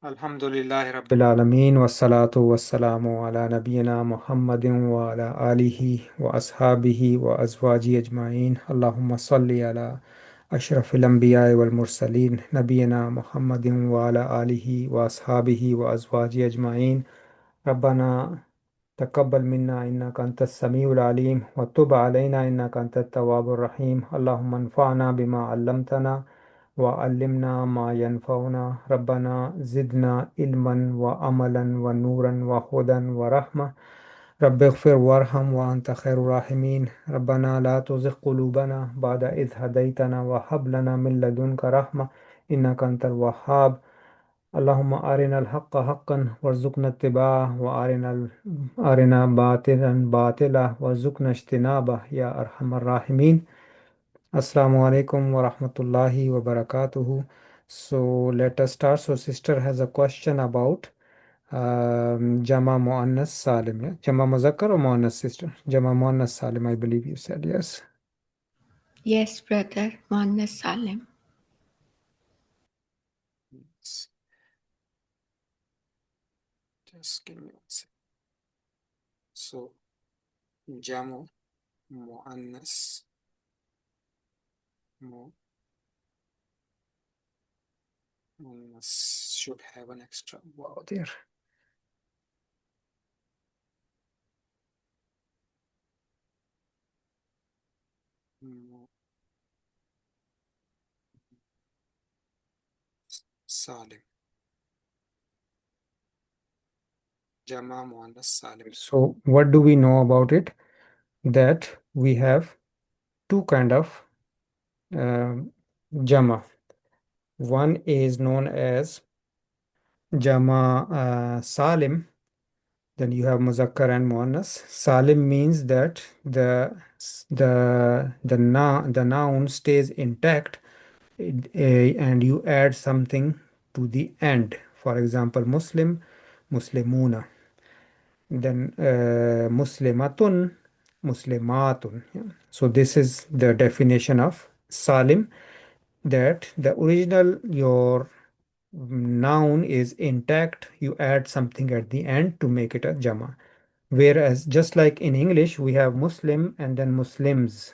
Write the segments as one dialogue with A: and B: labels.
A: Alhamdulillahi Rabbil Alameen wassalatu wassalamu ala nabiyyina Muhammadin wa ala alihi wa ashabihi wa azwaji ajma'in. Allahumma salli ala ashrafil anbiya'i wal mursaleen nabiyyina Muhammadin wa ala alihi wa ashabihi wa azwaji ajma'in. Rabbana taqabbal minna innaka antas samiul alim wa tub alayna innaka antat tawwabur rahim. Allahumma anfa'na bima 'allamtana وعلمنا ما ينفعنا ربنا زدنا علما وعملا ونورا وهدى ورحمة رب اغفر وارحم وأنت خير الراحمين ربنا لا تزغ قلوبنا بعد إذ هديتنا وهب لنا من لدنك رحمة إنك أنت الوهاب اللهم أرنا الحق حقا وارزقنا اتباعه أرنا باطلا باطلا وارزقنا اجتنابه يا أرحم الراحمين. Assalamu alaikum wa rahmatullahi wa barakatuhu. So let us start. So sister has a question about Jama Muannas Salim. Yeah? Jama Muzakkar or Muannas sister? Jama Muannas Salim, I believe you said yes.
B: Yes, brother, Muannas Salim.
A: Yes. Just give me one second. So Jama Muannas Muannas should have an extra wow there. Salim. Jama Muannas Salim. So what do we know about it? That we have two kind of Jama. One is known as Jama Salim. Then you have Muzakkar and Muannas. Salim means that the noun stays intact, and you add something to the end. For example, Muslim, Muslimuna. Then Muslimatun, Muslimatun. Yeah. So this is the definition of Salim, that the original your noun is intact, you add something at the end to make it a Jama. Whereas just like in English, we have Muslim and then Muslims.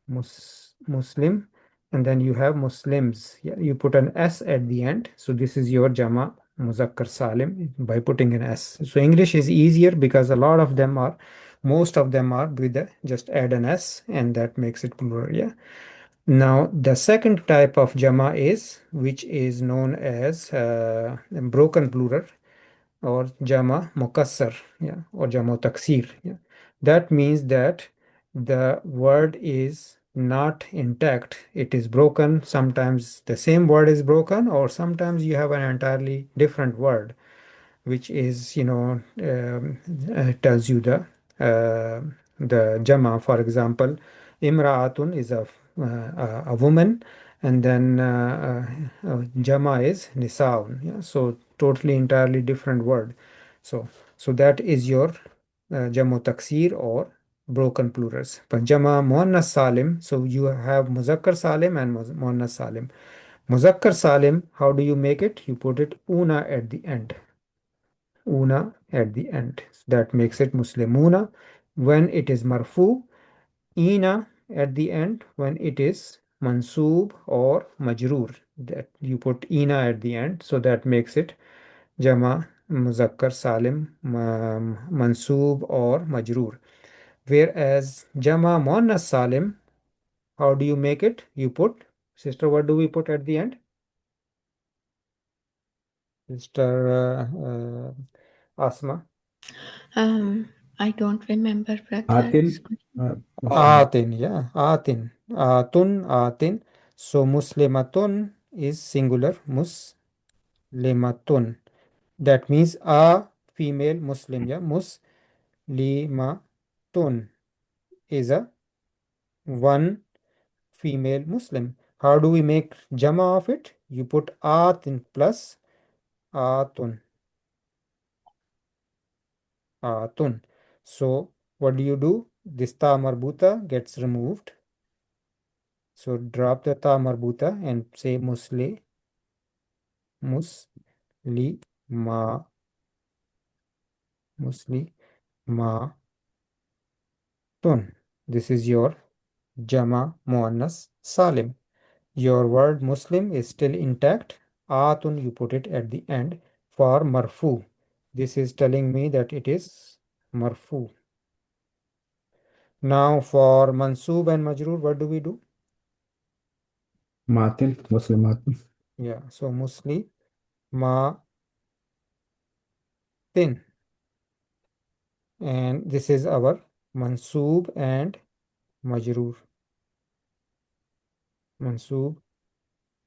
A: Muslim, and then you have Muslims. Yeah, you put an S at the end. So this is your Jama Muzakkar Salim by putting an S. So English is easier because most of them are with just add an S and that makes it plural. Yeah. Now the second type of Jama is which is known as broken plural or Jama Mukassar, yeah, or Jama Taksir. Yeah. That means that the word is not intact, it is broken. Sometimes the same word is broken, or sometimes you have an entirely different word which is tells you the Jama. For example, Imra'atun is a woman, and then Jama is Nisaun. Yeah? So totally entirely different word. So that is your Jamu Taksir or broken plurals. But Jama Muannas Salim, so you have Muzakkar Salim and Muannas Salim. Muzakkar Salim, how do you make it? You put it una at the end. Una at the end. So that makes it Muslimuna. When it is marfu, ina at the end. When it is mansub or majroor, that you put ina at the end. So that makes it Jama Muzakkar Salim mansub or majroor. Whereas Jama Muannas Salim, how do you make it? You put, sister, what do we put at the end? Sister Asma.
B: I don't remember, brother.
C: Atin.
A: Atin, yeah, Atin. Atin. So Muslimatun is singular, Muslimatun. That means a female Muslim, yeah. Muslimatun is a one female Muslim. How do we make Jama of it? You put Atin plus Atun. Atun. So what do? This ta marbuta gets removed. So drop the ta marbuta and say Musli, Muslimun. ma muslimatun. This is your Jama Muannas Salim. Your word Muslim is still intact. Atun, you put it at the end for marfu. This is telling me that it is marfu. Now for mansub and majroor, what do we do?
C: Matin, Muslimatin.
A: Yeah, so ma and this is our mansub and majroor. Mansub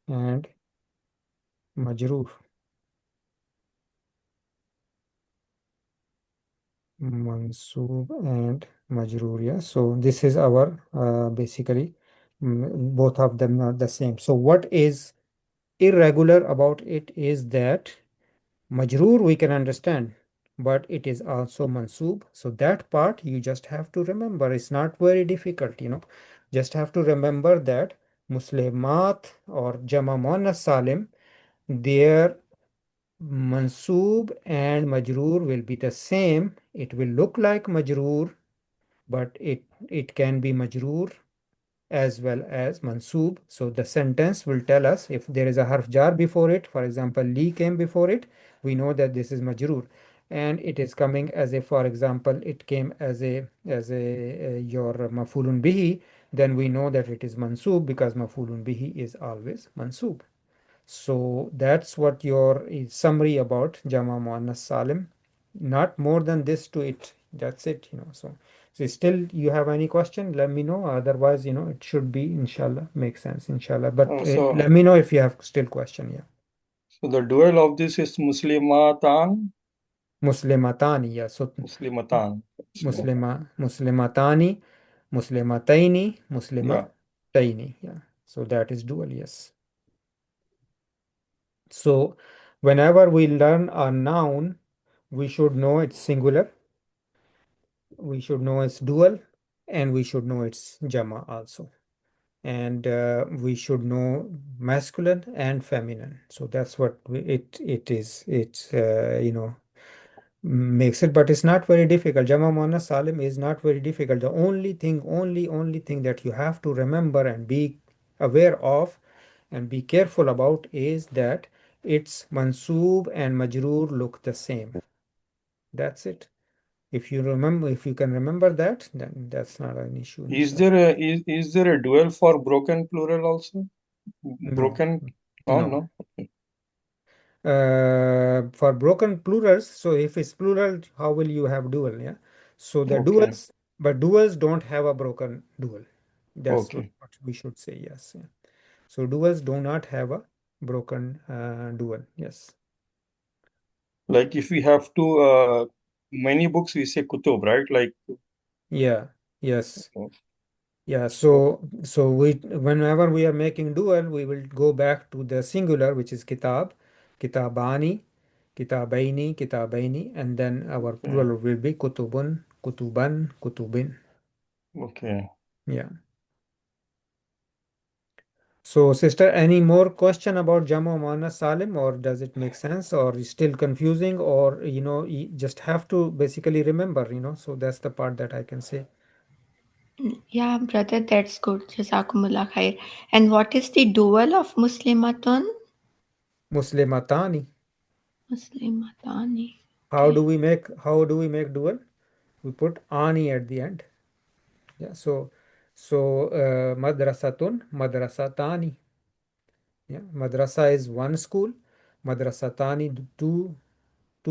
A: and majroor. Mansoob and Majroor. Yeah. So this is our basically both of them are the same. So what is irregular about it is that Majroor we can understand, but it is also Mansoob. So that part you just have to remember. It's not very difficult, Just have to remember that Muslimat or Jama Muannas Salim, their Mansoob and Majroor will be the same. It will look like Majroor, but it can be Majroor as well as Mansoob. So the sentence will tell us if there is a harf jar before it, for example, li came before it, we know that this is Majroor. And it is coming as a, for example, it came as a your mafulun bihi, then we know that it is Mansoob because mafulun bihi is always Mansoob. So that's what your summary about Jama Muannas Salim. Not more than this to it. That's it. So still you have any question, let me know. Otherwise, it should be inshallah. Make sense, inshallah. But
D: So
A: let me know if you have still question. Yeah.
D: the dual of this is
A: Muslimatani, yeah. So
D: Muslimatan. So,
A: Muslimatani, Muslimataini,
D: yeah.
A: Muslimataini. Yeah. So that is dual, yes. So whenever we learn a noun, we should know it's singular, we should know it's dual, and we should know it's jama also. And we should know masculine and feminine. So that's what it is. It's makes it, but it's not very difficult. Jama Muannas Salim is not very difficult. The only thing that you have to remember and be aware of and be careful about is that its mansoob and majroor look the same. That's it. If you can remember that, then that's not an issue,
D: Is
A: inshallah.
D: there a dual for broken plural also?
A: No,
D: Broken? Oh
A: no.
D: no.
A: For broken plurals, so if it's plural, how will you have dual? Yeah. So the
D: Okay.
A: duals, but duals don't have a broken dual. That's what
D: Okay.
A: we should say. Yes. Yeah. So duals do not have a broken dual. Yes.
D: Like if we have to many books, we say kutub, right? Like
A: Yeah. Yes.
D: uh,
A: Yeah.
D: so.
A: So whenever we are making dual, we will go back to the singular, which is kitab, kitabani, kitabaini, and then our
D: Okay.
A: plural will be kutubun, kutuban, kutubin.
D: Okay.
A: Yeah. So, sister, any more question about Jama Muannas Salim, or does it make sense, or is still confusing, or you just have to basically remember. So that's the part that I can say.
B: Yeah, brother, that's good. Jazakumullah khair. And what is the dual of Muslimatun?
A: Muslimatani.
B: Muslimatani.
A: How
B: Okay.
A: do we make dual? We put ani at the end. Yeah. So madrasatun, madrasatani. Yeah. Madrasa is one school. Madrasatani two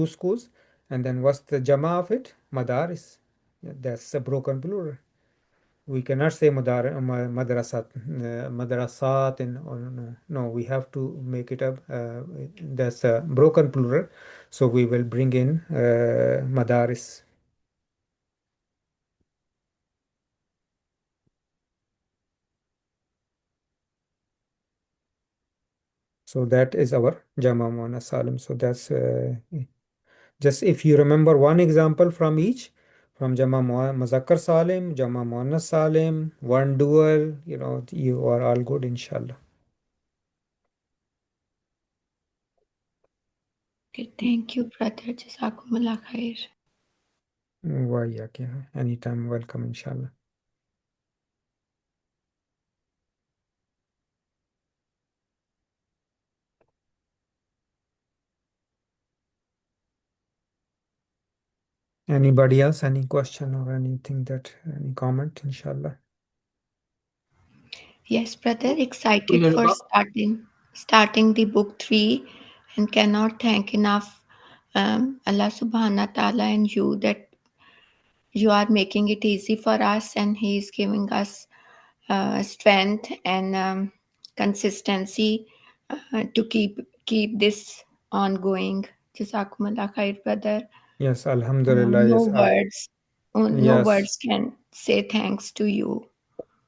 A: schools, and then what's the jama of it? Madaris. Yeah, that's a broken plural. We cannot say madrasat, madrasat, or no. We have to make it up. That's a broken plural, so we will bring in madaris. So that is our Jama Muannas Salim. So that's just if you remember one example from each, from Muzakkar Salim, Jama Muannas Salim, one dual, you are all good, inshallah.
B: Okay, thank you, brother. Jazakumullah khair.
A: Why, yeah, anytime welcome, inshallah. Anybody else? Any question or anything any comment, inshallah?
B: Yes, brother, excited
C: Clear
B: for
C: about
B: starting the book 3 and cannot thank enough Allah subhanahu wa ta'ala and you that you are making it easy for us and He is giving us strength and consistency to keep this ongoing. Jazakumullah khair, brother.
A: Yes, Alhamdulillah.
B: No
A: Yes,
B: words, no
A: yes,
B: words can say thanks to you.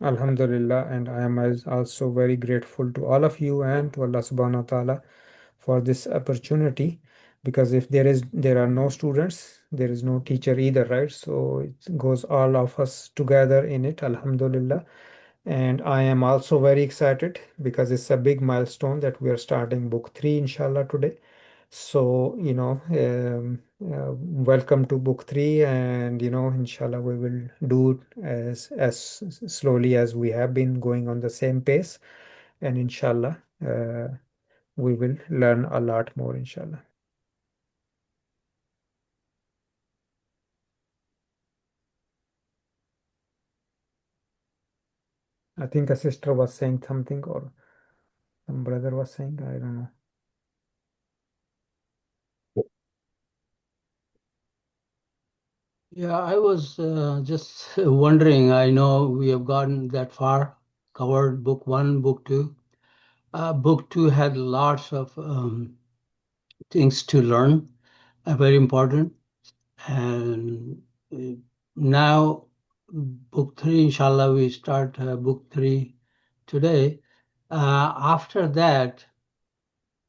A: Alhamdulillah. And I am also very grateful to all of you and to Allah subhanahu wa ta'ala for this opportunity, because if there are no students, there is no teacher either, right? So it goes all of us together in it, Alhamdulillah. And I am also very excited because it's a big milestone that we are starting book 3, inshallah, today. So, welcome to book 3, and inshallah, we will do it as slowly as we have been going on the same pace, and inshallah, we will learn a lot more, inshallah. I think a sister was saying something, or some brother was saying, I don't know.
C: Yeah, I was just wondering. I know we have gotten that far, covered book one, book two. Book two had lots of things to learn, very important. And now, book three, inshallah, we start book three today. After that,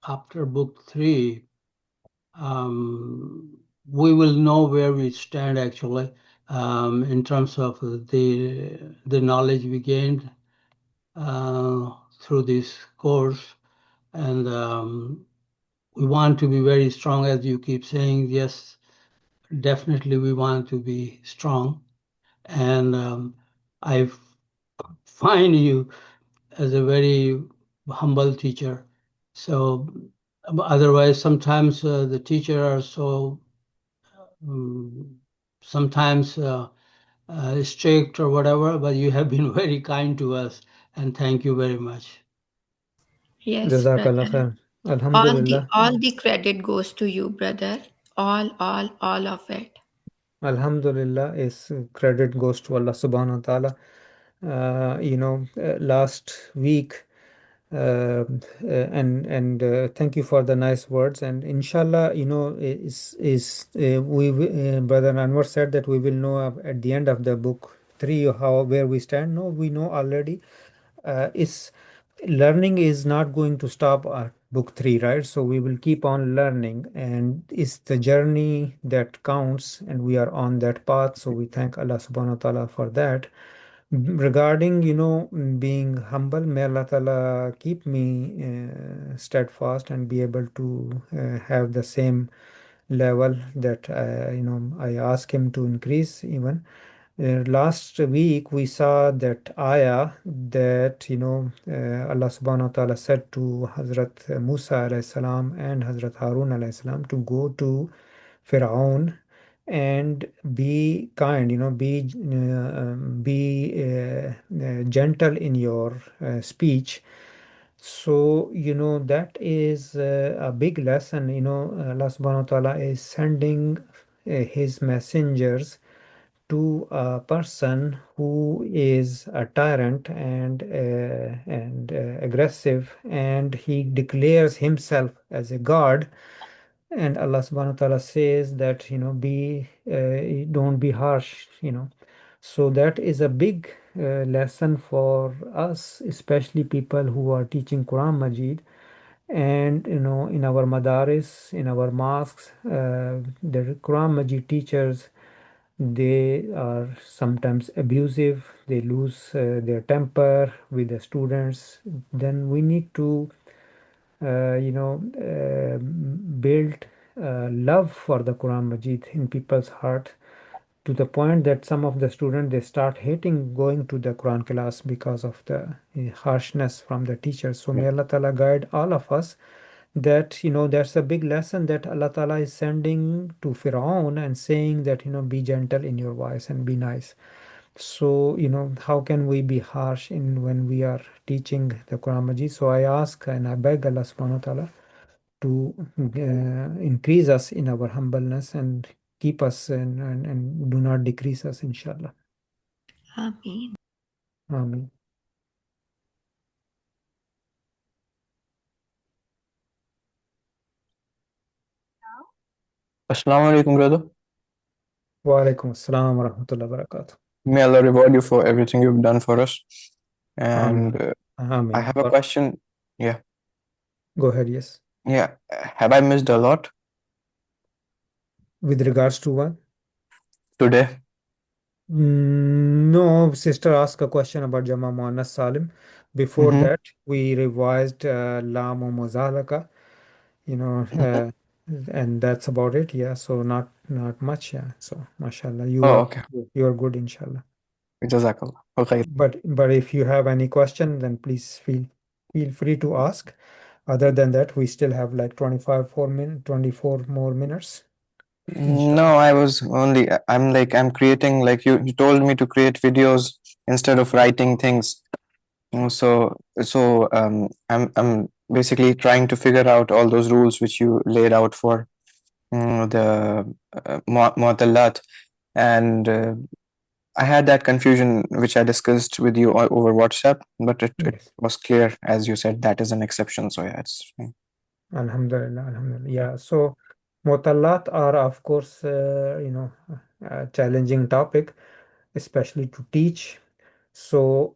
C: after book three, we will know where we stand actually in terms of the knowledge we gained through this course, and we want to be very strong, as you keep saying. Yes, definitely we want to be strong, and I find you as a very humble teacher. So otherwise, sometimes the teacher are so sometimes strict or whatever, but you have been very kind to us, and thank you very much.
B: Yes,
A: Jazakallah
B: brother.
A: khair. Alhamdulillah.
B: All the credit goes to you, brother. All of it.
A: Alhamdulillah is credit goes to Allah subhanahu wa ta'ala. Last week, and thank you for the nice words. And inshallah, Brother Anwar said that we will know at the end of the book 3 how where we stand. No, we know already. Is learning is not going to stop at book 3, right? So we will keep on learning, and it's the journey that counts, and we are on that path. So we thank Allah subhanahu wa ta'ala for that. Regarding, being humble, may Allah ta'ala keep me steadfast and be able to have the same level that I ask him to increase even. Last week we saw that ayah that Allah subhanahu wa ta'ala said to Hazrat Musa alayhi salam and Hazrat Harun alayhi salam to go to Fir'aun and be kind, be gentle in your speech. So, that is a big lesson. Allah subhanahu wa ta'ala is sending his messengers to a person who is a tyrant and aggressive, and he declares himself as a god. And Allah subhanahu wa ta'ala says that, be don't be harsh. So that is a big lesson for us, especially people who are teaching Quran Majid. And in our madaris, in our mosques, the Quran Majid teachers, they are sometimes abusive, they lose their temper with the students. Then we need to build love for the Quran Majid in people's heart, to the point that some of the students they start hating going to the Quran class because of the harshness from the teachers. So may Allah Ta'ala guide all of us, that that's a big lesson that Allah Ta'ala is sending to Firaun and saying that be gentle in your voice and be nice. So how can we be harsh in when we are teaching the Quran Majid? So I ask and I beg Allah Subhanahu wa Ta'ala to increase us in our humbleness and keep us and do not decrease us, inshallah.
B: Ameen.
A: Ameen.
E: Assalamu alaikum, brother.
A: Wa alaikum assalam wa rahmatullahi wa barakatuh.
E: May Allah reward you for everything you've done for us.
A: Ameen.
E: And I
A: Ameen.
E: have a question. Yeah.
A: Go ahead, yes.
E: Yeah. Have I missed a lot
A: With regards to what?
E: today?
A: No, sister asked a question about Jama Muannas Salim. Before
E: Mm-hmm.
A: that, we revised Lam wa Muzalaka,
E: Mm-hmm.
A: and that's about it. Yeah, so not much. Yeah, so mashallah,
E: Oh, okay.
A: you are good, inshallah.
E: Jazakallah. Okay.
A: But if you have any question, then please feel free to ask. Other than that, we still have like 24 more minutes,
E: No,
A: inshallah.
E: I'm creating, like you told me to create videos instead of writing things. I'm basically trying to figure out all those rules which you laid out for the Mu'talat. And I had that confusion which I discussed with you over WhatsApp, but it
A: Yes.
E: was clear, as you said, that is an exception. So yeah, it's fine.
A: Alhamdulillah, alhamdulillah. Yeah, so Mutallat are, of course, a challenging topic, especially to teach. So,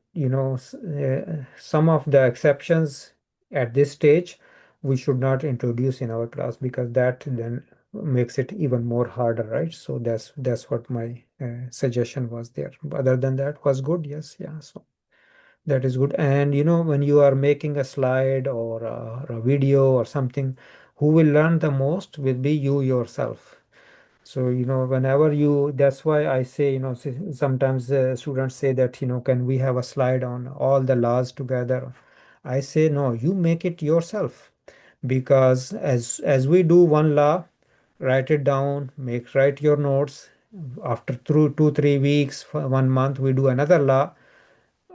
A: some of the exceptions at this stage we should not introduce in our class, because that then makes it even more harder, right? So that's what my suggestion was there. Other than that was good, yes, yeah. So that is good. And when you are making a slide or a video or something, who will learn the most will be you yourself. So, whenever that's why I say, sometimes students say that, can we have a slide on all the laws together? I say, no, you make it yourself. Because as we do one law, write it down, write your notes. After through 2 3 weeks, for 1 month, we do another law,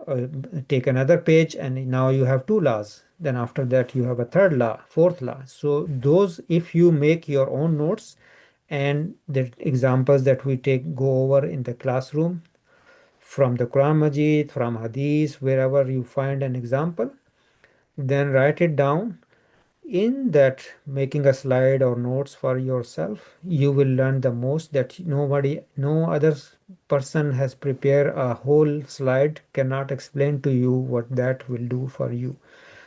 A: uh, take another page, and now you have two laws. Then after that you have a third law, fourth law. So those, if you make your own notes, and the examples that we go over in the classroom from the Quran Majid, from Hadith, wherever you find an example, then write it down. In that, making a slide or notes for yourself, you will learn the most, that no other person has prepared a whole slide, cannot explain to you what that will do for you.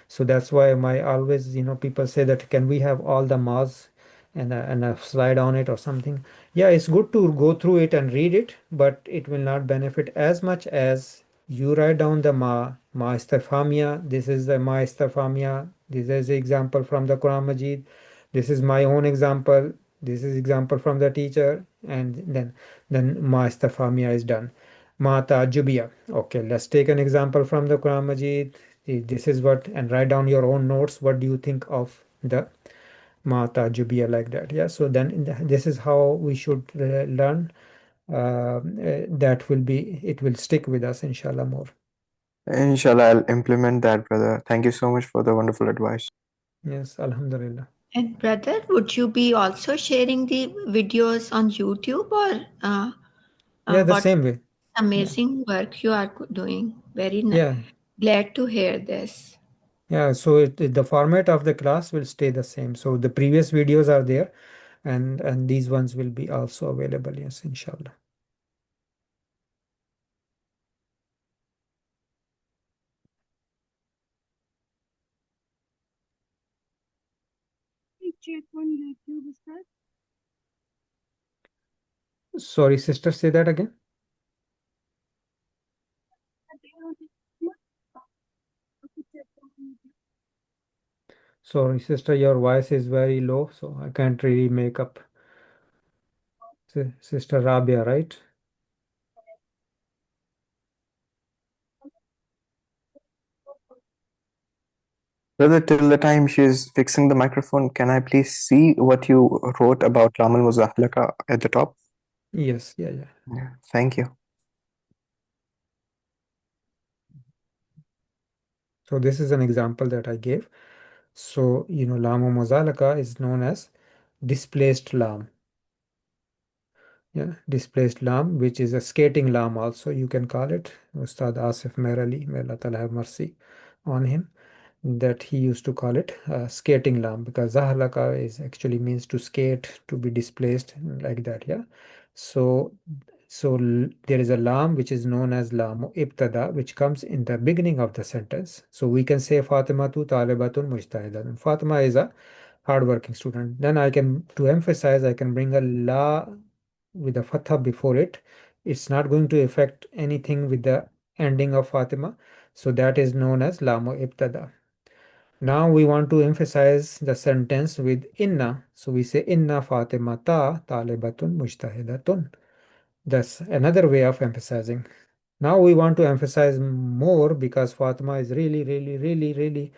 A: So that's why my always, people say that can we have all the mas and a slide on it or something. Yeah, it's good to go through it and read it, but it will not benefit as much as you write down the ma istifhamia. This is the ma istifhamia. This is the example from the Quran Majid. This is my own example. This is example from the teacher, and then ma istifhamia is done. Ma ta'ajjubiya. Okay, let's take an example from the Quran Majid. This is what, and write down your own notes. What do you think of the ma ta'ajjubiya, like that? Yeah. So then this is how we should learn. That will be, it will stick with us, inshallah, more.
E: Inshallah, I'll implement that, brother. Thank you so much for the wonderful advice.
A: Yes, alhamdulillah.
B: And brother, would you be also sharing the videos on YouTube, or
A: Yeah, the
B: what
A: same way. Yeah.
B: amazing work you are doing? Very
A: Yeah.
B: glad to hear this.
A: Yeah. So the format of the class will stay the same. So the previous videos are there, and these ones will be also available. Yes, inshallah.
F: Check on YouTube, sir.
A: Sorry, sister, say that again. Sorry, sister, your voice is very low, so I can't really make up. Sister Rabia, right?
E: Brother, till the time she's fixing the microphone, can I please see what you wrote about Lam al-Muzahlaka at the top?
A: Yes, yeah.
E: Yeah, thank you.
A: So this is an example that I gave. So, Lamu Muzalaka is known as displaced lam. Yeah, displaced lam, which is a skating lam also, you can call it. Ustad Asif Merali, may Allah Ta'ala have mercy on him, that he used to call it skating lam, because zahlaka is actually means to skate, to be displaced, like that. Yeah. So there is a lam which is known as lamu ibtada, which comes in the beginning of the sentence. So we can say Fatima tu talibatun mujtahidatun. Fatima is a hardworking student. Then to emphasize, I can bring a la with a fatha before it. It's not going to affect anything with the ending of Fatima. So that is known as lamu ibtada. Now we want to emphasize the sentence with inna. So we say inna Fatimata talibatun mujtahidatun. That's another way of emphasizing. Now we want to emphasize more because Fatima is really, really, really, really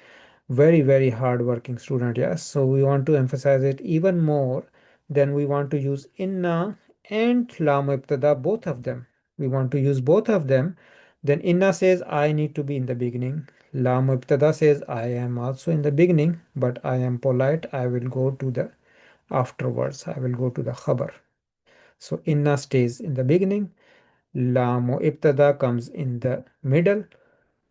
A: very, very hard working student. Yes. So we want to emphasize it even more. Then we want to use inna and lam ibtada, both of them. We want to use both of them. Then inna says I need to be in the beginning. Lam ibtada says I am also in the beginning, but I am polite. I will go to the afterwards. I will go to the khabar. So inna stays in the beginning. Lamu ibtada comes in the middle,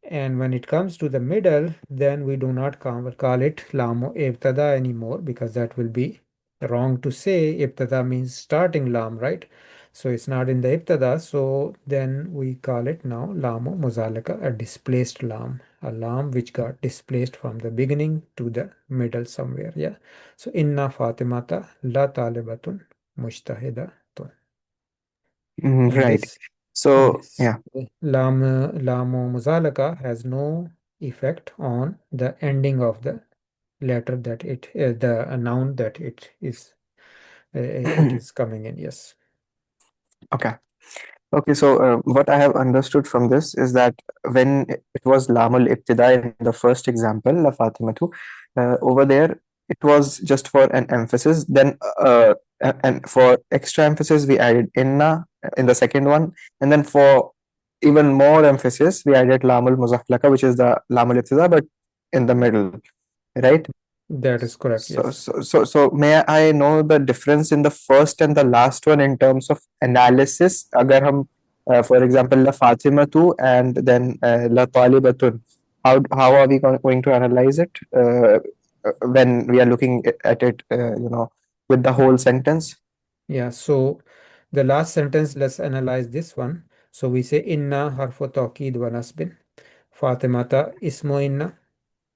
A: and when it comes to the middle, then we do not call it lamu ibtada anymore, because that will be wrong to say. Ibtada means starting lam, right? So it's not in the ibtada, so then we call it now lamu muzalaka, a displaced lam, a lam which got displaced from the beginning to the middle somewhere. Yeah. So inna fatimata la talibatun mujtahidatun. And
E: Right.
A: this
E: So,
A: this
E: yeah.
A: lamu muzalaka has no effect on the ending of the letter that the noun that it is coming in. Yes.
E: Okay. Okay, so what I have understood from this is that when it was Lam al Ibtida in the first example, La Fatimatu, over there it was just for an emphasis. Then, and for extra emphasis, we added Inna in the second one. And then for even more emphasis, we added Lam al Muzaffalaka, which is the Lam al Ibtida, but in the middle, right?
A: That is correct. Yes.
E: So may I know the difference in the first and the last one in terms of analysis? अगर हम, for example, La Fatimatu and then La Talibatun, how are we going to analyze it when we are looking at it, with the whole sentence?
A: Yeah. So the last sentence, let's analyze this one. So we say inna harfu tawkid wa nasbin. Fatimata ismu inna.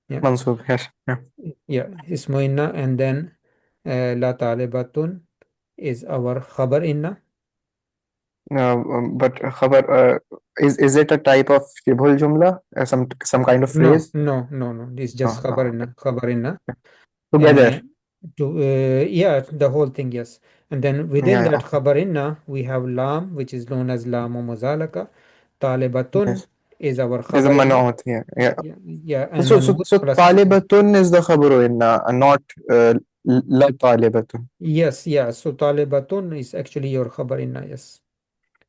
A: Yeah.
E: Mansub, yes. Yeah.
A: Yeah. Ismu inna, and then la talibatun is our khabar inna.
E: But khabar, is it a type of shibhul jumla, some kind of
A: No,
E: phrase?
A: no, no, no. It's just
E: No, no.
A: khabar inna.
E: Together.
A: And yeah, the whole thing, yes. And then within
E: Yeah,
A: that
E: okay.
A: khabar inna, we have lam, which is known as lamu muzalaka. Talibatun
E: Yes.
A: is our
E: Is a
A: khabar inna.
E: man'ut, yeah, yeah.
A: Yeah, yeah, and
E: So
A: man'ut plus.
E: talibatun is the khabaru in, not la talibatun.
A: Yes, yeah. So talibatun is actually your khabar inna, yes.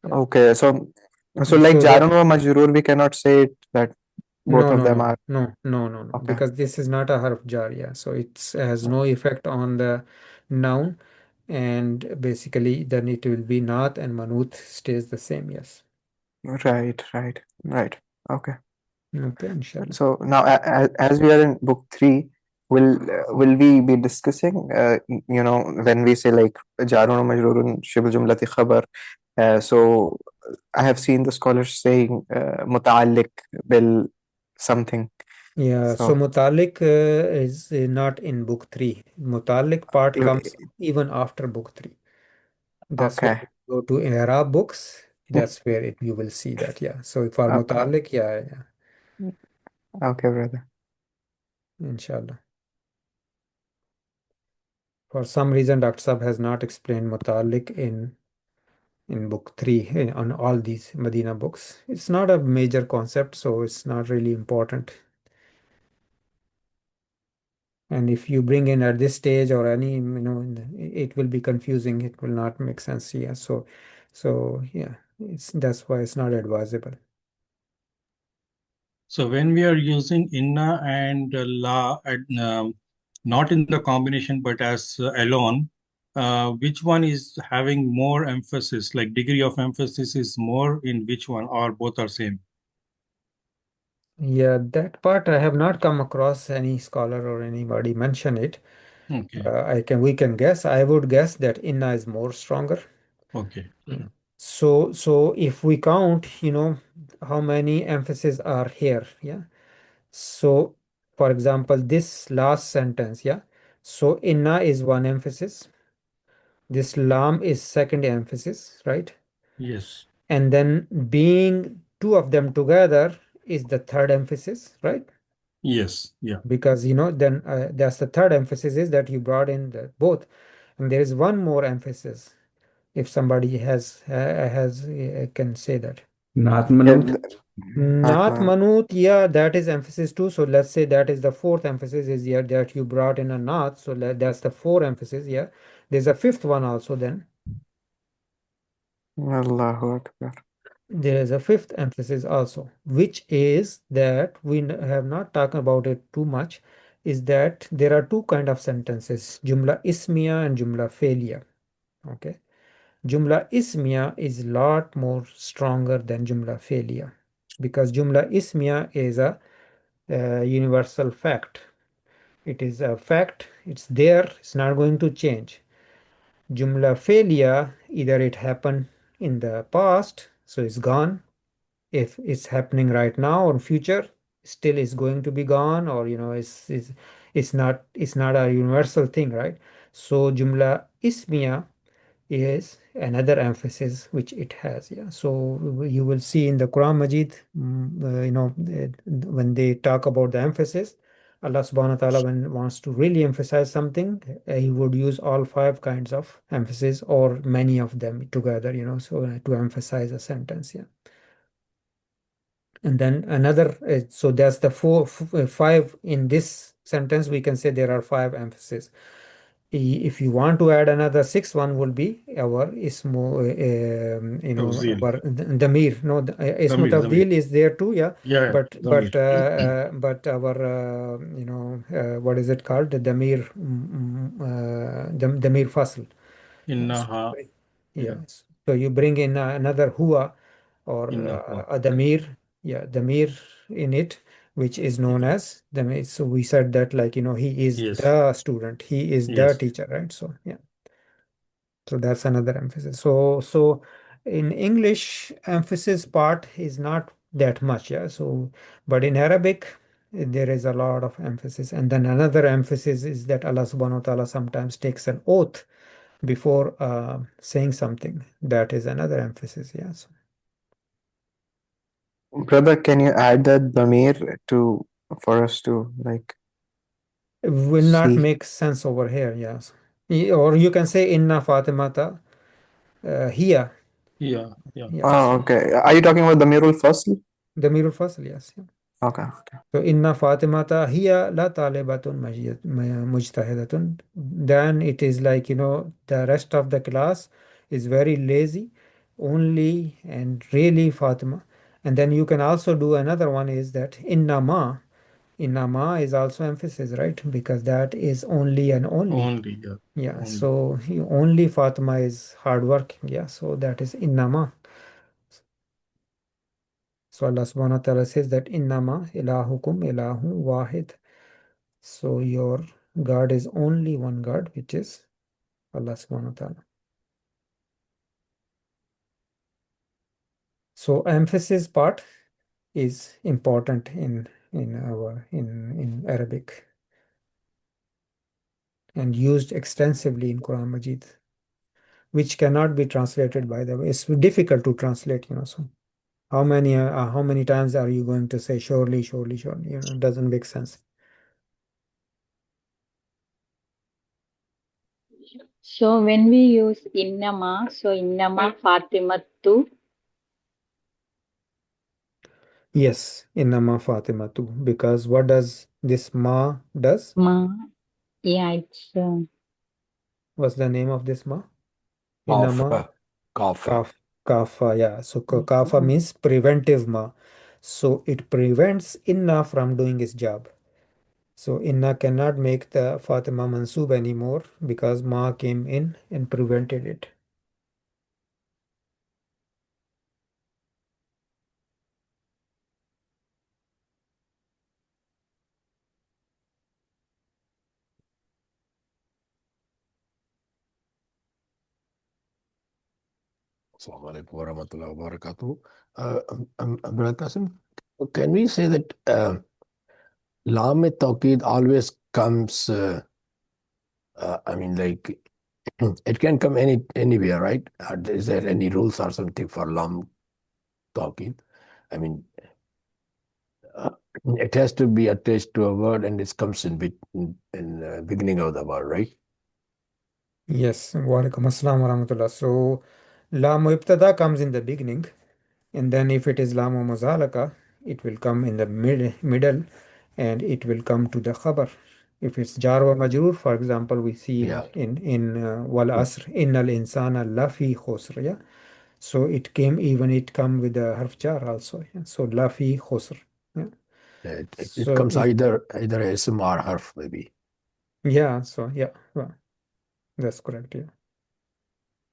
A: Yeah.
E: Okay, so
A: Yeah.
E: like
A: So the
E: jarun wa majroor, we cannot say it that both
A: no,
E: of
A: no,
E: them
A: no,
E: are
A: no, no, no, no,
E: okay.
A: because this is not a harf jar, yeah. So it has no effect on the noun, and basically then it will be naat, and manut stays the same. Yes.
E: Right. Okay.
A: Okay, inshallah.
E: So now, as we are in book three, will we be discussing, when we say like jarun wa majroorun shibh jumlati khabar? So I have seen the scholars saying muta'alliq bil something.
A: Yeah, so
E: So
A: mutalik is not in book 3. Mutalik part comes even after book 3. That's when
E: okay,
A: you go to Arab books. That's where you will see that. Yeah. So for
E: okay,
A: mutalik, yeah,
E: okay, brother.
A: inshallah. For some reason, Dr. Sahab has not explained Mutalik in book 3 on all these Medina books. It's not a major concept, so it's not really important. And if you bring in at this stage or any, it will be confusing. It will not make sense. Yeah. So yeah, that's why it's not advisable.
D: So when we are using inna and la, not in the combination but as alone, which one is having more emphasis? Like degree of emphasis is more in which one, or both are same?
A: Yeah, that part I have not come across any scholar or anybody mention it.
D: Okay.
A: We can guess. I would guess that inna is more stronger.
D: Okay.
A: Yeah. So if we count, how many emphases are here, yeah. So for example, this last sentence, yeah. So inna is one emphasis. This lam is second emphasis, right?
D: Yes.
A: And then being two of them together is the third emphasis, right?
D: Yes. Yeah.
A: Because then that's the third emphasis is that you brought in the both, and there is one more emphasis. If somebody has can say that.
G: Naat
E: Yeah,
G: Manut.
A: Naat Manut, yeah, that is emphasis too. So let's say that is the fourth emphasis is here that you brought in a Naat. So that's the four emphasis. Yeah, there's a fifth one also. Then
E: Allahu Akbar.
A: there is a fifth emphasis also, which is that we have not talked about it too much. Is that there are two kind of sentences: Jumla Ismiya and Jumla Failure. Okay, Jumla Ismiya is a lot more stronger than Jumla Failure because Jumla Ismiya is a universal fact. It is a fact, it's there, it's not going to change. Jumla failure, either it happened in the past, so it's gone. If it's happening right now or future, still is going to be gone, or it's not a universal thing, right? So Jumla Ismiya is another emphasis which it has. Yeah, so you will see in the Quran Majid, when they talk about the emphasis, Allah subhanahu wa ta'ala, when wants to really emphasize something, he would use all five kinds of emphasis or many of them together, so to emphasize a sentence. Yeah. And then another, so that's the five in this sentence. We can say there are five emphases. If you want to add another sixth one, will be our ismu,
D: Tawzil.
A: our damir. No, ismu
D: Zamir.
A: tabdil is there too, yeah.
D: Yeah.
A: But
D: Zamir.
A: but our what is it called? The damir, damir fasl. So
D: Innaha. Yeah.
A: yes. So you bring in another huwa or
D: Innaha.
A: a damir, yeah, damir in it, which is known as damir. So we said that like he is
D: Yes.
A: the student, he is the
D: Yes.
A: teacher, right? So yeah, so that's another emphasis. So in English, emphasis part is not that much, yeah. So but in Arabic, there is a lot of emphasis, and then another emphasis is that Allah subhanahu wa ta'ala sometimes takes an oath before saying something. That is another emphasis. Yes,
E: Brother, can you add that Damir to for us to like
A: it will not
E: see?
A: make sense over here. Yes, or you can say inna Fatimata here.
D: Yeah. Yeah.
A: Yes,
E: Oh, okay. Are you talking about Damirul Fasl?
A: the Mirul Fasl. Yes. Yeah.
E: Okay, okay.
A: So inna Fatimata hiya la talibatun mujtahidatun. Then it is like the rest of the class is very lazy, only and really Fatima. And then you can also do another one is that inna ma. Inama is also emphasis, right? Because that is only and only.
D: Only. Yeah.
A: Yeah,
D: Only.
A: so only Fatima is hardworking. Yeah, so that is Innama. So Allah subhanahu wa ta'ala says that Innama ilahukum ilahu wahid. So your God is only one God, which is Allah subhanahu wa ta'ala. So emphasis part is important in Arabic and used extensively in Quran Majid, which cannot be translated, by the way. It's difficult to translate. So how many times are you going to say surely, surely, surely? It doesn't make sense.
F: So when we use innama, so innama Fatimatu,
A: Yes, Innama Fatima too. Because what does this ma does?
F: ma, yeah, it's
A: What's the name of this ma? Innama
G: Kafa.
A: kaf kafa. Yeah. So kafa means preventive ma. So it prevents inna from doing its job. So inna cannot make the Fatima mansub anymore because ma came in and prevented it.
G: Assalamualaikum warahmatullahi wabarakatuh. Brother Qasim, can we say that Lam Tawqid always comes, I mean, like, it can come anywhere, right? Is there any rules or something for Lam Tawqid? I mean, it has to be attached to a word and it comes in beginning of the word, right?
A: Yes. Wa alaikum assalam wa rahmatullah. So la ibtada comes in the beginning, and then if it is la muzalaka, it will come in the middle, and it will come to the khabar. If it's jar wa majrur, for example, we see
G: Yeah.
A: in wal asr innal insana lafi khusr. Yeah. So it come with the harf jar also. Yeah? So lafi khusr. Yeah.
G: It
A: So
G: comes either ism or harf, maybe.
A: yeah. So yeah. Well, that's correct. Yeah.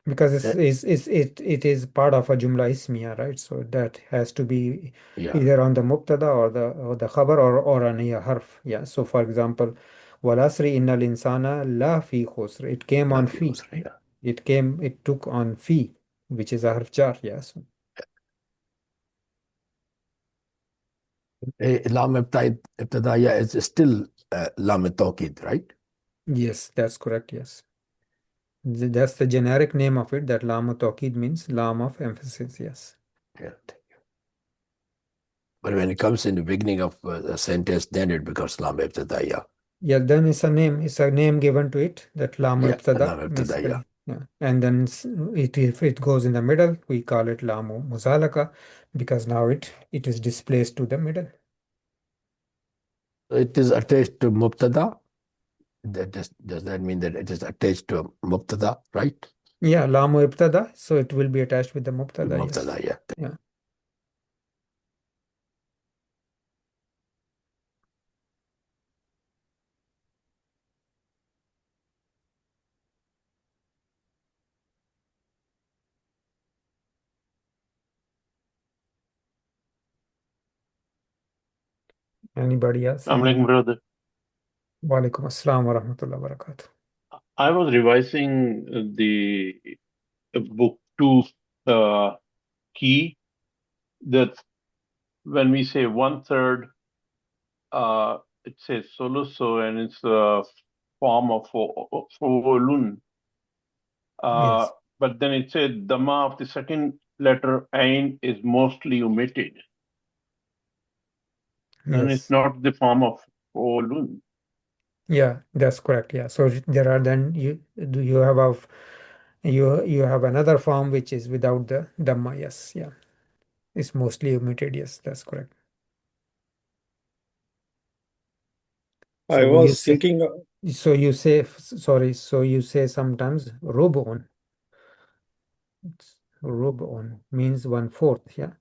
A: Because
G: Uh,
A: it is part of a jumla ismiya, right? So that has to be
G: yeah.
A: either on the mubtada or the khabar or on a harf. Yeah. So for example, wal asri innal insana la fi khusr. It came on fi.
G: Yeah.
A: It took on fi, which is a harf jar. Yes.
G: Lam Ibtidaiya is still Lam Tawqid, right?
A: Yes, that's correct. Yes. That's the generic name of it. That lam tawkid means lam of emphasis. Yes.
G: Yeah. But when it comes in the beginning of a sentence, then it becomes Lam Ibtidaiya.
A: Yeah, then it's a name. It's a name given to it. That lam
G: Yeah,
A: ibtada,
G: Lam Ibtidaiya.
A: basically. Yeah. And then if it goes in the middle, we call it lamu muzalaka because now it is displaced to the middle.
G: So it is attached to Mubtada. Does that mean that it is attached to Mubtada, right?
A: Yeah, lamu ibtada. So it will be attached with the mubtada. Yes.
G: Mubtada, yeah.
A: Yeah. Anybody else?
H: Assalamualaikum, brother.
A: Wa alaikum assalam wa rahmatullahi wa barakatuh.
H: I was revising the book two key that when we say 1/3, it says soluso and it's a form of folun.
A: Yes.
H: But then it said Dhamma of the second letter Ain is mostly omitted. And
A: Yes.
H: it's not the form of folun.
A: Yeah, that's correct. Yeah. So there are then you have you have another form which is without the dhamma. Yes. Yeah. It's mostly omitted. Yes, that's correct.
D: I
A: So
D: was thinking,
A: so you say sometimes robon. Robon means 1/4. Yeah.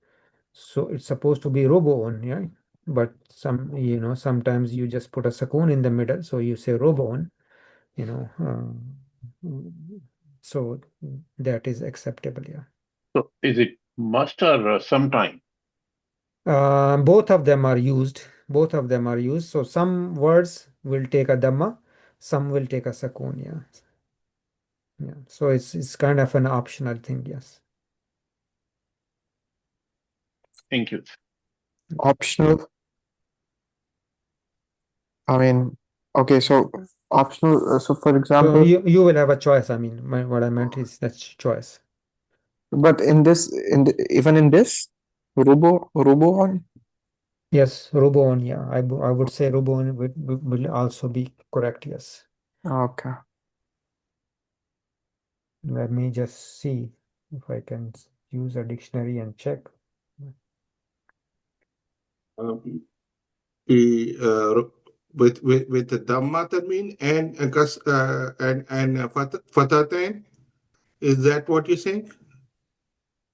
A: So it's supposed to be robon. Yeah. But sometimes you just put a sakun in the middle. So you say robon. So that is acceptable. Yeah.
H: So is it must or sometime?
A: Both of them are used. Both of them are used. So some words will take a dhamma, some will take a sakun. Yeah. Yeah. So it's kind of an optional thing. Yes.
H: Thank you.
E: Optional. I mean, okay, so optional. So, for
A: So
E: example,
A: you will have a choice. I mean, what I meant is that's choice.
E: but even in this, Rubo on.
A: Yes, Rubon. Yeah, I would say Rubon will also be correct. Yes.
E: Okay.
A: Let me just see if I can use a dictionary and check.
I: With the Dhamma tanween and Fatha tan, is that what you're saying?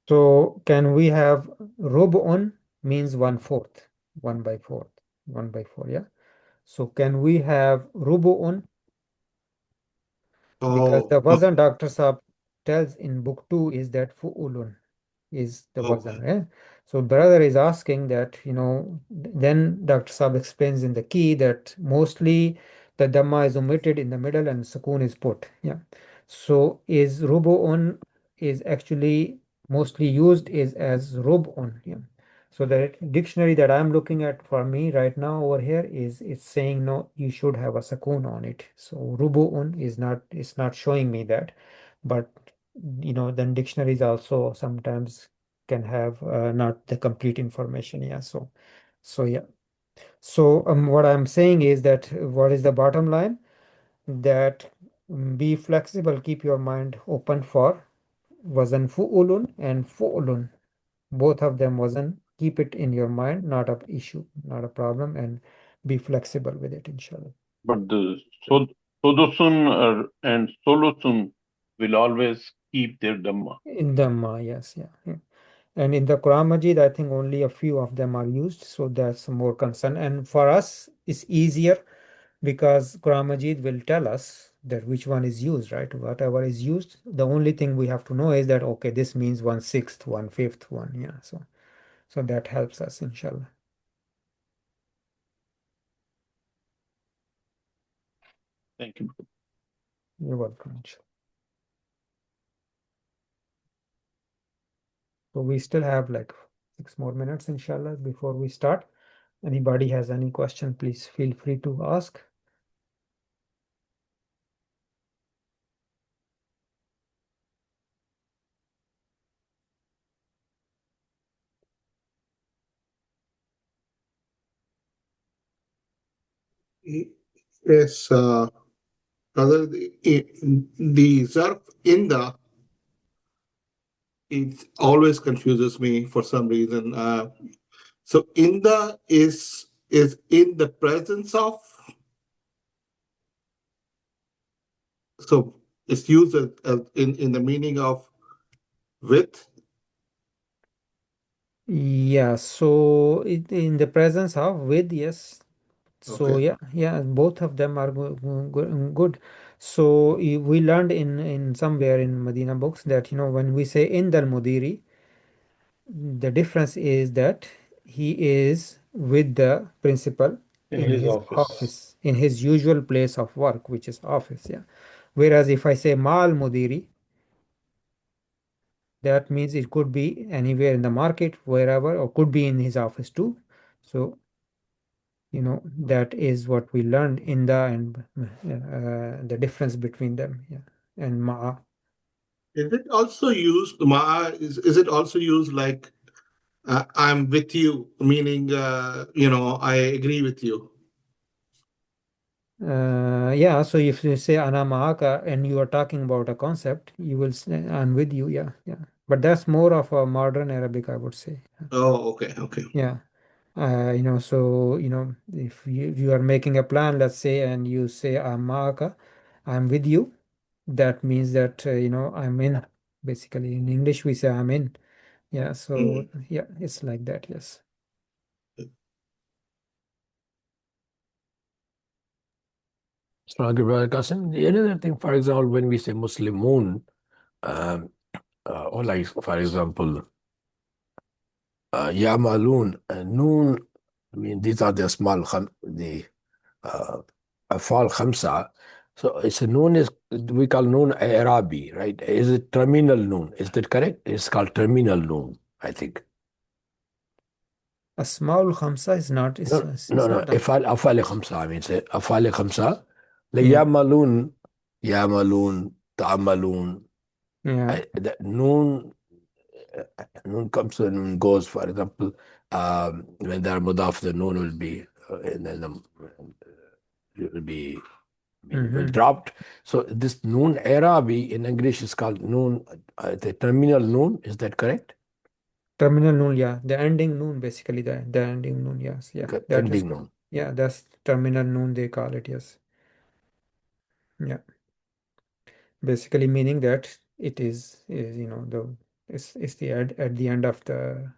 A: So can we have rub'un means 1/4, 1/4, 1/4, yeah. So can we have rubu'un? Because the wazan Dr. Saab tells in book 2 is that fu'ulun is the wazan,
I: Okay.
A: eh? So brother is asking that, then Dr. Saab explains in the key that mostly the dhamma is omitted in the middle and sukoon is put. Yeah. So is rubu'un is actually mostly used is as rub'un. Yeah. So the dictionary that I'm looking at for me right now over here is it's saying no, you should have a sukoon on it. So rubu'un is not, it's not showing me that, but then dictionaries also sometimes can have not the complete information. Yeah. So yeah. So what I'm saying is that what is the bottom line? That be flexible, keep your mind open for wazan fu'ulun and fu'ulun. Both of them wasn't, keep it in your mind, not a issue, not a problem, and be flexible with it, inshallah.
H: But the Sodosun and Solosun will always keep their Dhamma.
A: In Dhamma, yes, yeah. And in the Quran Majid, I think only a few of them are used, so that's more concern. And for us, it's easier because Quran Majid will tell us that which one is used, right? Whatever is used, the only thing we have to know is that, okay, this means 1/6, 1/5, one, yeah. So that helps us, inshallah.
H: Thank you.
A: You're welcome, inshallah. So we still have like 6 more minutes, inshallah, before we start. Anybody has any question, please feel free to ask.
I: Yes, brother, the zarf in the, it always confuses me for some reason. So in the is in the presence of, so it's used in the meaning of with.
A: Yeah, so in the presence of with, yes. So
I: Okay.
A: yeah, both of them are good. So we learned in somewhere in Medina books that when we say in the mudiri, the difference is that he is with the principal
D: In
A: in
D: his
A: his
D: office.
A: office, in his usual place of work, which is office. Yeah. Whereas if I say mal mudiri, that means it could be anywhere in the market, wherever, or could be in his office too. So that is what we learned in the, and the difference between them. Yeah. And ma'a.
I: Is it also used, ma, is it also used like I'm with you, meaning, I agree with you?
A: Yeah, so if you say ana ma'aka and you are talking about a concept, you will say I'm with you. Yeah, yeah. But that's more of a modern Arabic, I would say.
I: Oh, okay, okay.
A: Yeah. So if you are making a plan, let's say, and you say I'm ma'aka, I'm with you, that means that I'm in. Basically, in English we say I'm in. Yeah, so yeah, it's like that, yes.
G: So, Brother Qasim, the another thing, for example, when we say Muslimun, um, or like, for example, Ya'malun, Noon, I mean, these are the small, the Afal Khamsa. So it's a Noon is, we call Noon Arabi, right? Is it terminal Noon? Is that correct? It's called terminal Noon, I think.
A: Asmaul Khamsa is not,
G: No,
A: it's
G: no.
A: not a,
G: Afal Khamsa, I mean, say Afal Khamsa. Like
A: yeah,
G: Ya'malun, Ta'amalun.
A: yeah.
G: The noon comes and goes. For example, when they're mudaf, the noon will be, and then it will be, dropped. So this noon Arabi in English is called noon, the terminal noon. Is that correct?
A: Terminal noon, yeah. The ending noon, basically, the ending noon, yes. Yeah.
G: Okay,
A: That is
G: ending
A: correct.
G: noon.
A: Yeah, that's terminal noon, they call it, yes. Yeah. Basically meaning that it is you know, it's the at the end of the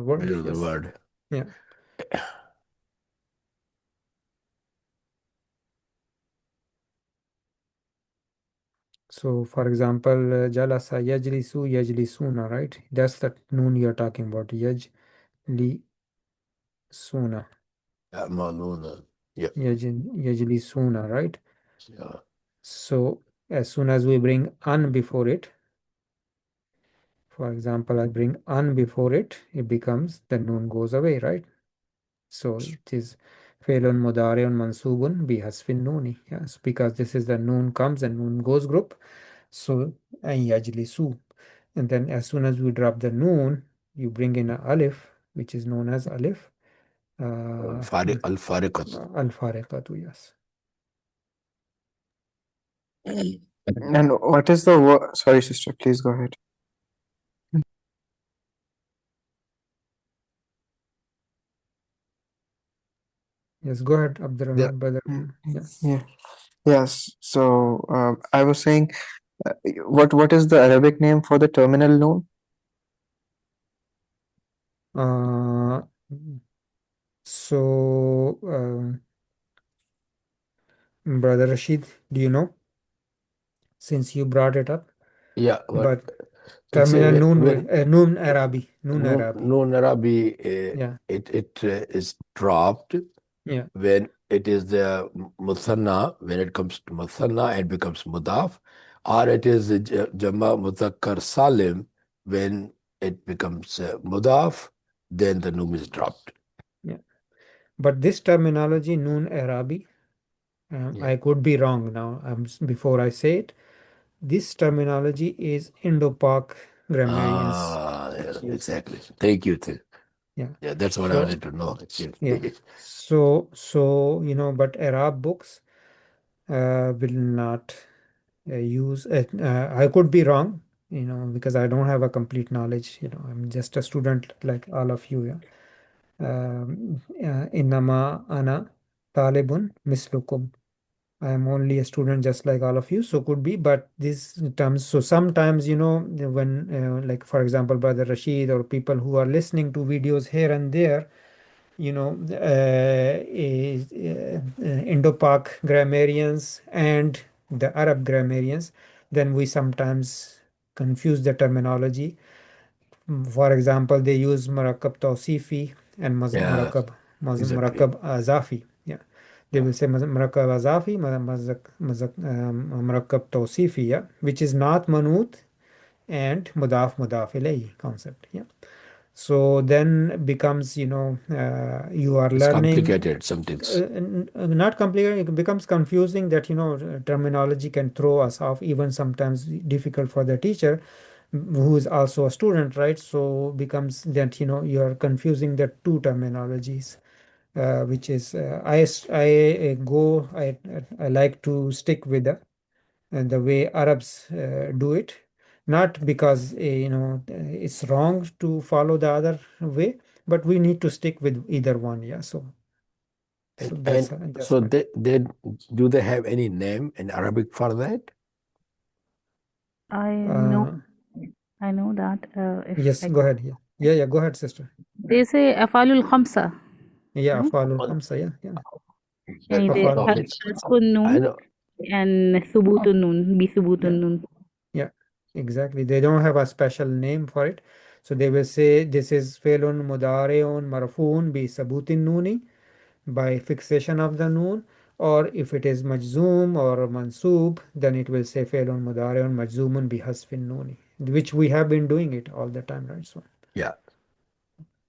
A: word.
G: Middle of the
A: Yes.
G: word.
A: Yeah. So for example, jalasa yajlisu yajlisuna, right? That's the noon you're talking about. Yajlisuna.
G: Maluna. Yeah.
A: Yajlisuna, right?
G: Yeah.
A: So as soon as we bring an before it, for example, I bring an before it, it becomes, the noon goes away, right? So it is فعل مضارع منصوب بحذف النون. Yes, because this is the noon comes and noon goes group. So أن يجلسوا. And then as soon as we drop the noon, you bring in a alif, which is known as alif.
G: Al-Fariqat.
A: Al-Fariqatu, yes.
E: And what is the word? Sorry, sister, please go ahead.
A: Yes, go ahead, Abdurrahman,
G: Yeah.
A: brother. Yeah.
E: Yeah. Yes. So I was saying, what is the Arabic name for the terminal noon?
A: So, Brother Rashid, do you know? Since you brought it up,
G: Yeah.
A: but
G: It's
A: terminal noon,
G: when
A: noon Arabi, noon Arabi.
G: noon Arabi,
A: Yeah,
G: it is dropped
A: yeah.
G: when it is the Muthanna, when it comes to Muthanna, it becomes Mudaf, or it is the Jama Mudhakkar Salim, when it becomes Mudaf, then the noon is dropped.
A: Yeah, but this terminology, noon Arabi,
G: Yeah.
A: I could be wrong now. Before I say it, this terminology is Indo-Pak grammarians.
G: Yeah, exactly. Thank you.
A: Yeah,
G: Yeah, that's what I
A: so
G: wanted to know.
A: yeah, so you know, but Arab books will not use it. I could be wrong, you know, because I don't have a complete knowledge. You know, I'm just a student like all of you. Yeah. Innama ana talibun mislukum. I am only a student just like all of you, so could be, but these terms, so sometimes, you know, when, like, for example, Brother Rashid or people who are listening to videos here and there, you know, Indo-Pak grammarians and the Arab grammarians, then we sometimes confuse the terminology. For example, they use murakkab tawsifi and
G: Yeah, exactly.
A: murakkab azafi. Yeah, they will say murakkab azafi, murakkab tawsifi, yeah, which is not manut and mudaf ilayhi concept. Yeah. So then becomes, you know, you are
G: It's
A: learning,
G: complicated sometimes.
A: not complicated, it becomes confusing that, you know, terminology can throw us off, even sometimes difficult for the teacher who is also a student, right? So becomes that, you know, you are confusing the two terminologies, which is, I like to stick with the way Arabs do it, not because you know, it's wrong to follow the other way, but we need to stick with either one. Yeah, so that's
G: So
A: what.
G: they do they have any name in Arabic for that?
J: I know that if
A: Yes,
J: like
A: go ahead. Yeah, go ahead, sister.
J: they say أفعال الخمسة
A: Yeah,
J: no?
A: أفعال الخمسة. Yeah.
J: يعني they
A: أفعال
J: حذف النون
G: I know.
J: and ثبوت النون بثبوت
A: Yeah.
J: النون.
A: Yeah, exactly. They don't have a special name for it. So they will say this is فعل مضارع مرفوع بثبوت النون, by fixation of the noon, or if it is majzoom or mansoob, then it will say فعل مضارع مجزوم بحذف النون, which we have been doing it all the time, right?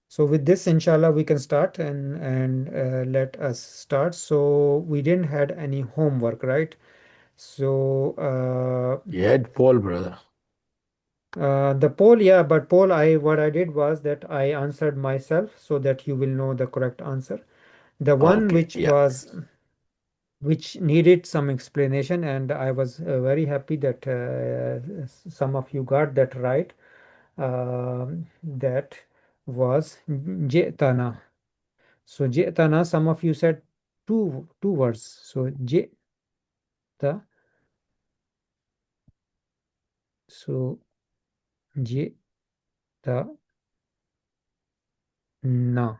A: So with this, inshallah, we can start and let us start. So we didn't had any homework, right? So
G: You had poll, brother.
A: the poll, yeah, but poll, what I did was that I answered myself so that you will know the correct answer. The one
G: Okay,
A: which
G: yeah.
A: was which needed some explanation, and I was very happy that some of you got that right. That was Jetana. So Jetana, some of you said two words. So Jeta, so Jeta na.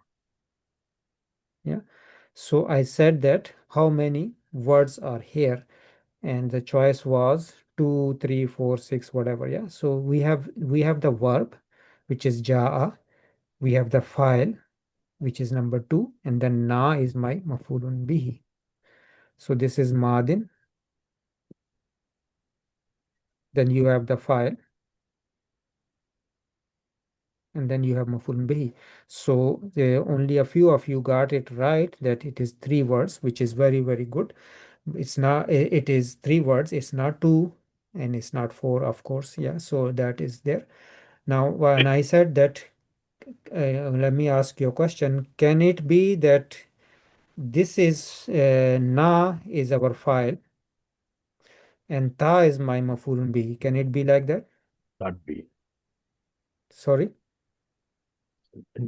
A: Yeah. So I said that how many words are here, and the choice was 2, 3, 4, 6, whatever. Yeah. So we have the verb, which is jaa. We have the file, which is number 2, and then na is my mafulun bihi. So this is madin. Then you have the file, and then you have mafulun bihi. So only a few of you got it right, that it is 3 words, which is very, very good. It's not, it is 3 words, it's not 2 and it's not 4, of course. Yeah, so that is there. Now when I said that, let me ask you a question. Can it be that this is na is our file and ta is my mafulun bihi? Can it be like that?
G: Not be.
A: Sorry,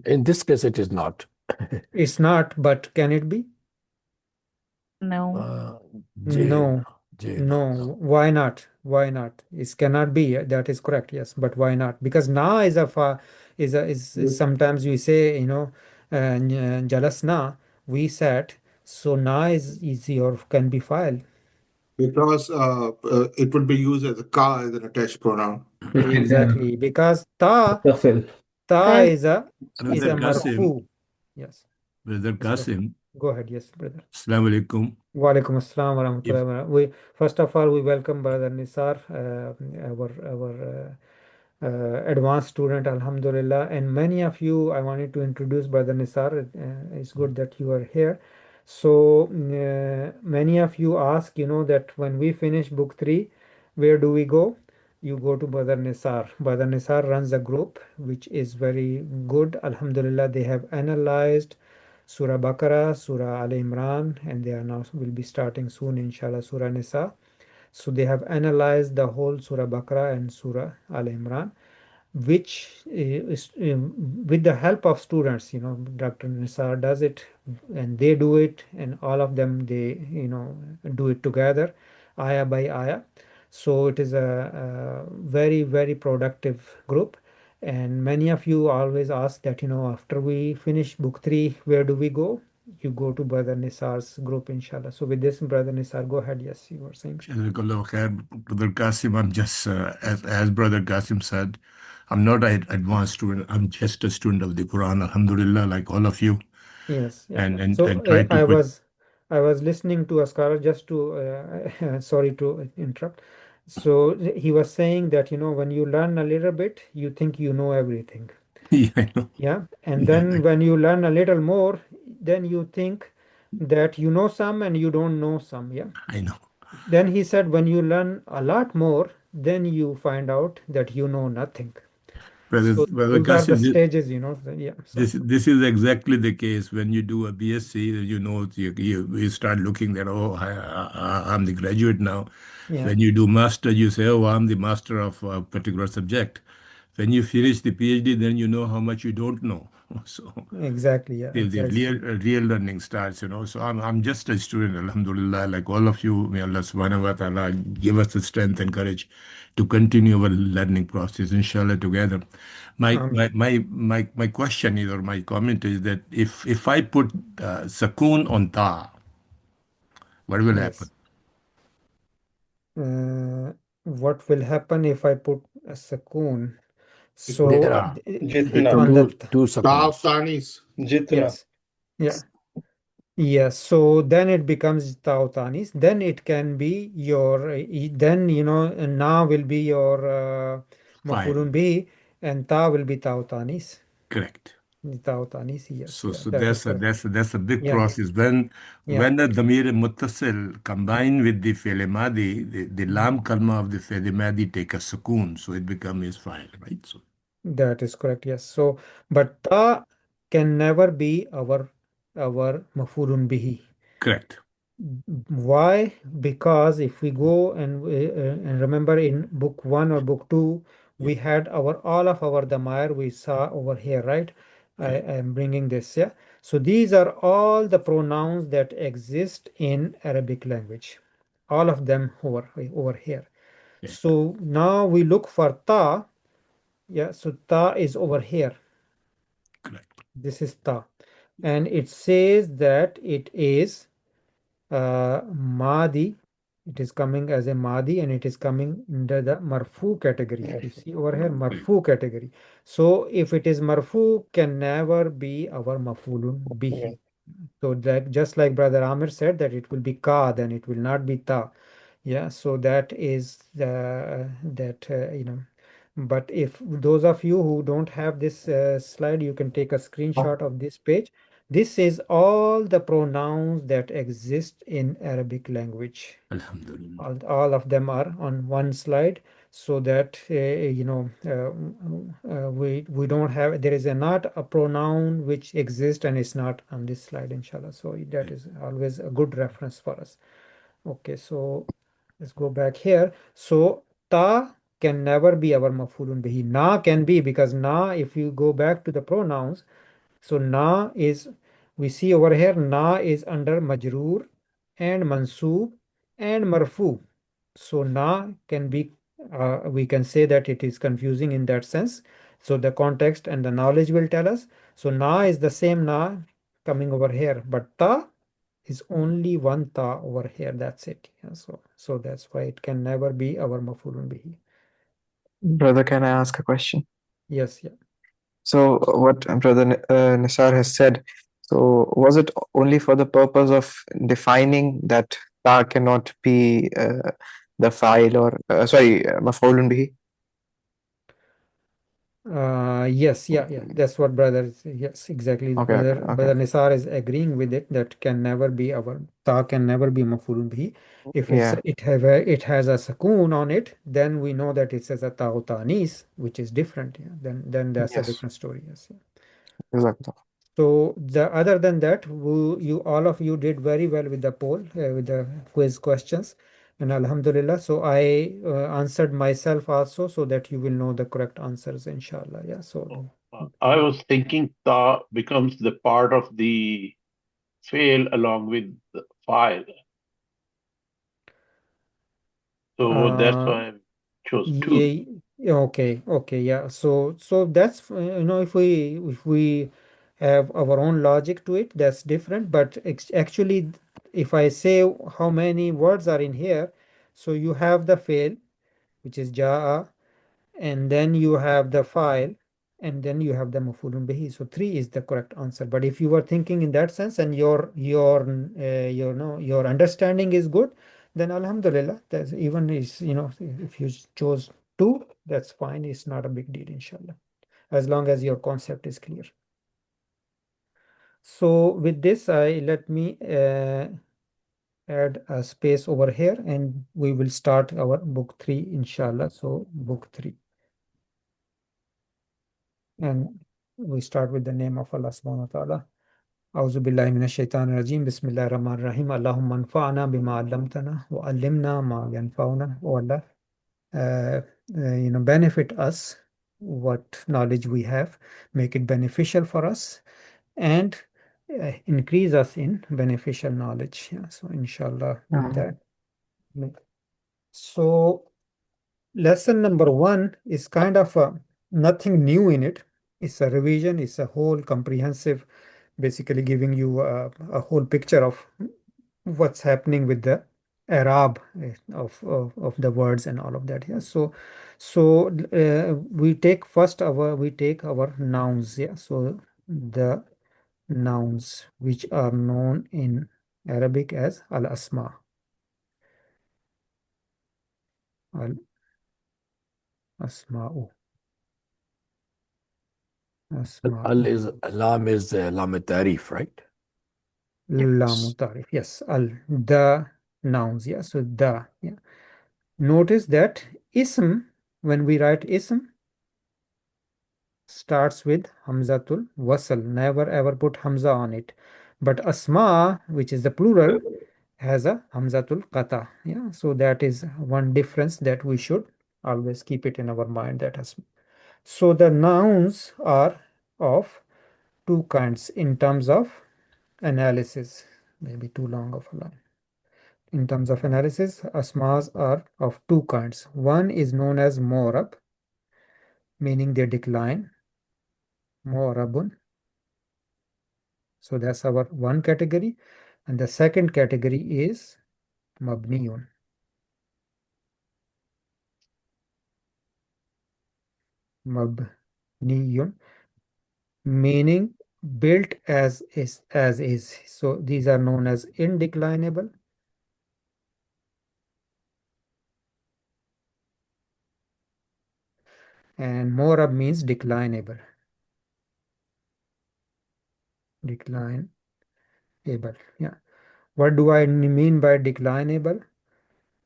G: In this case, it is not.
A: it's not, but can it be?
J: No.
A: No,
G: Jane.
A: no. Why not? Why not? It cannot be. That is correct. Yes, but why not? Because na is a fa is sometimes we say, jalas na, we sat. So na is your can be file.
I: Because it would be used as a ka as an attached pronoun.
A: Exactly. Because ta
C: Tafil.
J: Sir,
A: is a
K: Brother Qasim,
A: marfu. Yes.
K: Brother
A: Yes, brother.
K: Qasim,
A: Go ahead. Yes, brother.
K: Assalamu alaikum.
A: Walaikum assalam wa rahmatullahi
K: If
A: wa barakatuh. We first of all we welcome Brother Nisar, our advanced student, Alhamdulillah, and many of you. I wanted to introduce Brother Nisar. It's good that you are here. So many of you ask, that when we finish book 3, where do we go? You go to Brother Nisar. Brother Nisar runs a group which is very good. Alhamdulillah, they have analyzed Surah Baqarah, Surah Al Imran, and they are now will be starting soon, inshallah, Surah Nisa. So they have analyzed the whole Surah Baqarah and Surah Al Imran, which is with the help of students. Dr. Nisar does it, and they do it, and all of them they do it together, ayah by ayah. So it is a very, very productive group. And many of you always ask that, after we finish book 3, where do we go? You go to Brother Nisar's group, inshallah. So with this, Brother Nisar, go ahead. Yes, you were saying.
K: Jazakallah khair, Brother Qasim, I'm just, as Brother Qasim said, I'm not an advanced student. I'm just a student of the Quran, Alhamdulillah, like all of you.
A: Yes, yeah.
K: And
A: So
K: try to put.
A: I was listening to a scholar, just to sorry to interrupt. So he was saying that, when you learn a little bit, you think you know everything.
K: Yeah, I know.
A: Yeah. And
K: Yeah,
A: then when you learn a little more, then you think that you know some and you don't know some. Yeah.
K: I know.
A: Then he said, when you learn a lot more, then you find out that you know nothing.
K: Brother
A: So those are the
K: Qasim,
A: stages, yeah. Sorry.
K: this is exactly the case when you do a BSc. You start looking that, oh, I'm the graduate now.
A: Yeah.
K: When you do master, you say, oh, I'm the master of a particular subject. When you finish the PhD, then you know how much you don't know. So
A: Exactly. Yeah.
K: the
A: Exactly.
K: real learning starts. So I'm just a student, Alhamdulillah, like all of you. May Allah subhanahu wa ta'ala give us the strength and courage to continue our learning process, inshallah, together. My question is, or my comment is that if I put Sakoon on Ta, what will happen?
A: What will happen if I put a Sakoon? So
G: There are
C: Jitna.
A: on the
G: two
I: Taaf
G: seconds.
I: Tanis.
C: Jitna.
A: yes, yeah, yes. So then it becomes Tautanis. Then it can be your. Then Na will be your
K: Fine.
A: Mafulun Bihi, and Ta will be Tautanis.
K: Correct.
A: Tautanis. Yes,
K: So,
A: yeah,
K: so
A: that is
K: that's a
A: correct.
K: that's a big
A: Yeah,
K: process. When
A: yeah,
K: the Damir Muttasil combine with the Fi'l Madi, the Lam kalma of the Fi'l Madi take a sukoon, so it becomes his file, right? So
A: that is correct. Yes. So, but Ta can never be our Mafulun Bihi.
K: correct.
A: Why? Because if we go and remember in book 1 or book 2, we had all of our damair we saw over here, right? I am bringing this, yeah. So these are all the pronouns that exist in Arabic language, all of them over here.
K: Yeah.
A: So now we look for ta, yeah. So ta is over here.
K: Correct.
A: This is ta, and it says that it is Madi. It is coming as a Madi and it is coming under the Marfu category. You see over here, Marfu category. So if it is Marfu, can never be our Mafulun Bihi. So that just like Brother Amir said that it will be Ka, then it will not be Ta. Yeah, so that is but if those of you who don't have this slide, you can take a screenshot of this page. This is all the pronouns that exist in Arabic language.
K: Alhamdulillah.
A: All of them are on one slide, so that we don't have, there is not a pronoun which exists and is not on this slide, inshallah. So that is always a good reference for us. Okay, so let's go back here. So ta can never be our mafulun bihi. Na can be, because na, if you go back to the pronouns, so na is, we see over here, na is under majroor and mansoob and marfu. So na can be, we can say that it is confusing in that sense. So the context and the knowledge will tell us. So na is the same na coming over here, but ta is only one ta over here. That's it. Yeah, so that's why it can never be our mafulun bihi.
E: Brother, can I ask a question?
A: Yes, yeah.
E: So what Brother Nisar has said, so was it only for the purpose of defining that ta cannot be the file or maf'ulun bihi?
A: Yes, yeah. That's what brother. Yes, exactly.
E: Okay,
A: Brother
E: okay.
A: Nisar is agreeing with it, that can never be our ta can never be mafulun bihi. If
E: Yeah.
A: it has a sukoon on it, then we know that it says a ta tanis, which is different. Yeah. Then that's a
E: Yes.
A: different story. Yes. Yeah.
E: Exactly.
A: So other than that, all of you did very well with the poll, with the quiz questions, and Alhamdulillah. So I answered myself also, so that you will know the correct answers, inshallah. Yeah. So
H: I was thinking ta becomes the part of the fail along with the file. So that's why I chose two.
A: yeah, okay, yeah. So that's if we have our own logic to it, that's different. But actually, if I say how many words are in here, so you have the fail, which is ja'a, and then you have the file, and then you have the mafulun bihi. So 3 is the correct answer. But if you were thinking in that sense and your understanding is good, then alhamdulillah, that's even is, if you chose 2, that's fine. It's not a big deal, inshallah, as long as your concept is clear. So with this, let me add a space over here, and we will start our book 3, inshallah. So book 3. And we start with the name of Allah subhanahu wa ta'ala. أعوذ بالله من الشيطان الرجيم بسم الله الرحمن الرحيم اللهم انفعنا بما علمتنا وعلمنا ما ينفعنا. Oh Allah, benefit us what knowledge we have, make it beneficial for us, and increase us in beneficial knowledge. Yeah, so inshallah with that. So lesson number 1 is kind of nothing new in it. It's a revision, it's a whole comprehensive, basically giving you a whole picture of what's happening with the Arab of the words and all of that. Yeah. So we take our nouns. Yeah. So the nouns which are known in Arabic as al-asma. Al-asma'u.
G: Al is Lam is Lam Tarif, right?
A: Lamu tarif. Yes. The nouns. Yeah. So the. Yeah. Notice that ism, when we write ism, starts with Hamzatul Wasl. Never ever put Hamza on it. But Asma, which is the plural, has a hamzatul qata. Yeah, so that is one difference that we should always keep it in our mind. That has. So the nouns are of two kinds in terms of analysis. Maybe too long of a line. In terms of analysis, asmas are of two kinds. One is known as morab, meaning they decline. Morabun. So that's our one category. And the second category is mabniyun. Mabniyun, meaning built as is. So these are known as indeclinable. And morab means declinable. Declinable. Yeah. What do I mean by declinable?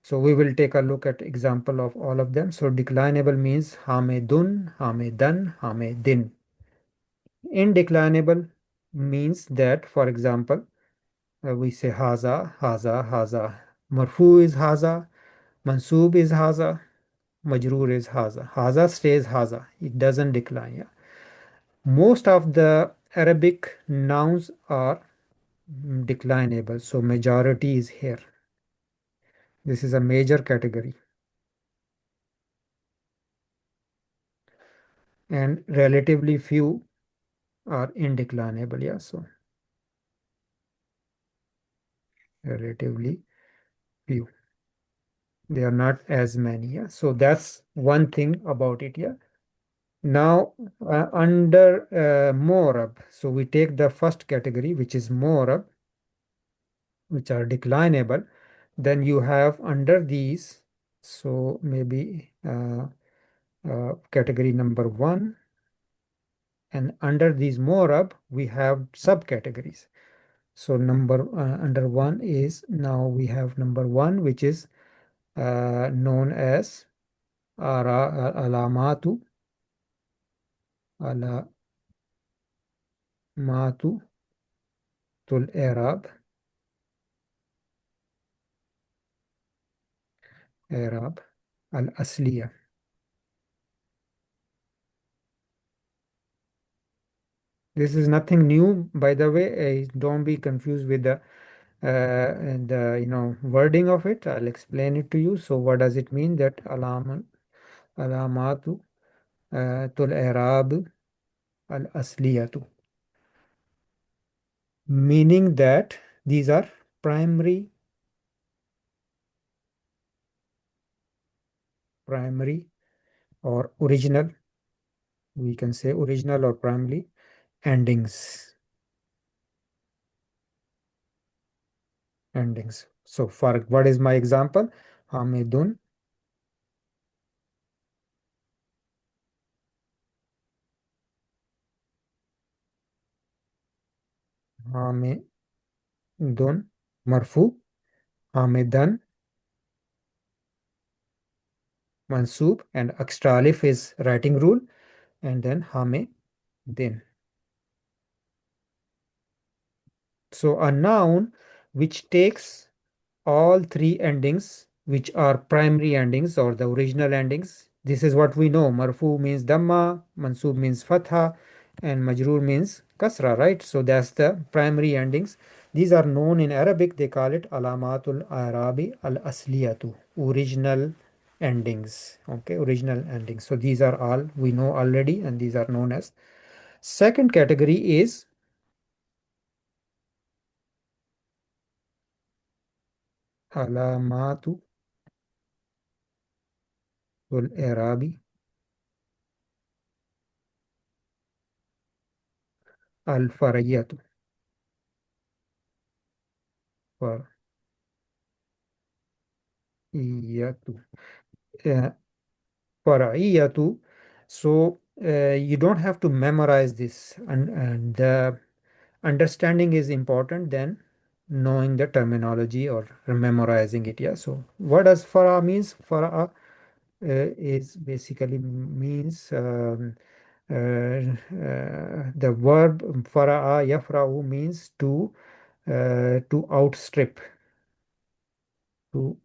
A: So we will take a look at example of all of them. So declinable means hamedun, hamedan, hamedin. Indeclinable means that, for example, we say haza, haza, haza. Marfu is haza, mansub is haza, majroor is haza. Haza stays haza. It doesn't decline. Yeah. Most of the Arabic nouns are declinable. So majority is here. This is a major category. And relatively few are indeclinable. Yeah. So relatively few. They are not as many. Yeah. So that's one thing about it. Yeah. Now, under Morab, so we take the first category, which is Morab, which are declinable. Then you have under these, so maybe category number 1. And under these Morab, we have subcategories. So under 1 is, now we have number 1, which is known as alamatu tul i'rab al-asliya. This is nothing new, by the way. Don't be confused with the wording of it. I'll explain it to you. So what does it mean that alamatu tul i'rab al-asliyatu? Meaning that these are primary or original, we can say original or primary endings. So for what is my example? Hamidun, marfu, hamidan, mansub, and extra alif is writing rule, and then hamidin. So a noun which takes all three endings, which are primary endings or the original endings. This is what we know. Marfu means dhamma, mansub means fatha, and majroor means kasra, right? So that's the primary endings. These are known in Arabic. They call it alamatul arabi al asliyatu, original endings. Okay, original endings. So these are all we know already, and these are known as. Second category is alamatu ul arabi al fariyatu. Fariyatu. Fara'iyatu. So you don't have to memorize this, and the understanding is important than knowing the terminology or memorizing it. Yeah. So what does fara means? Fara is basically means the verb fara'a yafra'u means to outstrip. to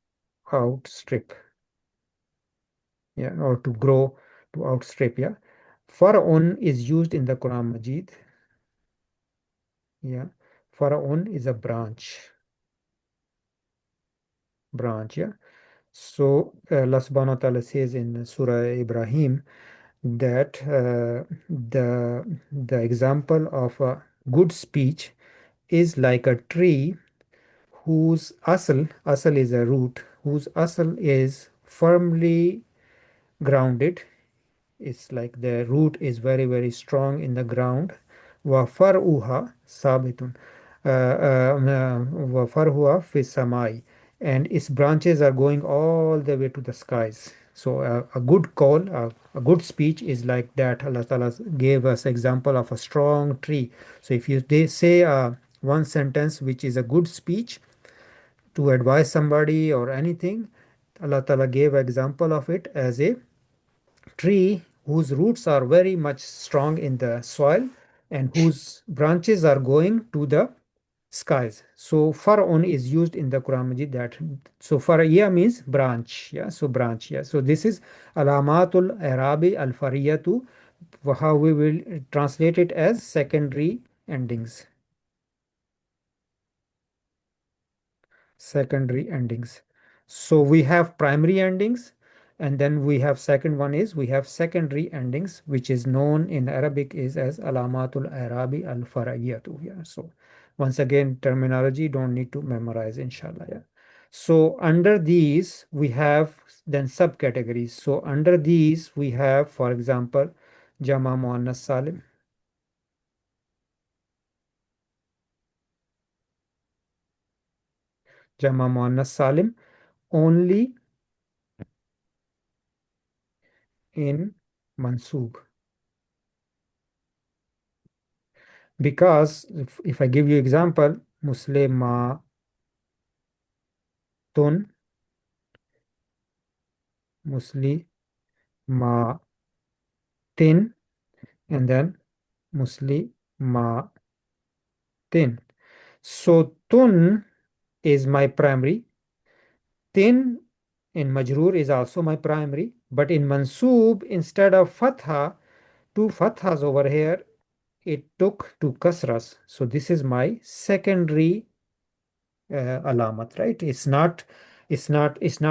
A: outstrip, yeah, or to grow, to outstrip, yeah. Far'un is used in the Quran Majid, yeah. Far'un is a branch, yeah. So Allah subhanahu wa ta'ala says in Surah Ibrahim that the example of a good speech is like a tree whose asal is a root, whose asal is firmly grounded. It's like the root is very, very strong in the ground. Wa far'uha sabitun. Wa far'uha fi samai. And its branches are going all the way to the skies. So a good call, a good speech is like that. Allah Ta'ala gave us example of a strong tree. So if they say one sentence which is a good speech to advise somebody or anything, Allah Ta'ala gave example of it as a tree whose roots are very much strong in the soil and whose branches are going to the skies. So far'un is used in the Quran Majid that. So far'iyya means branch, yeah. So branch, yeah. So this is alamatul arabi al fariyatu, how we will translate it as secondary endings. Secondary endings. So we have primary endings, and then we have second one is we have secondary endings, which is known in Arabic is as alamatul arabi al farayatu. Yeah. So once again, terminology don't need to memorize, inshallah. Yeah. So under these we have then subcategories. So under these we have, for example, Jama Muannas Salim. Jama Muannas Salim only in Mansub. Because if I give you example, Muslimatun, Muslimatin, and then Muslimatin. So tun is my primary. Tin in majrur is also my primary, but in mansub, instead of fatha, two fathas over here, it took two kasras. So this is my secondary alamat, right? It's not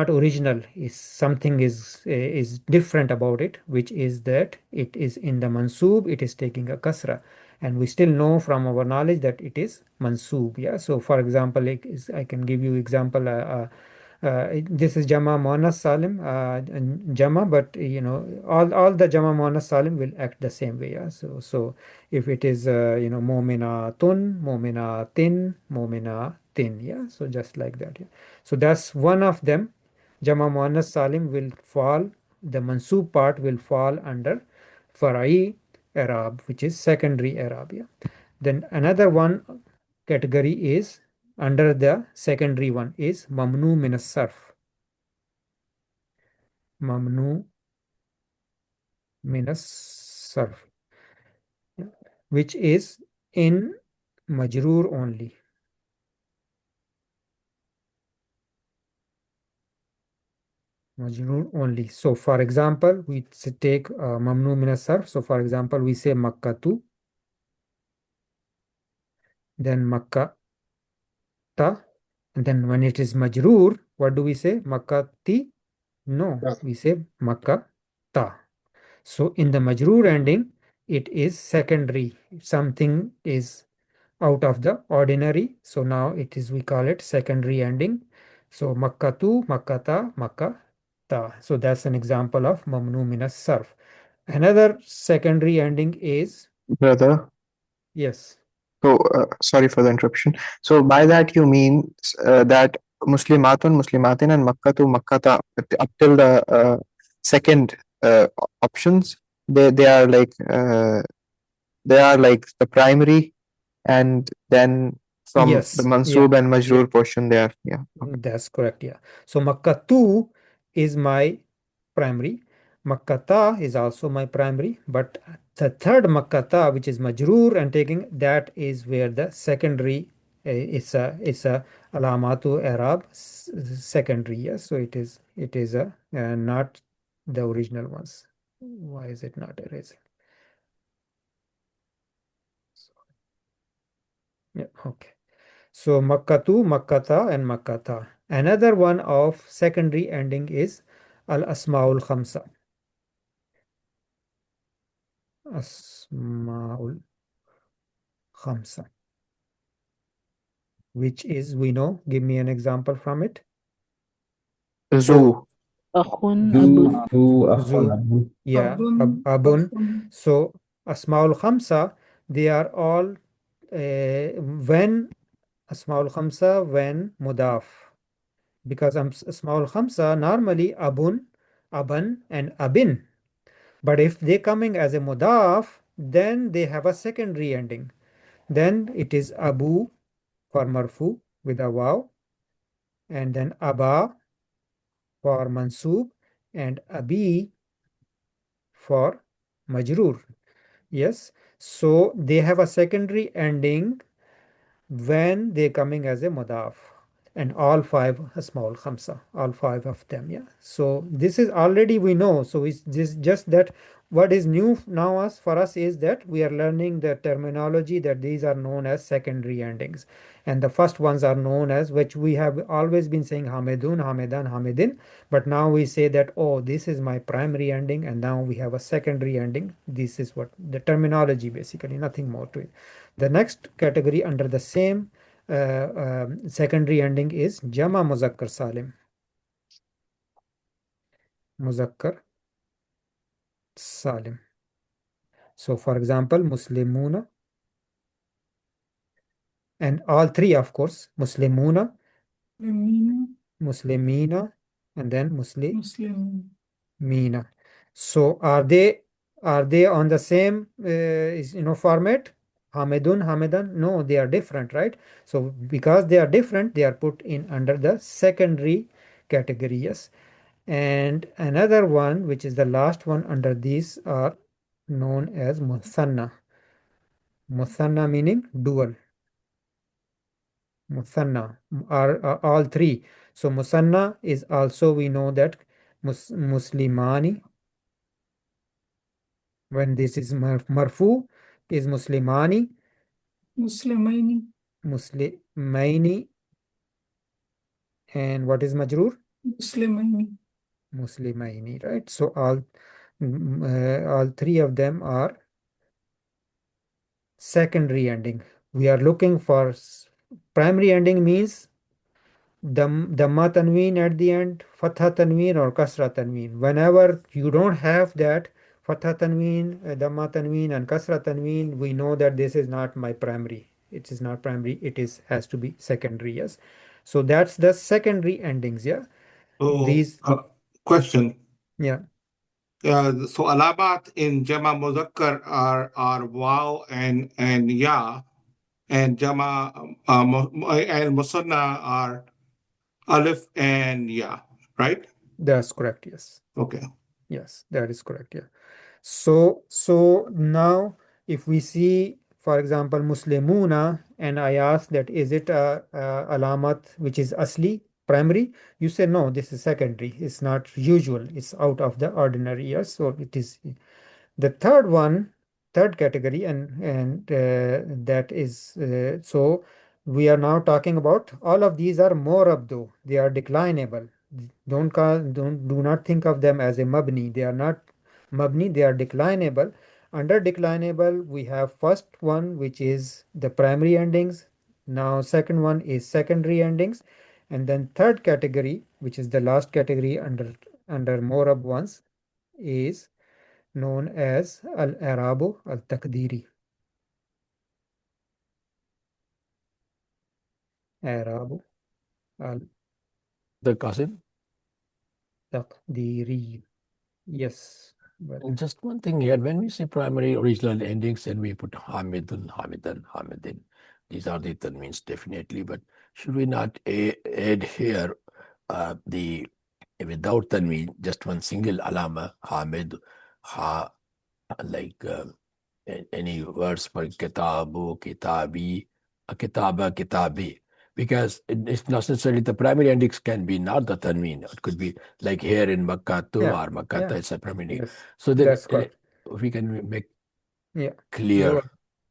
A: original. It's something is different about it, which is that it is in the mansub, it is taking a kasra, and we still know from our knowledge that it is mansub. Yeah. So for example, I can give you example. This is Jama Muannas Salim, Jama, but all the Jama Muannas Salim will act the same way. Yeah. So if it is Mominatun, Mominatin, Mominatin, yeah. So just like that. Yeah. So that's one of them. Jama Muannas Salim will fall. The Mansub part will fall under Farai Arab, which is secondary Arab. Yeah. Then another one category is under the secondary one is Mamnu Minas Sarf. Mamnu Minas Sarf, which is in Majroor only. Majroor only. So for example, we take Mamnu Minas Sarf. So for example, we say Makkatu, then Makkata, and then when it is Majroor, what do we say? Makkati? No, we say Makkata. So in the Majroor ending, it is secondary. Something is out of the ordinary. So now we call it secondary ending. So Makkatu, Makkata, Makkata. So that's an example of Mamnu Minas Sarf. Another secondary ending is,
E: Brother.
A: yes.
E: So, sorry for the interruption. So, by that you mean that Muslimatun, Muslimatin, and Makkatu, Makkata, up till the second options, they are like the primary, and then from
A: Yes,
E: the Mansub and Majroor portion, they are, yeah.
A: That's correct. Yeah. So Makkatu is my primary. Makkata is also my primary, but the third Makkata, which is Majroor and taking, that is where the secondary It's a alamatu Arab secondary. Yes, so it is not the original ones. Why is it not erasing? Yeah, okay. So Makkatu, Makkata, and Makkata. Another one of secondary ending is Al Asmaul Khamsa. Asmaul Khamsa. Which is, we know, give me an example from it.
E: Zoo.
J: أخ
L: ذو
J: أب
L: ذو أخ
A: Zu,
L: أب
A: yeah, Abun. So Asmaul Khamsa, they are all when Asmaul Khamsa, when Mudaf. Because Asmaul Khamsa, normally Abun, Aban, and Abin. But if they coming as a Mudaf, then they have a secondary ending. Then it is Abu for Marfu with a Waw, and then Aba for Mansub, and Abi for Majrur. Yes, so they have a secondary ending when they coming as a mudaf, and all five small khamsa, all five of them. Yeah, so this is already we know. So it's just that what is new now as for us is that we are learning the terminology that these are known as secondary endings, and the first ones are known as, which we have always been saying, hamidun, hamidan, hamidin, but now we say that, oh, this is my primary ending, and now we have a secondary ending. This is what the terminology, basically, nothing more to it. The next category under the same secondary ending is Jama Muzakkar Salim. Muzakkar Salim. So, for example, Muslimuna, and all three, of course, Muslimuna, Muslimina, and then Muslimina. So, are they on the same format? Hamidun, Hamidan? No, they are different, right? So because they are different, they are put in under the secondary category. Yes. And another one, which is the last one under these, are known as Muthanna. Muthanna meaning dual. Muthanna are all three. So Musanna is also, we know that Muslimani. When this is marfu, is Muslimani. Muslimaini. And what is majrur? Muslimaini, right? So all three of them are secondary ending. We are looking for primary ending, means Dhamma tanween at the end, Fatha tanween, or Kasra tanween. Whenever you don't have that Fatha tanween, Dhamma tanween, and Kasra tanween, we know that this is not my primary. It is not primary. It has to be secondary. Yes. So that's the secondary endings. Yeah.
I: So,
A: These.
I: question.
A: Yeah.
I: So alamat in Jama Muzakkar are Waw and Ya, and Jama and Musanna are Alif and Ya, right?
A: That's correct. Yes.
I: Okay.
A: Yes, that is correct. Yeah. So now if we see, for example, Muslimuna, and I ask that is it a alamat which is asli, primary? You say no, this is secondary. It's not usual. It's out of the ordinary. Yes, so it is the third category, and that is so we are now talking about all of these are morabdo. They are declinable. Do not think of them as a mabni. They are not mabni, they are declinable. Under declinable, we have first one, which is the primary endings. Now second one is secondary endings, and then third category, which is the last category under morab ones, is known as al-i'rabu al-taqdiri. I'rabu
G: The Qasim.
A: al-taqdiri. Yes. Well,
G: Just one thing here, when we say primary original endings and we put Hamidun, Hamidan, Hamidin, these are the tanweens definitely, but should we not add here the without tanween, just one single alama, Hamid, Ha, like any words for kitabu, kitabi, kitaba, kitabi. Because it's not necessarily the primary endings can be not the tanween. It could be like here in Makkatu
A: Yeah,
G: or Makkata
A: yeah,
G: is a primary.
A: yes,
G: So then
A: that's correct.
G: we can make
A: Yeah,
G: clear.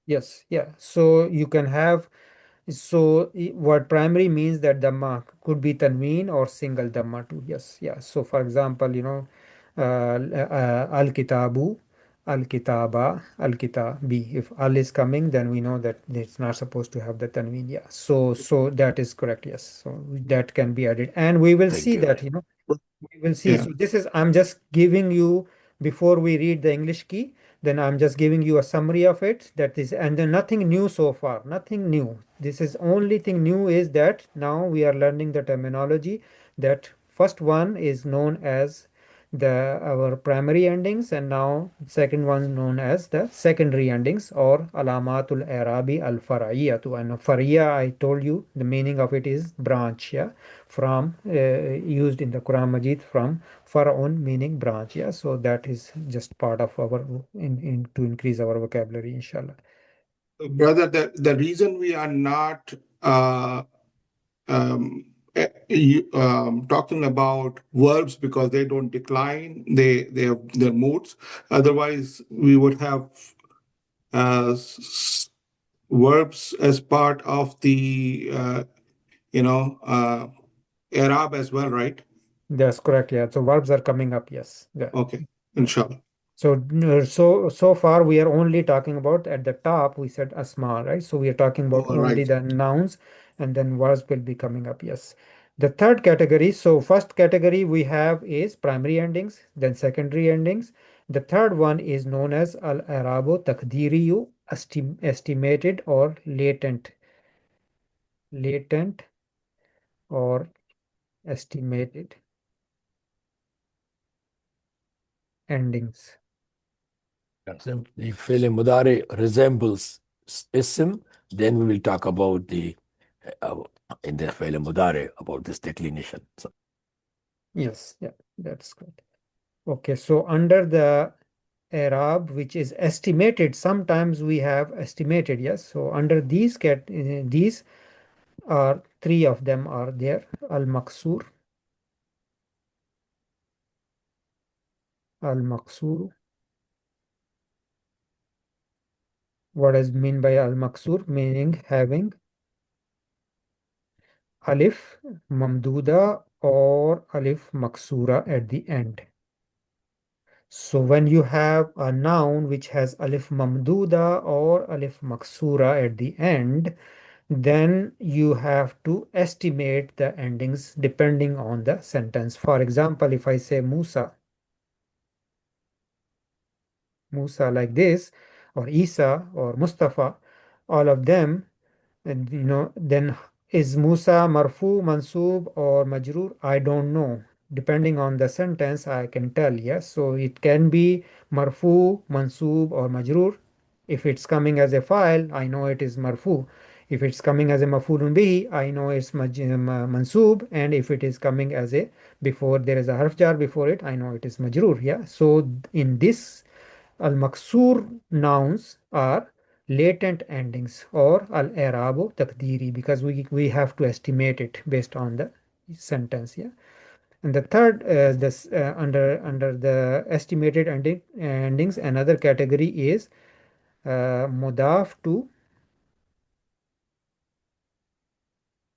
A: yes, yeah. So you can have, so what primary means that Dhamma could be Tanween or single Dhamma too. Yes, yeah. So for example, Al Kitabu, Al Kitaba, Al Kitabi. If Al is coming, then we know that it's not supposed to have the Tanween. Yeah. So that is correct. Yes. So that can be added, and we will
G: Thank
A: see
G: you.
A: that. We will see.
I: Yeah.
A: So this is, I'm just giving you, before we read the English key, then I'm just giving you a summary of it. That is, and then nothing new so far, nothing new. This is only thing new is that now we are learning the terminology. That first one is known as our primary endings, and now second one known as the secondary endings, or alamatul arabi al fara'iyatu. And fariya, I told you the meaning of it is branch, yeah, from used in the Quran Majid from Faraon, meaning branch. Yeah, so that is just part of our in to increase our vocabulary, inshallah.
I: Brother, the reason we are not um, talking about verbs because they don't decline, they have their moods. Otherwise, we would have verbs as part of the Arab as well, right?
A: That's correct. Yeah, so verbs are coming up. Yes. Yeah.
I: Okay, inshallah.
A: So far we are only talking about, at the top we said asma, right? So we are talking about
I: All
A: only
I: right.
A: the nouns, and then verbs will be coming up. Yes. The third category, so first category we have is primary endings, then secondary endings. The third one is known as al-arabu taqdiriyu, estimated or latent or estimated endings.
G: If fi'l mudari resembles ism, then we will talk about the in the fi'l mudari about this declination. So,
A: Yes, yeah, that's good. Okay, so under the Arab, which is estimated, sometimes we have estimated, yes. So under these are three of them are there. Al-Maqsur, Al-Maqsur. What does mean by Al-Maqsur? Meaning having alif mamduda or alif maksura at the end. So when you have a noun which has alif mamduda or alif maksura at the end, then you have to estimate the endings depending on the sentence. For example, if I say Musa like this, or Isa or Mustafa, all of them, and then is Musa marfu, mansub, or majrur? I don't know. Depending on the sentence, I can tell. Yes, so it can be marfu, mansub, or majrur. If it's coming as a file, I know it is marfu. If it's coming as a mafulun bihi, I know it's mansub. And if it is coming as a, before there is a harf jar before it, I know it is majrur. Yeah, so in this, al-maksur nouns are latent endings, or al-i'rabu taqdiri, because we have to estimate it based on the sentence. Yeah, and the third, this under the estimated endings, another category is mudaf to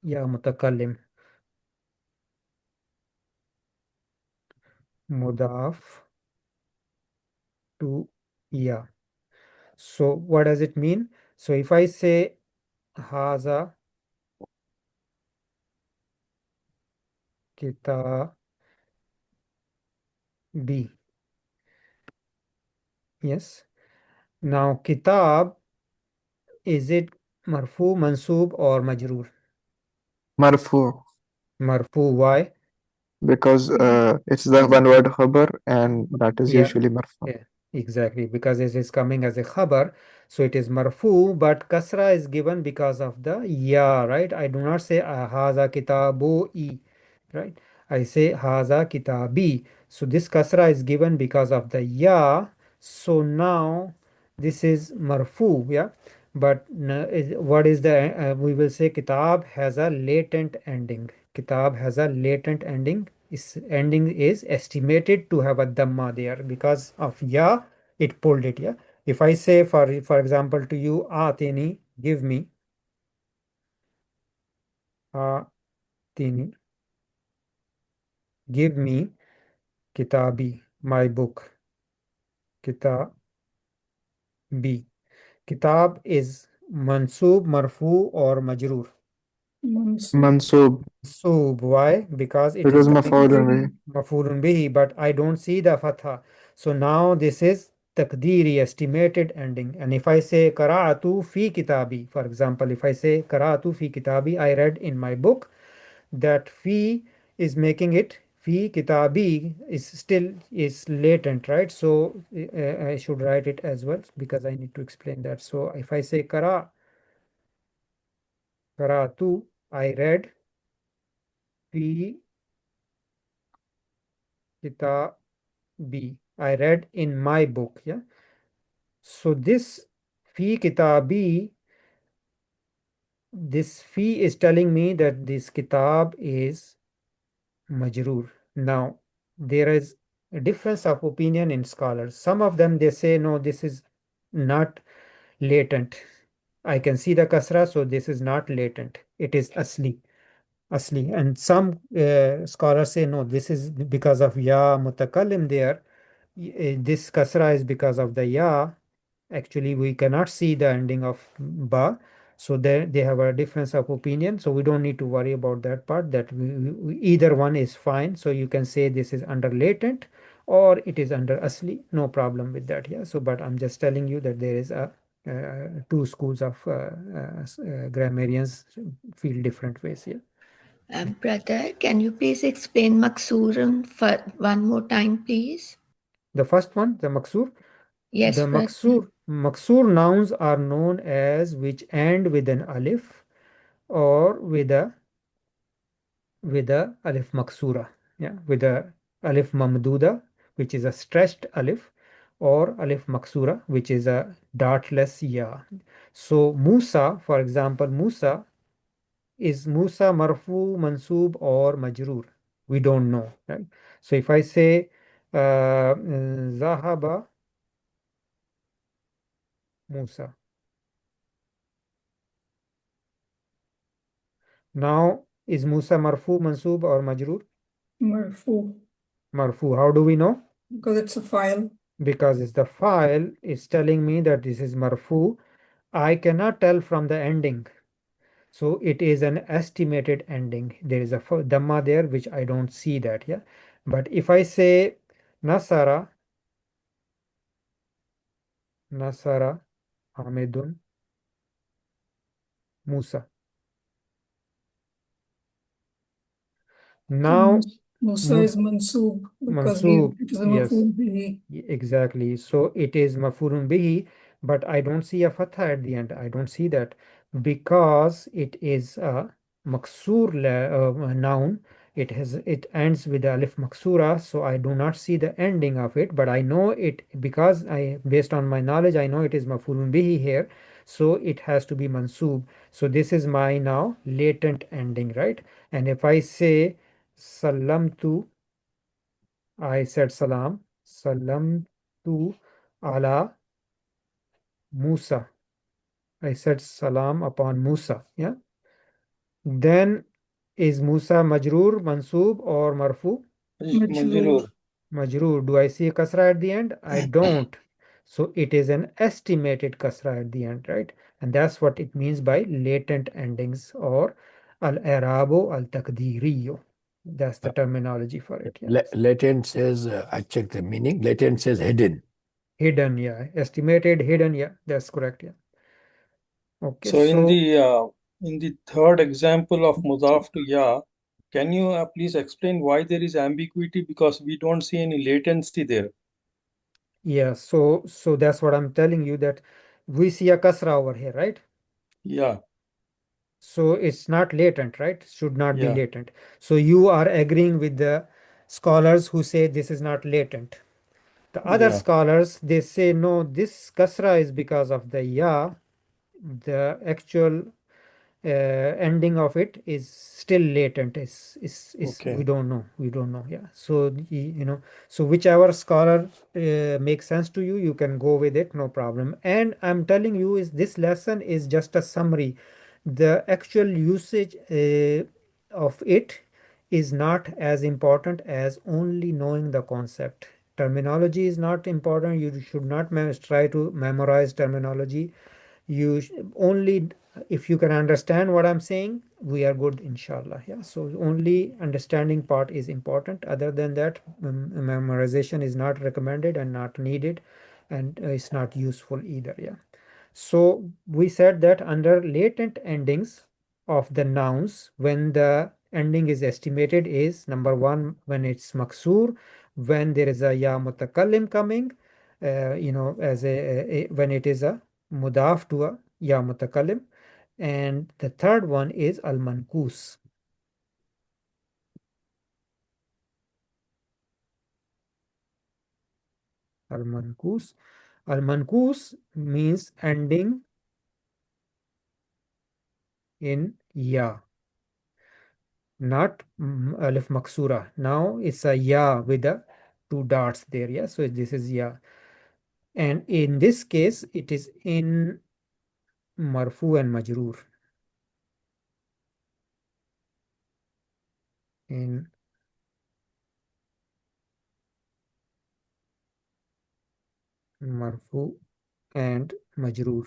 A: ya mutakallim, mudaf to ya. So what does it mean? So if I say haza kitabi, yes, now kitab, is it marfu, mansub, or majroor?
E: Marfu,
A: Marfu. Why?
E: because it's the one word khabar, and that is
A: Yeah,
E: usually marfu.
A: yeah, exactly. Because it is coming as a khabar, so it is marfu, but kasra is given because of the ya, right? I do not say haza kitabu I, right? I say haza kitabi. So this kasra is given because of the ya. So now this is marfu, yeah. But what is the, we will say kitab has a latent ending. Kitab has a latent ending. Its ending is estimated to have a dhamma there because of ya, it pulled it. Yeah. If I say, for example, to you, atini, give me, atini, give me, kitabi, my book, kitabi. Kitab is mansoob, marfu, or majroor.
E: Mansub.
A: So why? Because it is
E: Because
A: telling
E: maf'ulun bihi.
A: maf'ulun bihi, but I don't see the fatha. So now this is takdiri, estimated ending. And if I say qara'atu fi kitabi, for example, if I say qara'atu fi kitabi, I read in my book, that fi is making it fi kitabi is still is latent, right? So I should write it as well because I need to explain that. So if I say qara'atu, I read fi kitabi, I read in my book. Yeah. So this fi kitabi, this fi is telling me that this kitab is majroor. Now there is a difference of opinion in scholars. Some of them they say no, this is not latent. I can see the kasra, so this is not latent. It is asli. Asli. And some scholars say no, this is because of ya mutakallim there. This kasra is because of the ya. Actually, we cannot see the ending of ba. So they have a difference of opinion. So we don't need to worry about that part, that either one is fine. So you can say this is under latent or it is under asli. No problem with that. Yeah. So, but I'm just telling you that there is a two schools of grammarians feel different ways here.
B: Brother, can you please explain Maksurun for one more time, please?
A: The first one, the maksur.
B: Yes,
A: The
B: brother.
A: maksur nouns are known as which end with an alif or with a alif maksura. Yeah, with a alif mamduda, which is a stretched alif, or alif maksura, which is a dartless ya. So Musa, for example, Musa is Musa marfu, mansub, or majrur? We don't know, right? So if I say Zahaba Musa. Now, is Musa marfu, mansub, or majrur?
L: Marfu.
A: Marfu. How do we know?
L: Because it's a file.
A: Because it's the file is telling me that this is marfu. I cannot tell from the ending. So it is an estimated ending. There is a dhamma there, which I don't see that. Yeah. But if I say Nasara, Nasara Hamidun Musa. Now,
L: Musa is mansub because
A: mansub,
L: it is a
A: yes,
L: maf'ul bihi.
A: exactly. So it is mafurun bihi, but I don't see a fatha at the end. I don't see that because it is a maksur noun. It ends with the alif maksura, so I do not see the ending of it. But I know it because based on my knowledge, I know it is mafurun bihi here. So it has to be mansub. So this is my now latent ending, right? And if I say salamtu, I said salam. Salam to ala Musa. I said salam upon Musa. Yeah. Then is Musa majroor, mansoob, or marfu?
L: Majroor.
A: Majroor. Do I see a kasra at the end? I don't. So it is an estimated kasra at the end, right? And that's what it means by latent endings or al-i'rabu al-taqdiriyo. That's the terminology for it. Yeah.
G: Latent says, I checked the meaning. Latent says hidden.
A: Hidden, yeah. Estimated, hidden, yeah. That's correct, yeah. Okay,
D: So in the third example of mudaf to ya, can you please explain why there is ambiguity, because we don't see any latency there?
A: yeah, so that's what I'm telling you, that we see a kasra over here, right?
D: Yeah.
A: So it's not latent, right? Should not be
D: Yeah.
A: latent. So you are agreeing with the scholars who say this is not latent. The other
D: Yeah.
A: scholars, they say no, this kasra is because of the ya. the actual ending of it is still latent. Is
M: Okay.
A: we don't know. Yeah. So so whichever scholar makes sense to you, you can go with it, no problem. And I'm telling you, is this lesson is just a summary. The actual usage of it is not as important as only knowing the concept. Terminology is not important. You should not try to memorize terminology. Only if you can understand what I'm saying, we are good, inshallah. Yeah. So only understanding part is important. Other than that, memorization is not recommended and not needed, and it's not useful either. Yeah. So we said that under latent endings of the nouns, when the ending is estimated, is number one, when it's maksur, when there is a ya mutakallim coming, as when it is a mudaf to a ya mutakallim, and the third one is al mankus. Al mankus. Al mankus means ending in ya, not alif maksura. Now it's a ya with the two dots there. Yeah, so this is ya, and in this case it is in marfu and majroor. In marfu and majroor,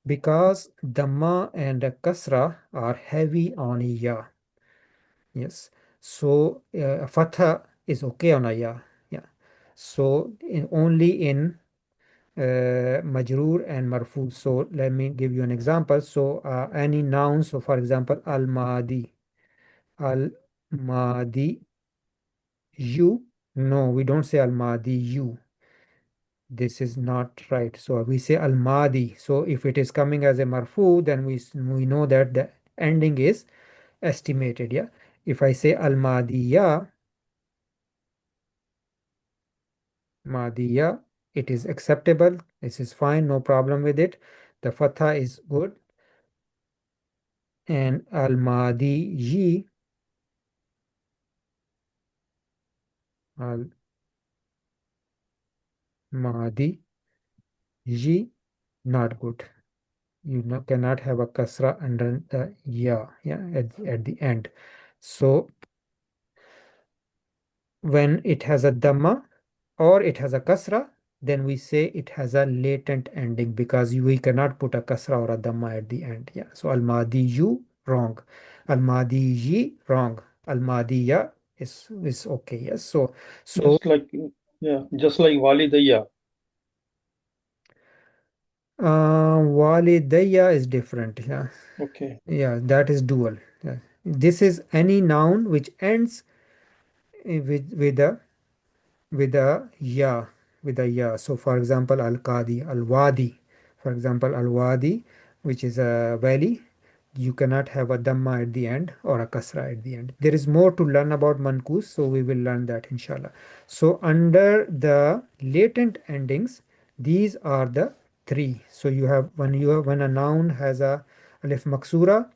A: because dhamma and kasra are heavy on ya. Yes, so fatha is okay on a ya. Yeah, so only in majroor and marfu. So let me give you an example. So any noun, so for example, al-madi, al-madi, you, no, we don't say al-madi, you. This is not right. So we say al-madi. So if it is coming as a marfu, then we know that the ending is estimated. Yeah. If I say al-madiya, madiya, it is acceptable. This is fine, no problem with it. The fatha is good. And al-madiyi, al-madiyi, not good. You cannot have a kasra under the ya, at the end. So when it has a dhamma or it has a kasra, then we say it has a latent ending, because we cannot put a kasra or a dhamma at the end. Yeah. So al-madiyu, wrong. Al-madiyi, wrong. Al-madiya is okay. Yes. So
M: Just like walidayya.
A: Walidayya is different. Yeah.
M: Okay.
A: Yeah, that is dual. Yeah. This is any noun which ends with a ya, with a ya. So for example, al-qadi, al-wadi. For example, al-wadi, which is a valley, you cannot have a dhamma at the end or a kasra at the end. There is more to learn about mankus, so we will learn that inshallah. So under the latent endings, these are the three. So you have when a noun has a alif maksura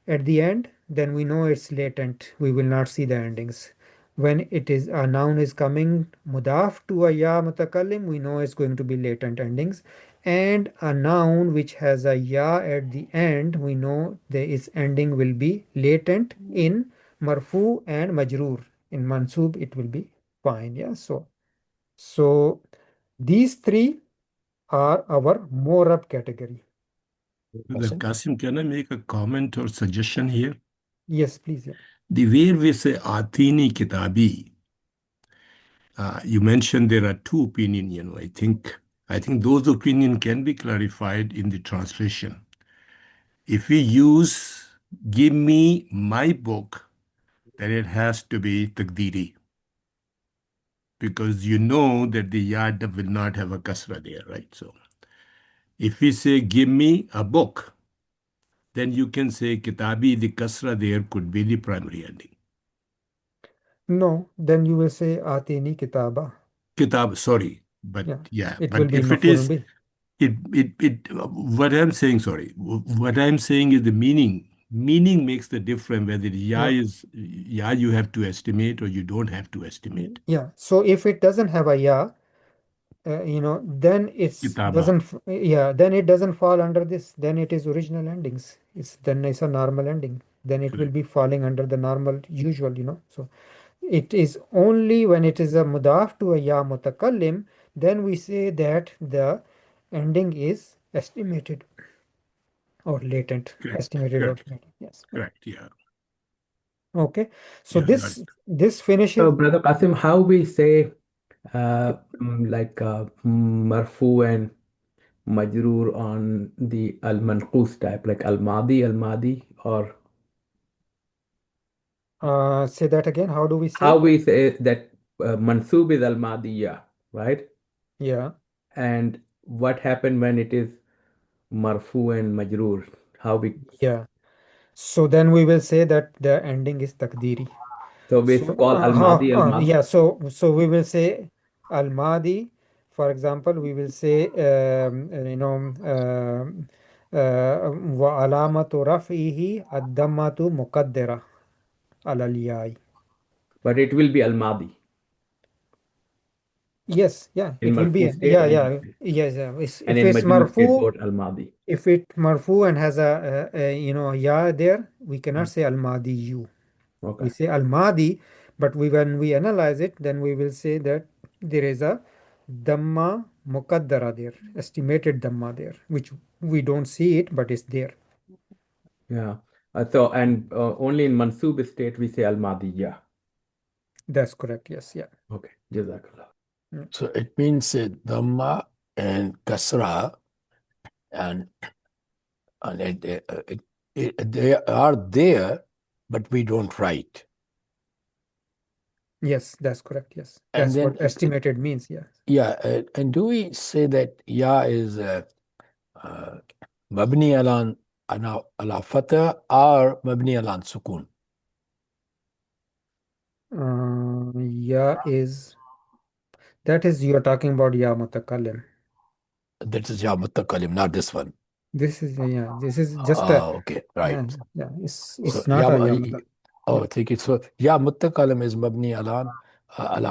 A: at the end, then we know it's latent. We will not see the endings. When it is a noun is coming mudaf to a ya mutakallim, we know it's going to be latent endings. And a noun which has a ya at the end, we know its ending will be latent in marfu and majroor. In mansub, it will be fine. Yeah. So these three are our morab category.
K: Brother Qasim, can I make a comment or suggestion here?
A: Yes, please. Yeah.
K: The way we say Atini Kitabi, you mentioned there are two opinions, I think those opinions can be clarified in the translation. If we use give me my book, then it has to be Taqdiri. Because you know that the yad will not have a kasra there, right? So if we say give me a book, then you can say kitabi, the kasra there could be the primary ending.
A: No, then you will say Atini Kitaba.
K: Kitab, sorry, but
A: It
K: but
A: will be
K: if it is
A: maf'ulun bih.
K: what I'm saying, sorry, what I'm saying is the meaning. Meaning makes the difference whether ya
A: Yeah.
K: is ya you have to estimate or you don't have to estimate.
A: Yeah. So if it doesn't have a ya, then
K: Kitaba.
A: then it doesn't fall under this. Then it is original endings. It's a normal ending. Then it will
K: Correct.
A: be falling under the normal usual. So it is only when it is a mudaf to a ya mutakallim, then we say that the ending is estimated or latent.
K: Correct.
A: Estimated or
K: Correct.
A: latent. Yes.
K: Correct. Yeah.
A: Okay. So
K: Yeah. Got it.
A: this finishes.
N: So, Brother Qasim, how we say marfu and majroor on the al-manqus type, like al-madi, or
A: Say that again. How do we say?
N: how we say that mansub is al-madiya, right?
A: Yeah.
N: And what happened when it is marfu and majroor? How we
A: Yeah. So then we will say that the ending is takdiri.
N: so we
A: So
N: call al-madi al-madi.
A: yeah. So we will say al-madi. For example, we will say wa alamatu raf'ihi ad-dammatu muqaddara alal ya'i.
N: But it will be al-madi
A: Yes, yeah,
N: in
A: it will be.
N: marfu state
A: Yeah,
N: and
A: yeah, yes, yeah.
N: and
A: If
N: in
A: it's
N: majroor state
A: marfu,
N: both al-madi.
A: if it marfu and has a ya there, we cannot say al-madi you.
N: Okay.
A: We say al-madi, but when we analyze it, then we will say that there is a damma muqaddara there, estimated damma there, which we don't see it, but it's there.
N: Yeah. So and only in mansub state we say al-madiya.
A: That's correct. Yes. Yeah.
N: Okay. Jazakallah.
G: So it means Dhamma and Kasra, and they are there, but we don't write.
A: Yes, that's correct. Yes,
G: And
A: that's
G: then
A: what estimated means. Yeah.
G: Yeah, and do we say that Ya is Mabni ala fatah or Mabni ala sukun?
A: Ya is that is you are talking about ya mutakallim.
G: That is Ya Mutakalim, not this one.
A: This is just a
G: okay, right.
A: yeah. It's
G: So
A: not
G: Ya,
A: a ya mutakallim.
G: oh, thank you. So Ya Mutakalim is Mabni ala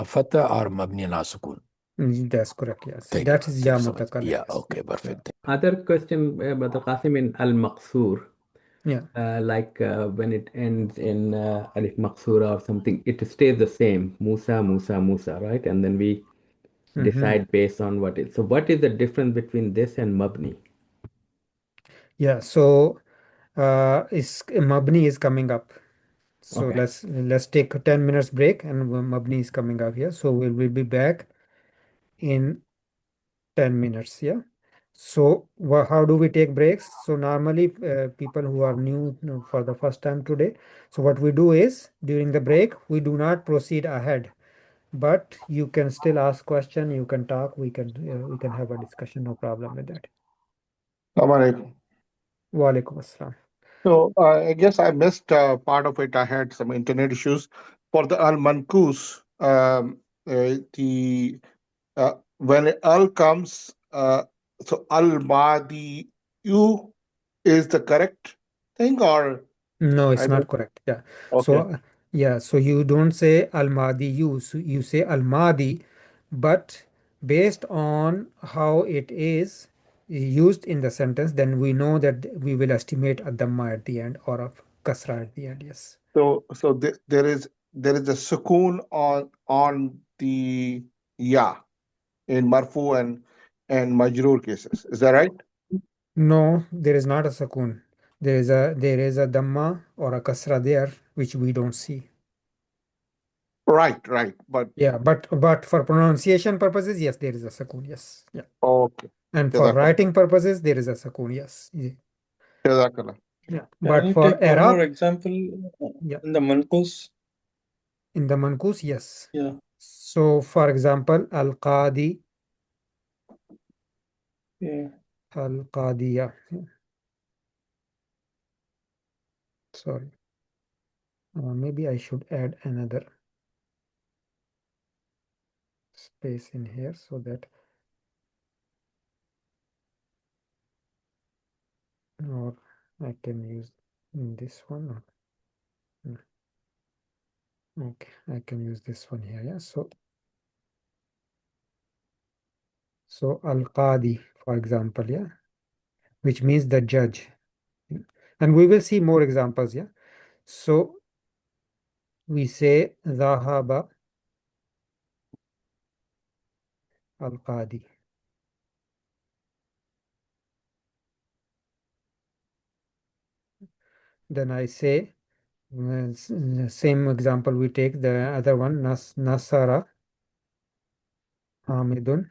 G: fatah or Mabni ala sukun.
A: That's correct. Yes,
G: Thank
A: that
G: you.
A: is
G: Thank
A: ya
G: you so much.
A: mutakallim.
G: Yeah,
A: Yes.
G: okay, perfect.
N: Other question, Brother Qasim, in al-maqsoor.
A: Yeah.
N: When it ends in alif maqsura or something, it stays the same. Musa, Musa, Musa, right? And then we decide based on what it. So what is the difference between this and mabni?
A: Yeah. So Mabni is coming up. So
N: Okay.
A: let's take a 10 minutes break, and Mabni is coming up here. So we'll be back in 10 minutes. Yeah. So how do we take breaks? So normally people who are new for the first time today, so what we do is during the break we do not proceed ahead, but you can still ask question, you can talk, we can have a discussion, no problem with that.
I: Assalamualaikum.
A: Wa alaikum assalam.
I: So I guess I missed part of it. I had some internet issues. For the al-mankus, when al comes, so al-madi you is the correct thing, or
A: No, it's
I: I
A: not
I: don't.
A: correct. Yeah.
I: Okay.
A: So so you don't say al-madi you say al-madi, but based on how it is used in the sentence, then we know that we will estimate a dhamma at the end or a kasra at the end. Yes.
I: So there is a sukoon on the ya in marfu and majroor cases. Is that right?
A: No, there is not a sukoon. There is a dhamma or a kasra there which we don't see.
I: Right. But
A: Yeah, but for pronunciation purposes, yes, there is a sukoon. Yes. Yeah.
I: okay.
A: And for
I: Jazakallah.
A: writing purposes, there is a sukoon. Yes.
I: Jazakallah.
A: Yeah.
M: Can
A: But
M: you
A: for
M: take one more
A: Arab,
M: example
A: yeah,
M: in the manqus?
A: in the mankus, yes.
M: Yeah.
A: So, for example, al-qadi,
M: Yeah.
A: al-qadiya. Sorry. Maybe I should add another space in here so that or I can use this one. Okay, I can use this one here. Yeah. So Al-Qadi, for example, yeah, which means the judge. And we will see more examples, yeah. So we say Zahaba Al-Qadi. Then I say, same example we take, the other one, Nasara Hamidun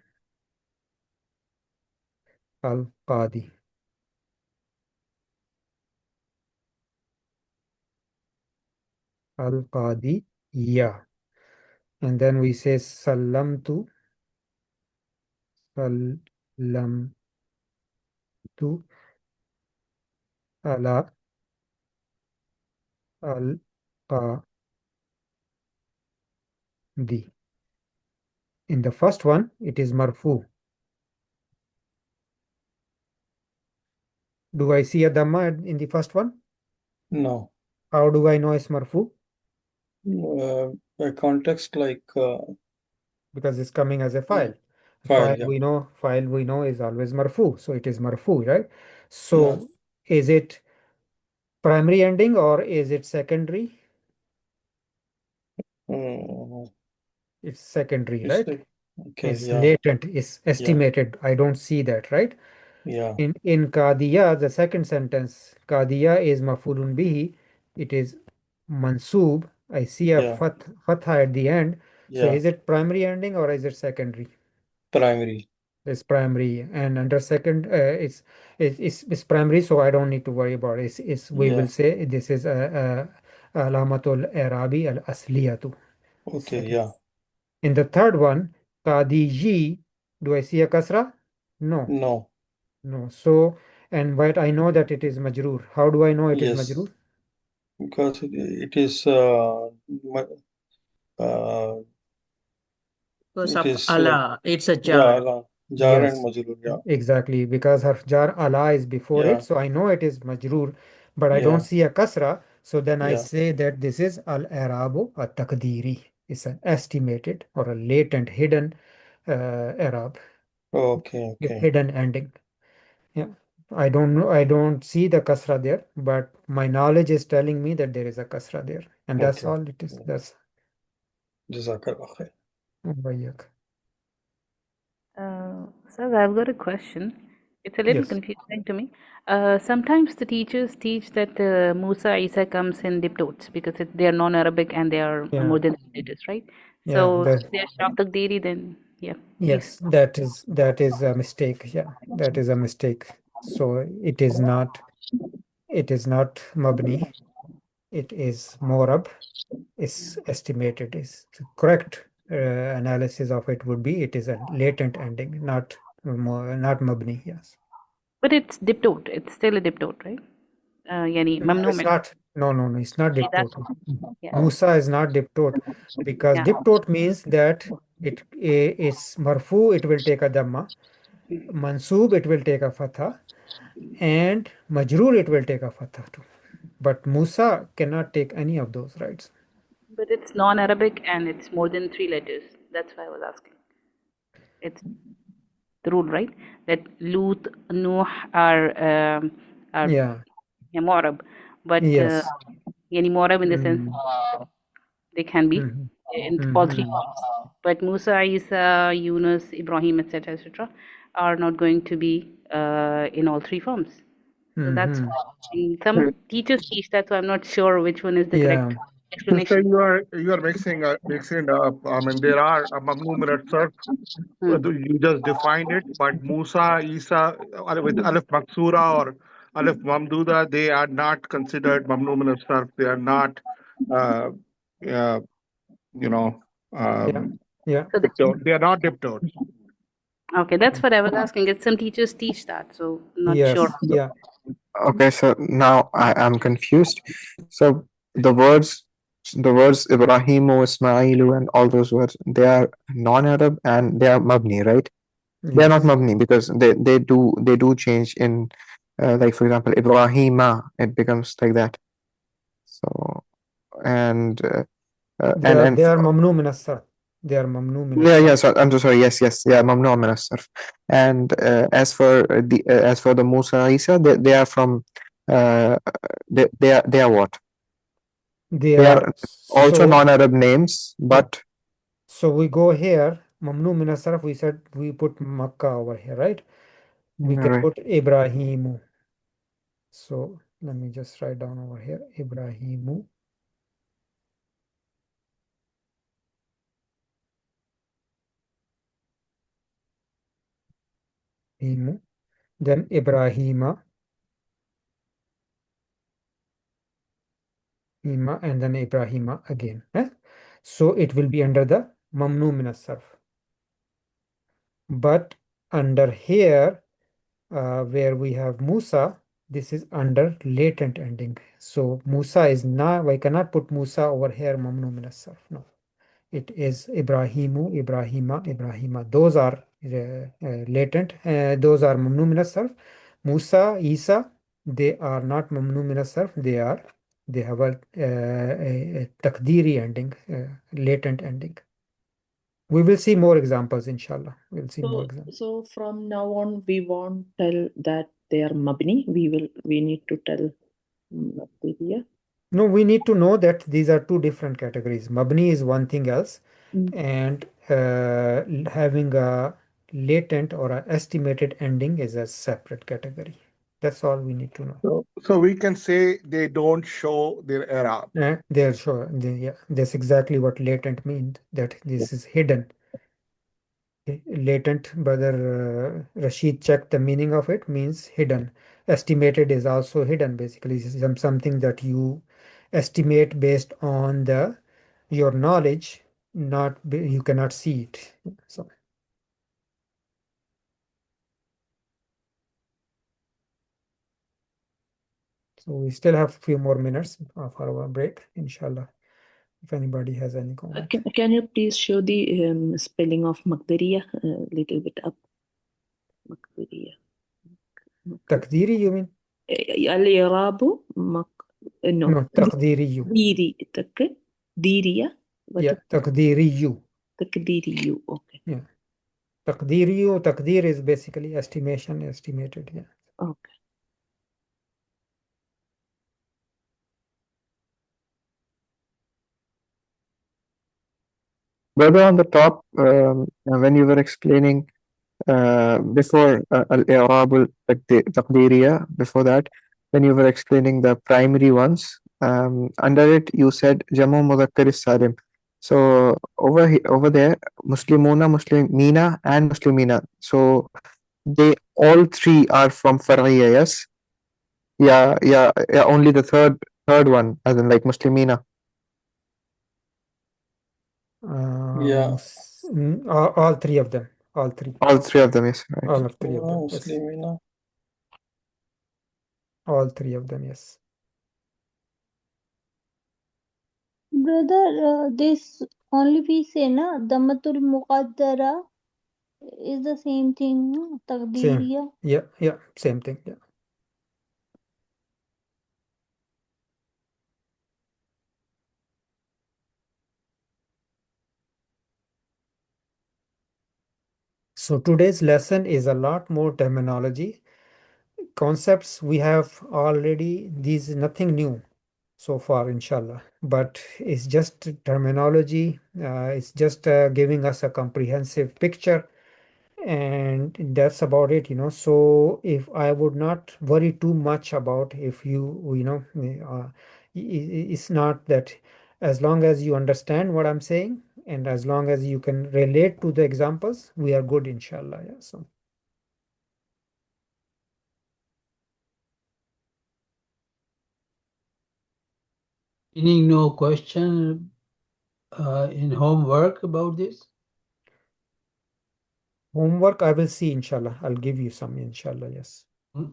A: Al-Qadi. Al-Qadi, yeah. And then we say Salamtu ala Al-Qadi. In the first one, it is marfu. Do I see a dhamma in the first one?
M: No.
A: How do I know it's marfu?
M: A context like
A: Because it's coming as a file.
M: file, yeah.
A: File we know is always marfu, so it is marfu, right? So is it primary ending or is it secondary? It's secondary,
M: It's
A: right?
M: like, okay,
A: It's
M: yeah.
A: latent, it's estimated. I don't see that, right?
M: Yeah.
A: In Qadiya, the second sentence, Qadiya is mafulun bihi. It is mansub. I see a fatha at the end. So
M: Yeah.
A: is it primary ending or is it secondary?
M: Primary.
A: It's primary, and under second, it's primary. So I don't need to worry about it. We will say this is alamatul i'rabi al asliyatu.
M: Okay, yeah.
A: In the third one, Qadiji, do I see a kasra? No.
M: No.
A: No. So, and but I know that it is majroor. How do I know it is
M: Yes.
A: majroor?
M: Because it is
O: Because
M: it
O: of
M: is
O: Allah, it's a
M: yeah,
O: jar.
M: Allah. Jar and
A: Yes,
M: majroor, yeah.
A: exactly. Because harf jar Allah is before
M: Yeah.
A: it, so I know it is majroor, but I
M: Yeah.
A: don't see a kasra. So then I
M: Yeah.
A: say that this is al-i'rabu at-taqdiri. It's an estimated or a latent hidden i'rab,
M: Okay, okay.
A: hidden ending. Yeah. I don't know. I don't see the kasra there, but my knowledge is telling me that there is a kasra there, and that's
M: Okay.
A: all it is. That's
M: Jazakallah khair.
A: Bayyak.
J: Sir, I've got a question. It's a little
A: Yes.
J: confusing to me. Sometimes the teachers teach that Musa Isa comes in diptotes because they are non-Arabic and they are
A: Yeah.
J: more than letters, right?
A: Yeah.
J: So if they're Shaf Taqdiri, then yeah, please.
A: Yes, that is a mistake. Yeah, that is a mistake. So it is not mabni. It is morab. It's estimated. Is the correct analysis of it would be it is a latent ending, not mabni. Yes.
J: But it's diptote. It's still a diptote, right? Yani
A: No,
J: mamnu
A: it's
J: min.
A: not. No, it's not
J: Okay, that's
A: diptote.
J: yeah.
A: Musa is not diptote because
J: Yeah.
A: diptote means that it is marfu. It will take a dhamma. Mansub, it will take a fatha, and majroor, it will take a fatha too. But Musa cannot take any of those, right?
J: But it's non-Arabic and it's more than 3 letters. That's why I was asking. It's the rule, right? That Lut, Nuh are
A: Yeah.
J: Mu'arab, but
A: Yes.
J: yani Mu'arab in the sense they can be in all 3 forms. But Musa, Isa, Yunus, Ibrahim, etc., are not going to be in all 3 forms. So that's some teachers teach that, so I'm not sure which one is the correct
I: Sister,
J: explanation.
I: you are mixing it up. I mean, there are mamnu min as-sarf. You just defined it, but Musa, Isa, with alif maksura or alif mamduda, they are not considered mamnu min as-sarf. They are not, you know,
A: Yeah.
I: diptote. They are not diptotes.
J: Okay, that's what I was asking. Some teachers teach that, so I'm not
A: Yes.
J: sure.
A: Yeah.
E: Okay, so now I'm confused. So the words Ibrahimu, Ismailu, and all those words, they are non-Arab and they are mabni, right? They are not
A: Yes.
E: mabni because they do change in like for example, Ibrahima, it becomes like that. So, and
A: They are mamnu min as-sarf. They are mamnu min
E: yeah,
A: as-sarf.
E: so I'm so sorry. Yes, yeah, mamnu min as-sarf. And as for the Musa Isa, they are from they are what?
A: They
E: They
A: are
E: are also
A: so
E: non-Arab names, but
A: so we go here, mamnu min as-sarf, we said we put Makkah over here, right? We can
E: right.
A: put Ibrahimu. So let me just write down over here, Ibrahimu. Then Ibrahima, and then Ibrahima again. So it will be under the mamnu min as-sarf. But under here, where we have Musa, this is under latent ending. So Musa is not, I cannot put Musa over here, mamnu min as-sarf. No, it is Ibrahimu, Ibrahima, Ibrahima. Those are latent. Those are mamnu min as-sarf. Musa, Isa, they are not mamnu min as-sarf. They have a taqdiri ending, latent ending. We will see more examples, inshallah. We'll see more examples.
O: So from now on, we won't tell that they are mabni. We need to tell mabniya.
A: No, we need to know that these are two different categories. Mabni is one thing else, and having a latent or a estimated ending is a separate category. That's all we need to know.
I: So we can say they don't show their Arab.
A: They're sure. Yeah, that's exactly what latent means, that this is hidden. Latent, brother Rashid checked the meaning of it, means hidden. Estimated is also hidden, basically. This is something that you estimate based on your knowledge, you cannot see it. So we still have a few more minutes for our break, inshallah, if anybody has any comment.
O: Can you please show the spelling of Maqdariya a little bit up? Maqdariya.
A: Taqdiri, you mean?
O: Al-i'rabu
A: No, taqdiriyu.
O: Taqdiriya.
A: Yeah, taqdiriyu.
O: Taqdiriyu, okay.
A: Yeah. Taqdir is basically estimation, estimated, yeah.
O: Okay.
E: Brother, on the top, when you were explaining before al-i'rab al-taqdiriya, before that, when you were explaining the primary ones, under it you said jamu mudhakkar salim. So over there, muslimuna, muslimina, and muslimina. So they all three are from far'iyya, yes? Yeah, only the third one, as in like muslimina.
M: Yeah.
A: All three of them. All three.
E: All three of them, yes. Right.
A: All of three of them. Yes.
M: Muslimina.
A: All three of them, yes.
P: Brother, this only we say na Damatul Muqaddara is the same thing, no? Taqdiriya.
A: Yeah, same thing. Yeah. So today's lesson is a lot more terminology. Concepts we have already, these nothing new so far, inshallah. But it's just terminology. It's just giving us a comprehensive picture, and that's about it. So if I would not worry too much about if it's not that, as long as you understand what I'm saying and as long as you can relate to the examples, we are good, inshallah. Yeah. So
C: Meaning no question in homework about this?
A: homework, I will see, inshallah. I'll give you some, inshallah. Yes.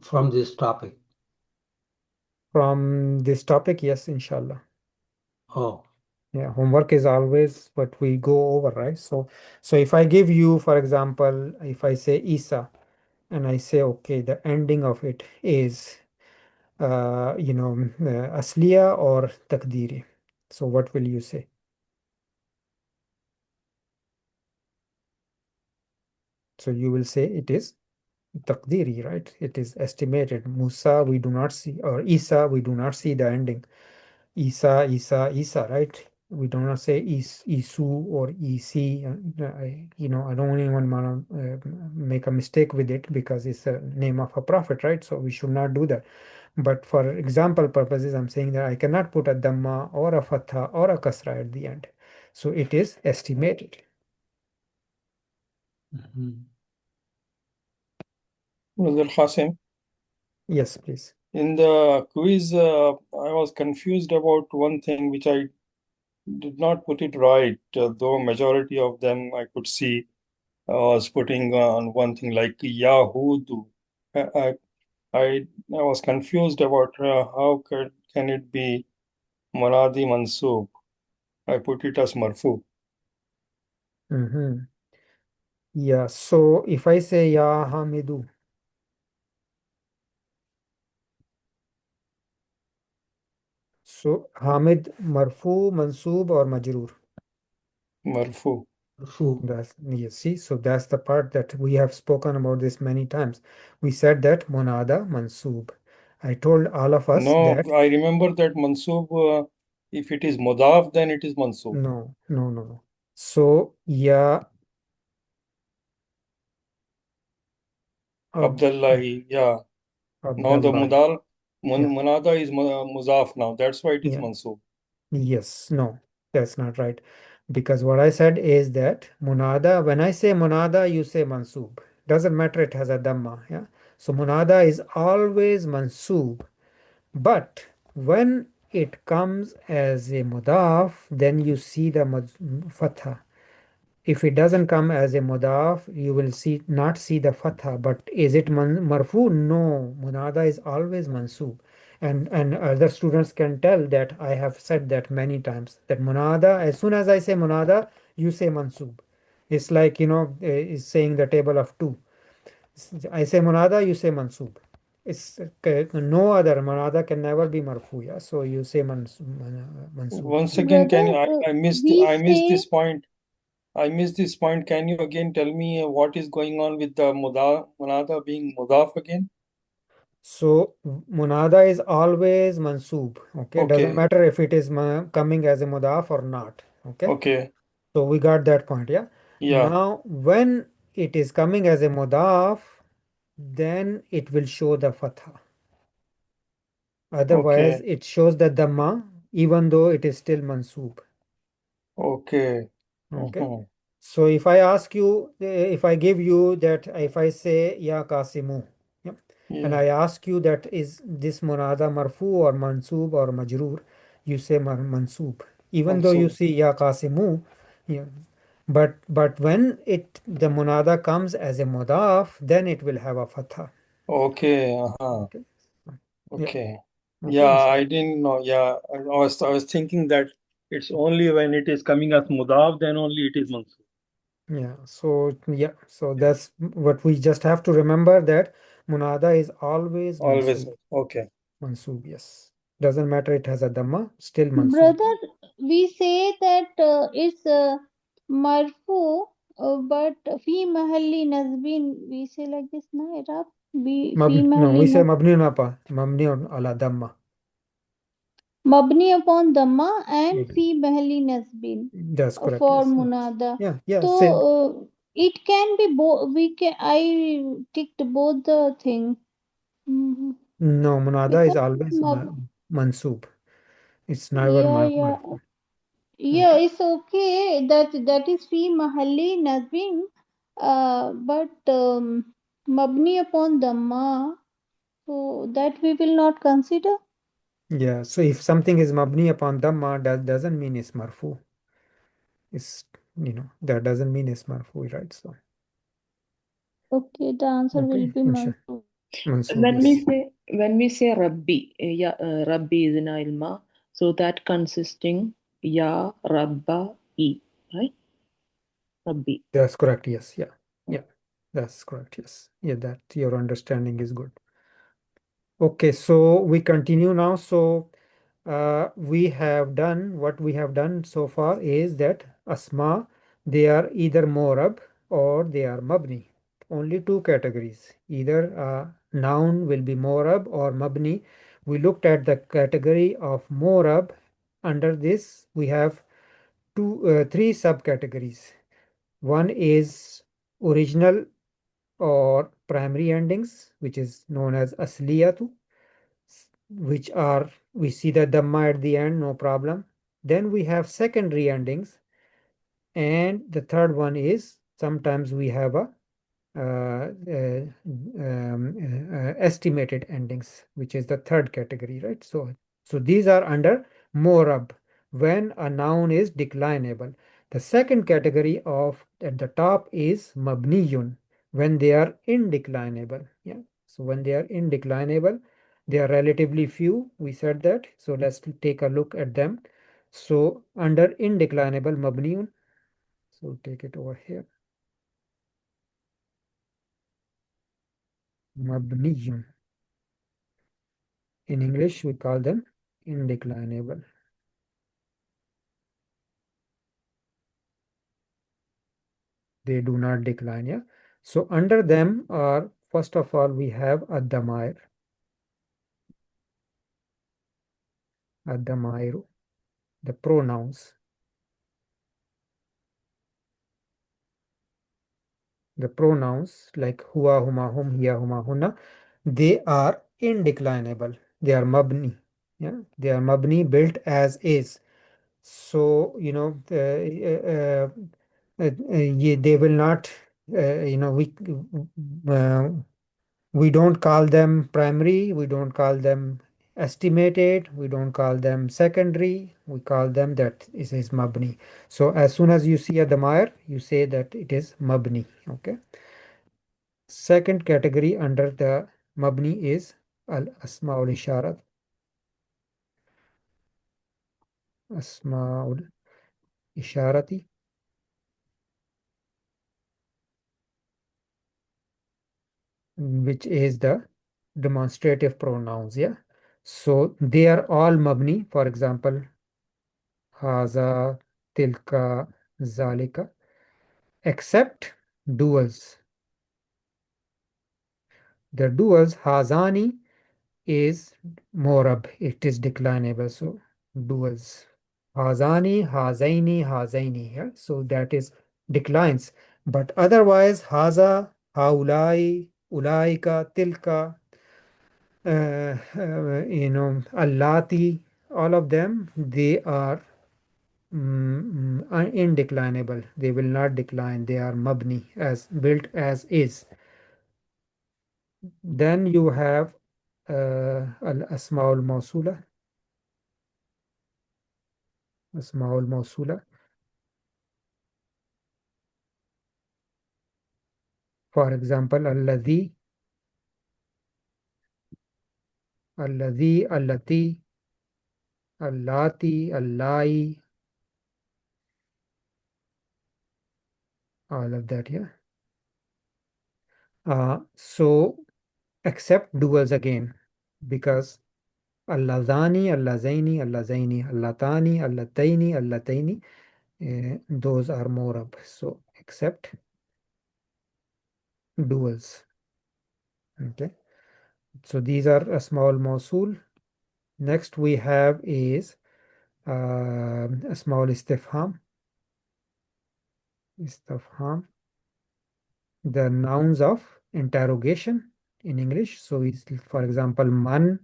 C: From this topic.
A: From this topic, yes, inshallah.
C: Oh.
A: Yeah, homework is always what we go over, right? So if I give you, for example, if I say Isa, and I say, okay, the ending of it is, asliya or takdiri. So what will you say? So you will say it is taqdiri, right? It is estimated. Musa, we do not see, or Isa, we do not see the ending. Isa, right? We do not say Isu or Isi. I don't even want to make a mistake with it because it's a name of a prophet, right? So we should not do that. But for example purposes, I'm saying that I cannot put a Dhamma or a Fatha or a Kasra at the end. So it is estimated.
D: Brother Qasim,
A: Yes, please.
D: in the quiz, I was confused about one thing which I did not put it right, though majority of them I could see was putting on one thing like Yahudu. I, I was confused about how can it be Munadi Mansub. I put it as Marfu.
A: Yeah, so if I say Ya Hamidu, so Hamid Marfu, Mansub or Majroor?
D: Marfu.
A: Yes, see, so that's the part that we have spoken about this many times. We said that Munada Mansub. I told all of us
D: No,
A: that
D: I remember that Mansub, if it is Mudaf, then it is Mansub.
A: no. So Ya
D: Abdullahi, yeah. Now the
A: Abdullah.
D: Munada is Muzaf now. That's why it is
A: Yeah.
D: Mansub.
A: Yes, no, that's not right. Because what I said is that Munada, when I say Munada, you say Mansub. Doesn't matter, it has a Dhamma. Yeah. So Munada is always Mansub. But when it comes as a Mudaf, then you see the Fatha. If it doesn't come as a mudaf, you will not see the fatha. But is it marfu? No, munada is always mansub. And other students can tell that I have said that many times, that munada, as soon as I say munada, you say mansub. It's like, is saying the table of two. I say munada, you say mansub. It's no other munada can never be marfu. Yeah? So you say mansub.
D: Once again, can you, I missed this point. I missed this point. Can you again tell me what is going on with the Munada being Mudaf again?
A: So munada is always mansub. Okay, doesn't
D: Okay.
A: matter if it is coming as a mudaf or not. Okay.
D: Okay.
A: So we got that point. Yeah.
D: Yeah.
A: Now when it is coming as a mudaf, then it will show the fatha. Otherwise,
D: Okay.
A: it shows the dhamma, even though it is still mansub.
D: Okay.
A: Okay. So if I ask you, if I give you that, if I say Ya Kasimu, and I ask you that is this munada marfu or mansub or majroor, you say mansub. Even though you
D: Mansub.
A: see Ya Kasimu, but when the munada comes as a mudaf, then it will have a fatha.
D: Okay.
A: Okay.
D: Okay.
A: Okay,
D: Yeah, I didn't know. Yeah, I was thinking that it's only when it is coming as Mudaf, then only it is Mansub.
A: Yeah, so that's what we just have to remember, that munada is always
D: Always.
A: mansub.
D: Okay.
A: Mansub, yes. Doesn't matter it has a dhamma, still mansub.
P: Brother, we say that it's marfu, but fi mahalli nazbin, we say like this, na, Arab? Fi
A: No, we
P: mahalli
A: say mabni ala dhamma.
P: mabni upon dhamma and fi mahalli nazbin.
A: That's correct.
P: For
A: Yes.
P: munada.
A: Yeah.
P: So it can be both. I ticked both the thing.
A: No, munada is
P: Because
A: always mansub. It's never
P: yeah,
A: marfu.
P: it's okay. That is fi mahalli nazbin. But mabni upon dhamma, so that we will not consider.
A: Yeah, so if something is mabni upon dhamma, that doesn't mean it's marfu. It's, that doesn't mean it's marfu, right? So
P: Okay, the answer will be mansub.
O: When we say Rabbi, Rabbi is in ilma, so that consisting Ya Rabba I, right? Rabbi.
A: That's correct. Yes. Yeah. That's correct. Yes. Yeah, that your understanding is good. Okay, so we continue now. So we have done what we have done so far is that asma, they are either morab or they are mabni. Only two categories. Either noun will be morab or mabni. We looked at the category of morab. Under this, we have three subcategories. One is original or primary endings, which is known as asliyatu, which are, we see the dhamma at the end, no problem. Then we have secondary endings, and the third one is sometimes we have a estimated endings, which is the third category, right? So these are under morab when a noun is declinable. The second category of at the top is mabniyun when they are indeclinable. Yeah. So when they are indeclinable, they are relatively few. We said that. So let's take a look at them. So under indeclinable mabniyun, so take it over here. Mabniyun. In English, we call them indeclinable. They do not decline, yeah. So under them are, first of all, we have ad-damair. Ad-damairu, the pronouns. The pronouns like huwa, huma, hum, hiya, huma, hunna, they are indeclinable. They are mabni. Yeah, they are mabni, built as is. So, you know, they will not, you know, we don't call them primary, we don't call them estimated, we don't call them secondary, we call them that it is mabni. So as soon as you see a damir, you say that it is mabni. Okay. Second category under the mabni is al asmaul isharat. Asmaul isharati. Which is the demonstrative pronouns, yeah. So they are all mabni. For example, haza, tilka, zalika, except duals. The duals, hazani is morab, it is declinable. So duals, hazani, hazaini, hazaini, yeah. So that is declines. But otherwise, haza, haulai, ulaika, tilka, you know, allati, all of them, they are indeclinable. They will not decline. They are mabni, as built as is. Then you have al-asmaul mawsula. Asmaul mawsula. For example, alladhi, alladhi, allati, allati, allai, all of that, yeah. So except duals again, because allazani, allazaini, allazaini, allatani, allataini, allataini, those are morab. So except duals. Okay. So these are a small mawsul. Next we have is a small istifham. Istifham. The nouns of interrogation in English. So it's, for example, man,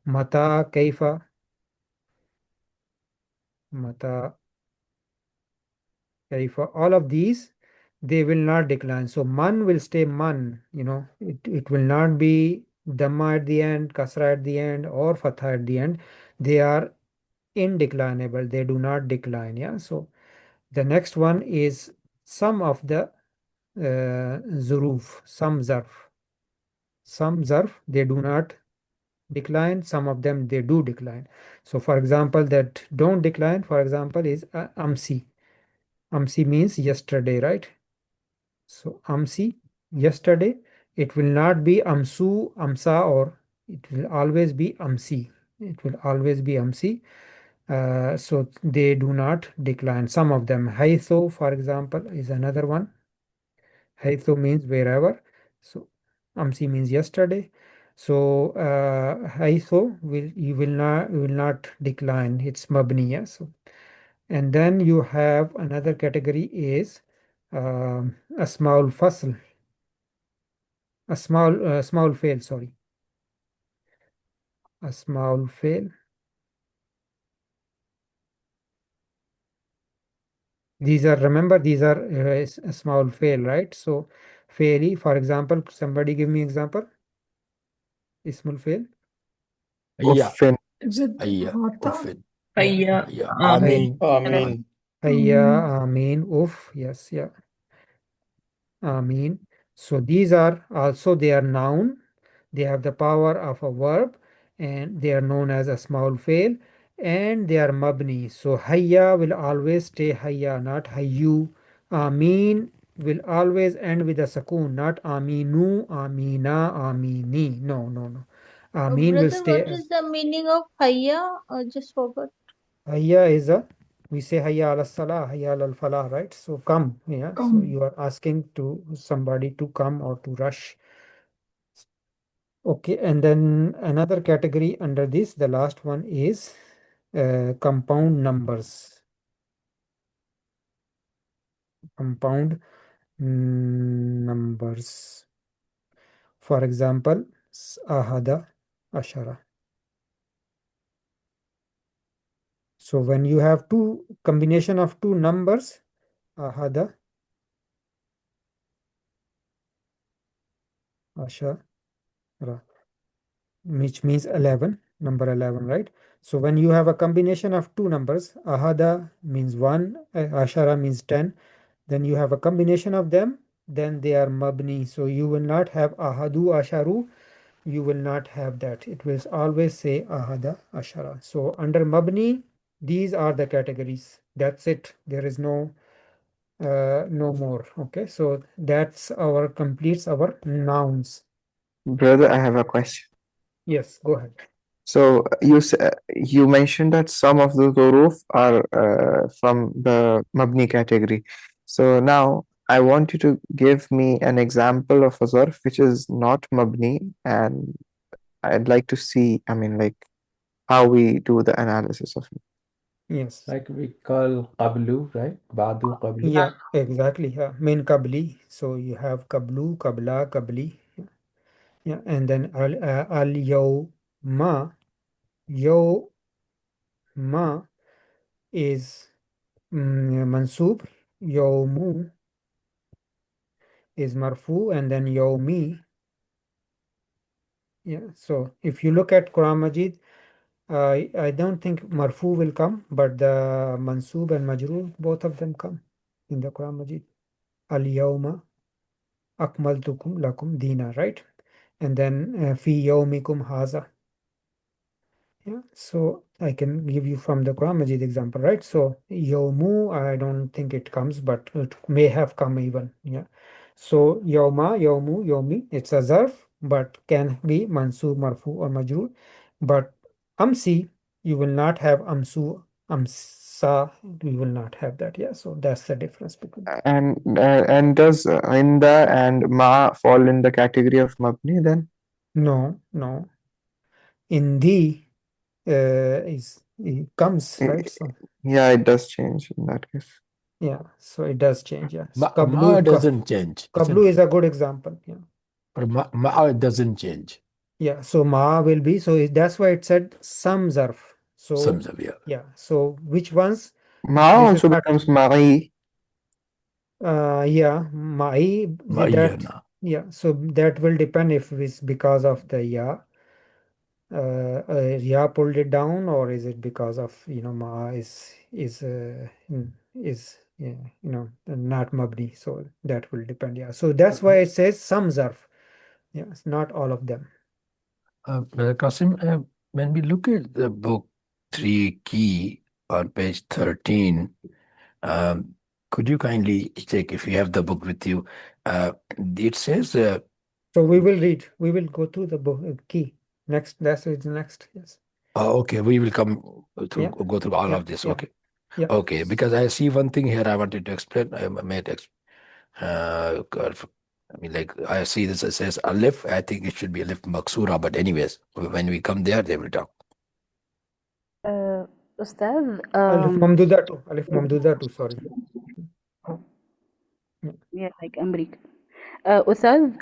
A: mata, kaifa, mata, kaifa. All of these, they will not decline. So man will stay man, you know, it will not be dhamma at the end, kasra at the end, or fatha at the end. They are indeclinable. They do not decline. Yeah. So the next one is some of the zuruf, some zarf. Some zarf, they do not decline. Some of them, they do decline. So for example, that don't decline, for example, is amsi. Amsi means yesterday, right? So amsi, yesterday, it will not be amsu, amsa, or it will always be amsi. It will always be amsi. So they do not decline. Some of them, haythu, for example, is another one. Haythu means wherever. So amsi means yesterday. So haythu will not decline. It's mabniya. So, and then you have another category is asmaul fasl. Asmaul fail, sorry. Asmaul fail. These are, remember, these are asmaul fail, right? So faili, for example, somebody give me example. Ismul fail.
G: Yeah.
E: Uffin.
L: Is it
G: Yeah.
L: Hata?
G: Uffin.
O: Hayya,
G: Yeah.
O: Amin.
D: Amin.
A: Hayya, amin, uff. Yes, yeah. Amin. So these are also, they are noun. They have the power of a verb and they are known as a small fail and they are mabni. So hayya will always stay hayya, not hayyu. Amin will always end with a sukoon, not aminu, amina, amini. No, no, no. Amin will
P: Brother,
A: stay
P: what is
A: as
P: the meaning of hayya? Just forgot.
A: hayya is a, we say hayya ala salah, hayya ala falah, right? So come, yeah. So
L: Come.
A: you are asking to somebody to come or to rush. Okay, and then another category under this, the last one is compound numbers. Compound numbers. For example, ahada, ashara. So when you have two combination of two numbers, ahada, ashara, which means 11, number 11, right? So when you have a combination of two numbers, ahada means 1, ashara means 10, then you have a combination of them, then they are mabni. So you will not have ahadu asharu, you will not have that. It will always say ahada ashara. So under mabni, these are the categories. That's it. There is no more. Okay, so that's our completes our nouns.
E: Brother, I have a question.
A: Yes, go ahead.
E: So you mentioned that some of the huruf are from the mabni category. So now I want you to give me an example of a zarf which is not mabni, and I'd like to see, I mean, like how we do the analysis of it.
A: Yes.
N: Like we call qablu, right? Ba'du qablu.
A: Yeah, exactly. Yeah, min qabli. So you have qablu, qabla, qabli. Yeah, and then al yawma. Yawma is mansub. Yawmu is marfu, and then yawmi. Yeah. So if you look at Quran Majid, I don't think marfu will come, but the mansub and majroor, both of them come in the Quran Majid. Al yawma akmaltukum lakum dina, right? And then fi yawmikum haza. Yeah, so I can give you from the Quran Majid example, right? So yawmu, I don't think it comes, but it may have come even. Yeah. So yawma, yawmu, yawmi, it's a zarf, but can be mansub, marfu, or majroor. But amsi, you will not have amsu, amsa, you will not have that. Yeah. So that's the difference between.
E: And does inda and ma fall in the category of mabni then?
A: No, no. In the it comes, right? So
E: Yeah, it does change in that case.
A: yeah, so it does change. Yeah, so
G: Ma doesn't change.
A: Qablu is a good example. Yeah.
G: But ma doesn't change.
A: Yeah, so ma will be, so that's why it said some zarf. So
G: Some zarf, yeah.
A: Yeah, so which ones?
E: Ma also becomes ma'i.
A: Yeah, ma'i, that, yeah, so that will depend if it's because of the ya. Ya pulled it down, or is it because of, ma is not mabni, so that will depend. Yeah, so that's why it says some zarf. Yeah, it's not all of them.
G: Brother Qasim, when we look at the book 3 key on page 13, could you kindly check if you have the book with you? It says,
A: So we will read. We will go through the book, key. Next, that's it. Next, yes.
G: okay, we will come through,
A: Yeah.
G: go through all
A: Yeah.
G: of this.
A: Yeah.
G: Okay.
A: Yeah.
G: Okay, because I see one thing here I wanted to explain. I made I mean, like I see this, it says Alif. I think it should be Alif Maksura, but anyways, when we come there, they will talk.
J: Ustad,
A: Alif Mamduda too. Alif Mamduda too. Sorry.
J: yeah, like Amrik. Ustad,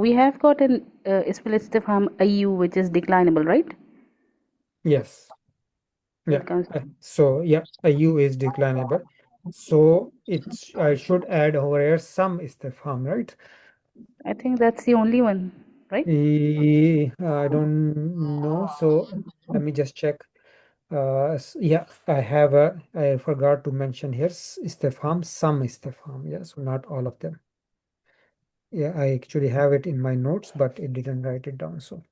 J: we have got an Ism al-Istifham ayu, which is declinable, right?
A: Yes. Yeah.
J: It comes.
A: So yeah, a U is declinable. So it's I should add over here some istifham, right?
J: I think that's the only one, right?
A: I don't know. So let me just check. Yeah, I forgot to mention here istifham, some istifham. Yeah, so not all of them. Yeah, I actually have it in my notes, but it didn't write it down. So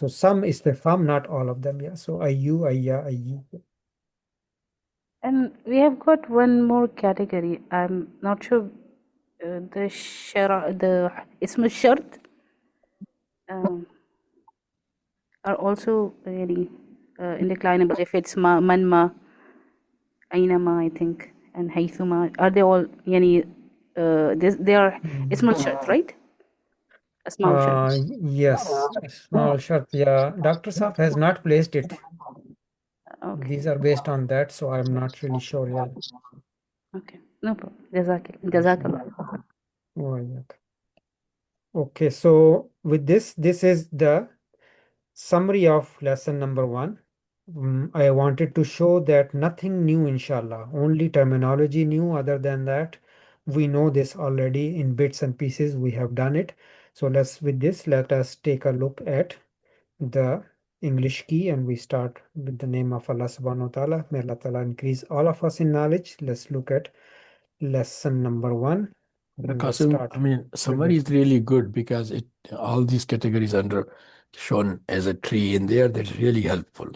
A: some istifham, not all of them. Yeah. So ayu, ayya, ayyi.
J: And we have got one more category. I'm not sure the Ism al-Shart are also really indeclinable. If it's man ma, aynama, I think, and haythuma, are they all yani they are Ism al-Shart, right? Asma al-Shart.
A: Yes, small shart. Yeah, Dr. Saf has not placed it.
J: Okay.
A: These are based on that, so I'm not really sure. Yeah.
J: Okay, no problem. Jazakallah.
A: Oh, yeah. Okay, so with this is the summary of lesson number 1. I wanted to show that nothing new, inshallah, only terminology new. Other than that, we know this already in bits and pieces. We have done it. So let us take a look at the English key, and we start with the name of Allah subhanahu wa ta'ala. May Allah ta'ala increase all of us in knowledge. Let's look at lesson number 1. And let's
G: Qasim,
A: start
G: I mean,
A: with
G: summary
A: it.
G: is really good because it all these categories under shown as a tree in there. That's really helpful.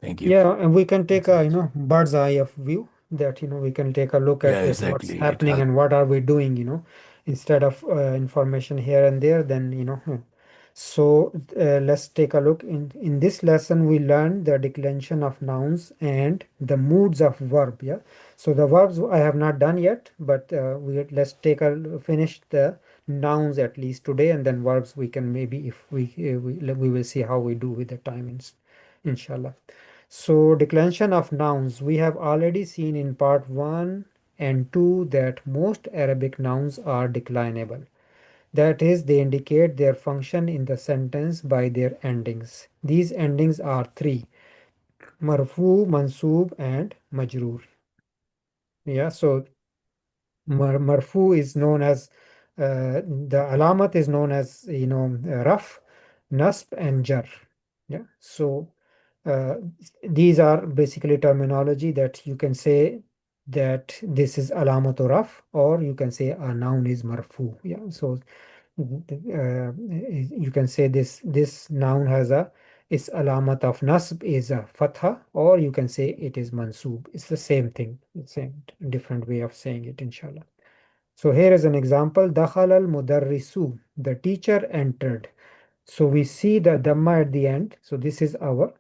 G: Thank you.
A: Yeah, and we can take a bird's eye of view, that we can take a look
G: Yeah,
A: at that what's
G: exactly. It
A: happening
G: helps.
A: and what are we doing, instead of information here and there. Then so let's take a look. In this lesson we learned the declension of nouns and the moods of verb. Yeah, so the verbs I have not done yet, but let's finish the nouns at least today, and then verbs we can maybe, if we will see how we do with the timings, inshallah. So declension of nouns, we have already seen in part 1 and 2 that most Arabic nouns are declinable. That is, they indicate their function in the sentence by their endings. These endings are 3: marfu, mansub, and majroor. Yeah, so marfu is known as the alamat is known as raf, nasb, and jar. Yeah, so these are basically terminology that you can say that this is alamatu raf, or you can say a noun is marfu. Yeah, so you can say this noun has its alamat of nasb is a fatha, or you can say it is mansub. It's the same thing. It's a different way of saying it, inshallah. So here is an example. Dakhal al mudarrisu. The teacher entered. So we see the dhamma at the end. So this is our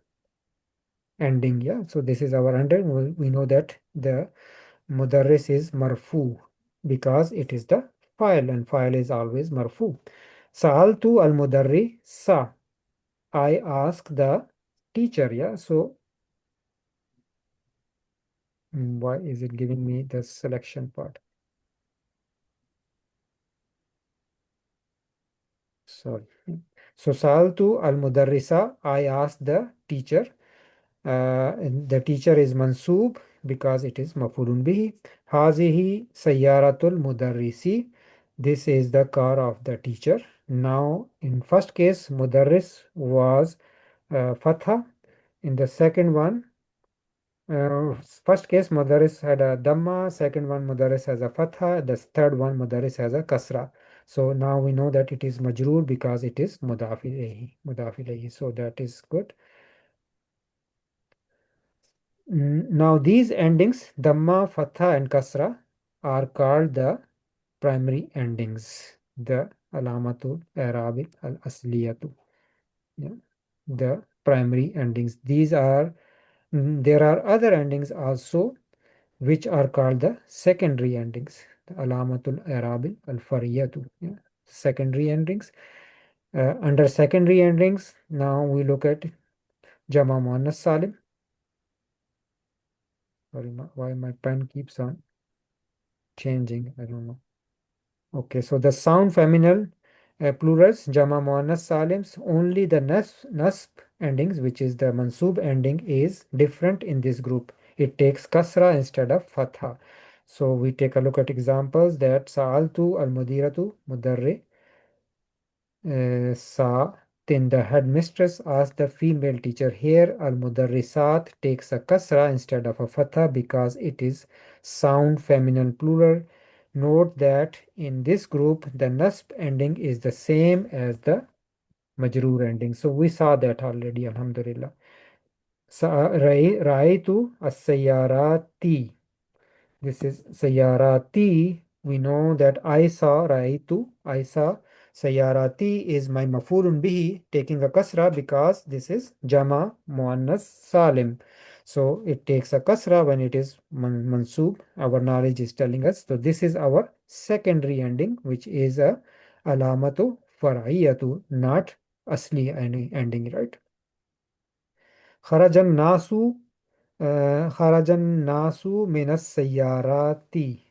A: ending. Yeah, so this is our ending. We know that the mudarris is marfu because it is the file, and file is always marfu. Sa'altu al mudarri sa. I ask the teacher. Yeah, so why is it giving me the selection part? Sorry. So Sa'altu al mudarrisa. I asked the teacher. And the teacher is mansub because it is mafulun bihi. Hazihi sayyaratul mudarrisi. This is the car of the teacher. Now, in first case, mudarris was fatha. In the second one, first case, mudarris had a dhamma. Second one, mudarris has a fatha. The third one, mudarris has a kasra. So now we know that it is majroor because it is mudaf ilayhi. So that is good. Now these endings, dhamma, fatha, and kasra, are called the primary endings, the alamatul i'rab al-asliyatu. Yeah, the primary endings. These are there are other endings also which are called the secondary endings, the alamatul i'rab al-fariyatu. Yeah, secondary endings. Under secondary endings, now we look at Jama Muannas Salim. Sorry, why my pen keeps on changing, I don't know. Okay, so the sound feminine plurals, Jama Muannas Salims, only the nasb endings, which is the mansub ending, is different in this group. It takes kasra instead of fatha. So we take a look at examples that Sa'altu al-mudiratu mudarri sa. Then the headmistress asked the female teacher. Here al-mudarrisat takes a kasra instead of a fatha because it is sound feminine plural. Note that in this group the nasb ending is the same as the majroor ending. So we saw that already, alhamdulillah. Ra'aytu as-sayyarati. This is Sayyarati. We know that I saw, Raitu, I saw. Sayyarati is my mafulun bihi, taking a kasra because this is Jama Muannas Salim. So it takes a kasra when it is mansub. Our knowledge is telling us. So this is our secondary ending, which is a alamatu far'iyatu, not asli ending, right? Kharajan nasu Kharajan nasu minas sayyarati.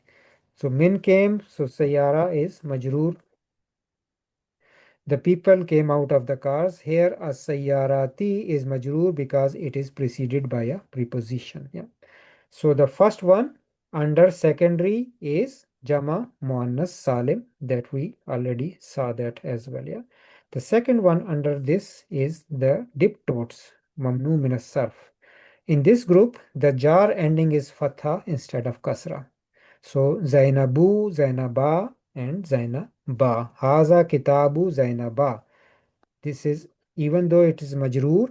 A: So min came, so sayyara is majroor. The people came out of the cars. Here a sayyarati is majroor because it is preceded by a preposition. Yeah. So the first one under secondary is Jama Muannas Salim, that we already saw that as well. Yeah. The second one under this is the diptotes, Mamnu minas sarf. In this group, the jar ending is fatha instead of kasra. So Zainabu, Zainaba, and Zainaba. Haza kitabu Zainaba. This is, even though it is majroor,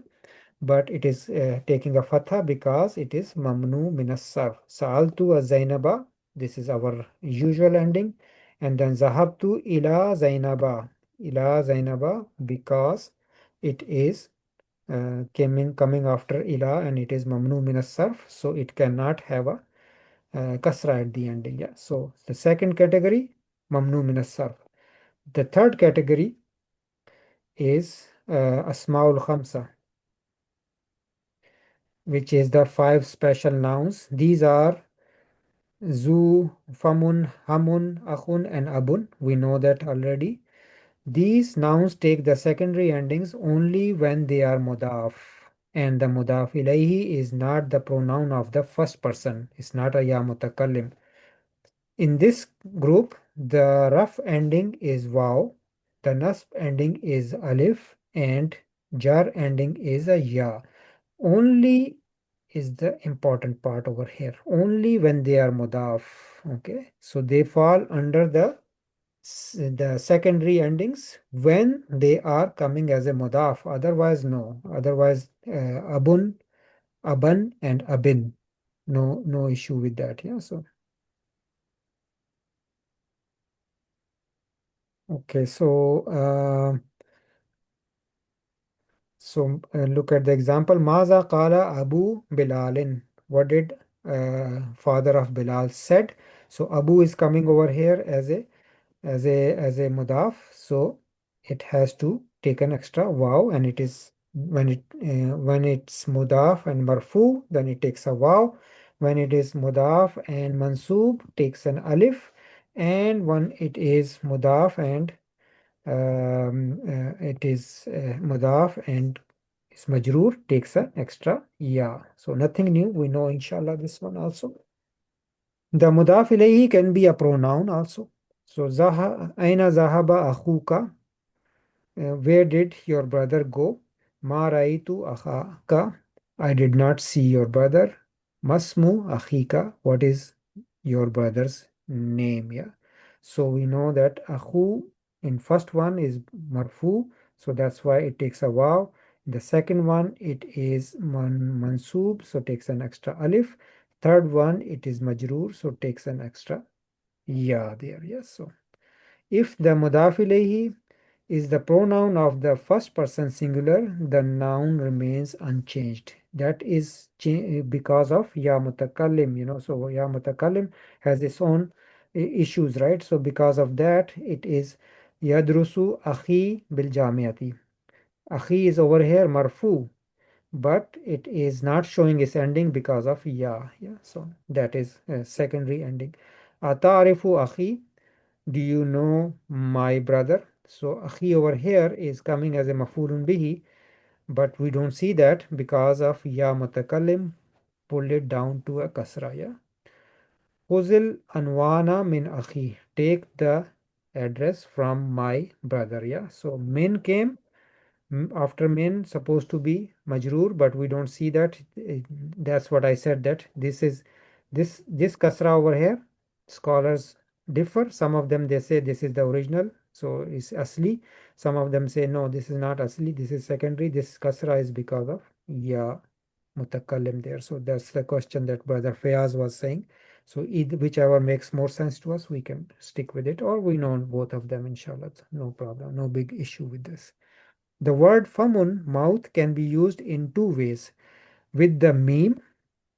A: but it is taking a fatha because it is mamnu minas sarf. Sa'altu Zainaba. This is our usual ending. And then Zahabtu ila Zainaba. Ila Zainaba because it is coming after ila and it is mamnu minas sarf, so it cannot have a kasra at the ending. Yeah, so the second category, mamnu minas sarf. The third category is asmaul khamsa, which is the 5 special nouns. These are zu, famun, hamun, akhun, and abun. We know that already. These nouns take the secondary endings only when they are mudaf, and the mudaf ilayhi is not the pronoun of the first person. It's not a ya mutakallim. In this group, the raf ending is waw, the nasb ending is alif, and jar ending is a ya. Only is the important part over here. Only when they are mudaf. Okay, so they fall under the secondary endings when they are coming as a mudaf. Otherwise, no. Otherwise, abun, aban, and abin. No issue with that. Yeah. So okay. So look at the example. Maza qala Abu Bilalin. What did father of Bilal said? So Abu is coming over here as a mudaf, so it has to take an extra waw, and it is when it's mudaf and marfu, then it takes a waw. When it is mudaf and mansub, takes an alif, and when it is mudaf and it is mudaf and is majroor, takes an extra ya. So nothing new. We know inshallah this one also. The mudaf ilayhi can be a pronoun also. So aina zahaba akhuka. Where did your brother go? Ma raitu akhaka. I did not see your brother. Masmu akhika. What is your brother's name? Yeah. So we know that akhu in first one is marfu. So that's why it takes a waw. The second one, it is mansub. So takes an extra alif. Third one, it is majroor. So takes an extra ya there. Yes. So if the mudaf ilayhi is the pronoun of the first person singular, the noun remains unchanged. That is because of ya mutakallim, so ya mutakallim has its own issues, right? So because of that, it is yadrusu akhi bil jamiati. Akhi is over here marfu, but it is not showing its ending because of ya. Yeah, so that is a secondary ending. Atarifu akhi, do you know my brother? So akhi over here is coming as a mafulun bihi, but we don't see that because of ya mutakallim pulled it down to a kasra. Yeah. Khuzil anwana min akhi, take the address from my brother. Yeah. So min came after min supposed to be majroor, but we don't see that. That's what I said, that this is this kasra over here. Scholars differ. Some of them, they say this is the original, so it's asli. Some of them say no, this is not asli, this is secondary. This kasra is because of ya mutakallim there. So that's the question that brother Fayaz was saying. So either whichever makes more sense to us, we can stick with it, or we know both of them, inshallah. No problem, no big issue with this. The word famun, mouth, can be used in two ways. With the meme,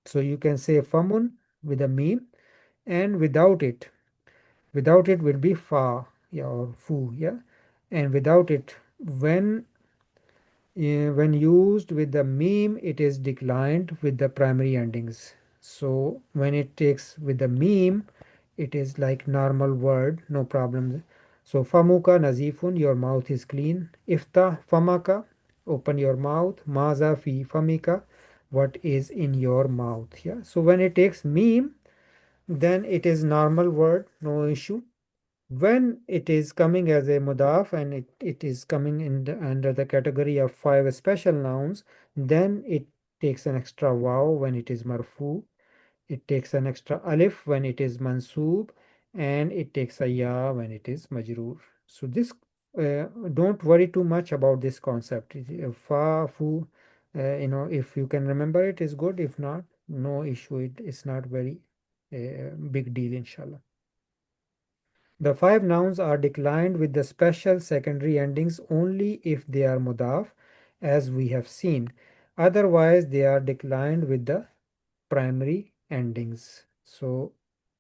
A: so you can say famun with a meme, and without it. Without it will be fa, yeah, or fu, yeah. And without it, when used with the meme, it is declined with the primary endings. So when it takes with the meme, it is like normal word, no problem. So famuka nazifun, your mouth is clean. Ifta famaka, open your mouth. Maza fi famika, what is in your mouth. Yeah. So when it takes meme, then it is normal word, no issue. When it is coming as a mudaf and it is coming in under the category of 5 special nouns, then it takes an extra waw when it is marfu, it takes an extra alif when it is mansoob, and it takes a ya when it is majroor. So this, don't worry too much about this concept. Fa, fu, if you can remember it is good. If not, no issue. It's not very big deal, inshallah. The 5 nouns are declined with the special secondary endings only if they are mudaf, as we have seen. Otherwise, they are declined with the primary endings. So,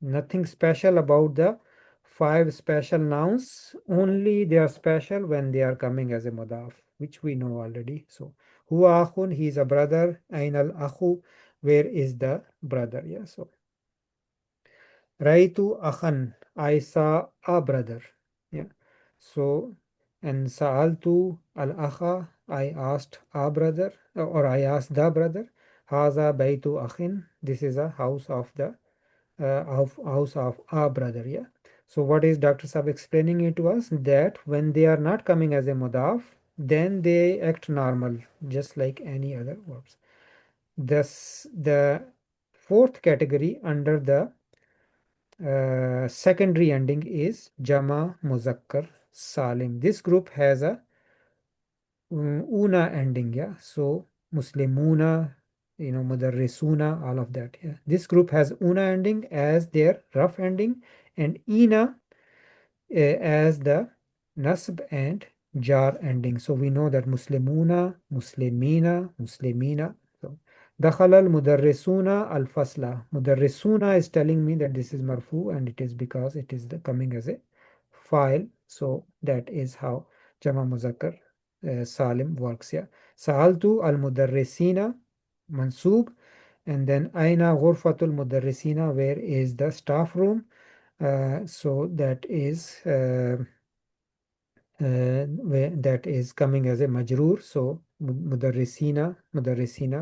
A: nothing special about the 5 special nouns, only they are special when they are coming as a mudaf, which we know already. So, huwa akhun, he is a brother. Ainal akhu, where is the brother? Yeah, so Raitu akhan, I saw a brother. Yeah. So, and sa'altu al akha, I asked a brother, or I asked the brother. Haza baytu akhin, this is a house of the house of a brother. Yeah. So what is Dr. Sab explaining it to us? That when they are not coming as a mudaf, then they act normal, just like any other verbs. The fourth category under the secondary ending is Jama Muzakkar Salim. This group has a una ending, yeah. So Muslimuna, Mudarrisuna, all of that. Yeah. This group has una ending as their rough ending, and ina as the nasb and jar ending. So we know that Muslimuna, Muslimina, Muslimina. So Dakhala al-mudarrisuna al-fasla. Mudarrisuna is telling me that this is marfu, and it is because it is coming as a file. So that is how Jama Muzakkar Salim works here. Sa'altu al-mudarrisina mansub, and then Aina ghurfatul mudarrisina, where is the staff room? So that is that is coming as a majroor. So mudarrisina,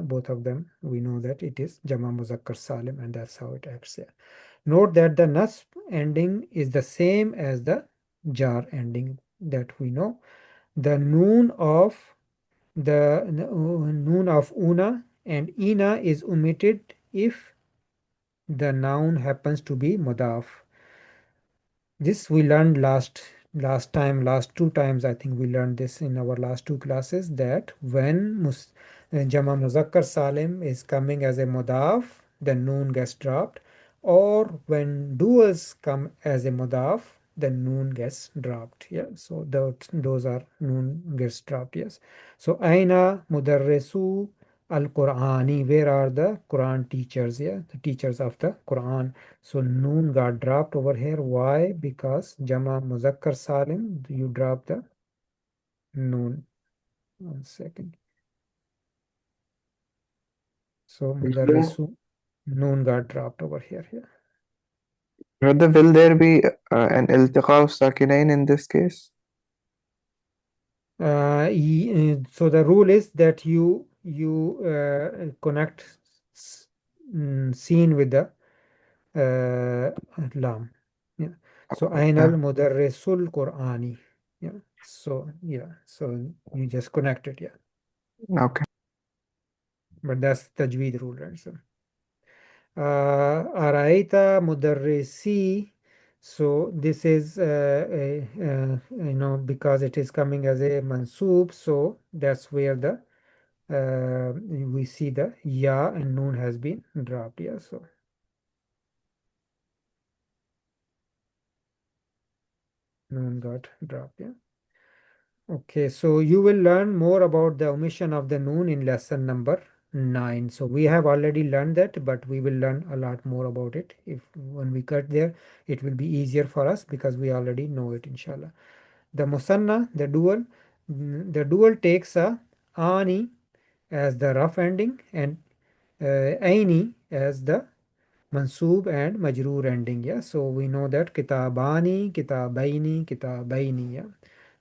A: both of them, we know that it is Jama Muzakkar Salim, and that's how it acts there. Note that the nasb ending is the same as the jar ending that we know. The noon of una and ina is omitted if the noun happens to be mudaf. This we learned last two times, I think we learned this in our last 2 classes, that when Jama Muzakkar Salim is coming as a mudaf, the noon gets dropped. or when duals come as a mudaf, the noon gets dropped. Yeah, so those are noon gets dropped. Yes. So aina mudarrisu al-Qur'ani, where are the Quran teachers? Yeah, the teachers of the Quran. So noon got dropped over here. Why? Because Jama Muzakkar Salim, you drop the noon. 1 second. So mudarrisu, noon got dropped over here. Yeah.
E: Brother, will there be an iltiqa of sakinain in this case?
A: So the rule is that you connect seen with the lam. Yeah. So ainal mudarrisul Qur'ani. Yeah. So so you just connect it. Yeah.
E: Okay.
A: But that's tajweed rule, right? So araita mudarrisi. So this is because it is coming as a mansub, so that's where the we see the ya and noon has been dropped. Yeah, so noon got dropped. Yeah. Okay, so you will learn more about the omission of the noon in lesson number 9. So we have already learned that, but we will learn a lot more about it. If when we cut there, it will be easier for us because we already know it, inshallah. The musanna, the dual takes a ani as the rough ending and aini as the mansoob and majroor ending. Yeah, so we know that kitabani, kitabaini, kitabaini. Yeah,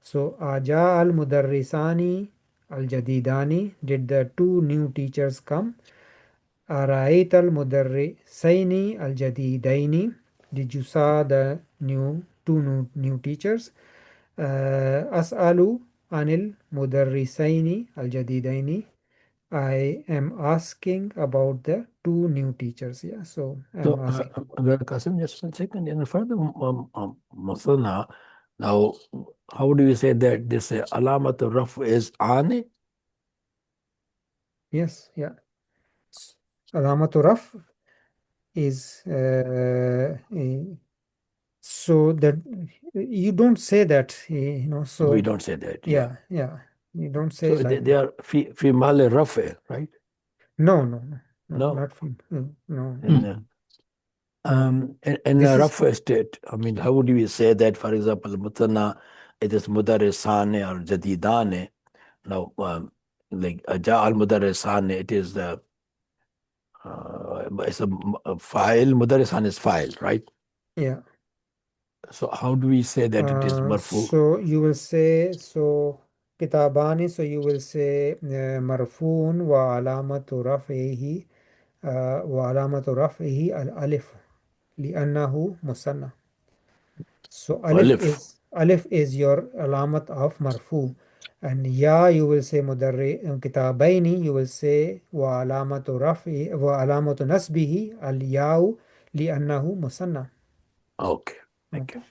A: so aja al mudarrisani al jadidani, did the two new teachers come? Ara'ayt al mudarrisaini al jadidaini, did you saw the two new teachers? As'alu anil mudarrisaini al jadidaini, I am asking about the two new teachers. Yeah, so I'm
G: So,
A: asking.
G: Brother Qasim, just 1 second. In further Musanna, now, how do you say that this alamat raf is ani?
A: Yes, yeah. Alamatu raf is so that you don't say that, so
G: We don't say that, yeah.
A: Yeah, you don't say
G: So
A: like
G: they
A: that.
G: are fi male rafe, right?
A: No,
G: No.
A: not from no.
G: In
A: This
G: a
A: is
G: rough state, I mean, how would you say that, for example, Mutanna, it is Mudarrisane or Jadidane. Now, like Ja al Mudarrisane, it is the it's a file. Mudarrisan is file, right?
A: yeah.
G: So how do we say that it is marfu?
A: So you will say kitabani. So you will say marfuun wa alamatu raf'ihi al alif li'annahu musanna. So
G: Alif.
A: alif is your alamat of marfu, and ya you will say kitabaini, you will say wa alamatu nasbihi al ya'u li'annahu musanna.
G: Okay, thank you.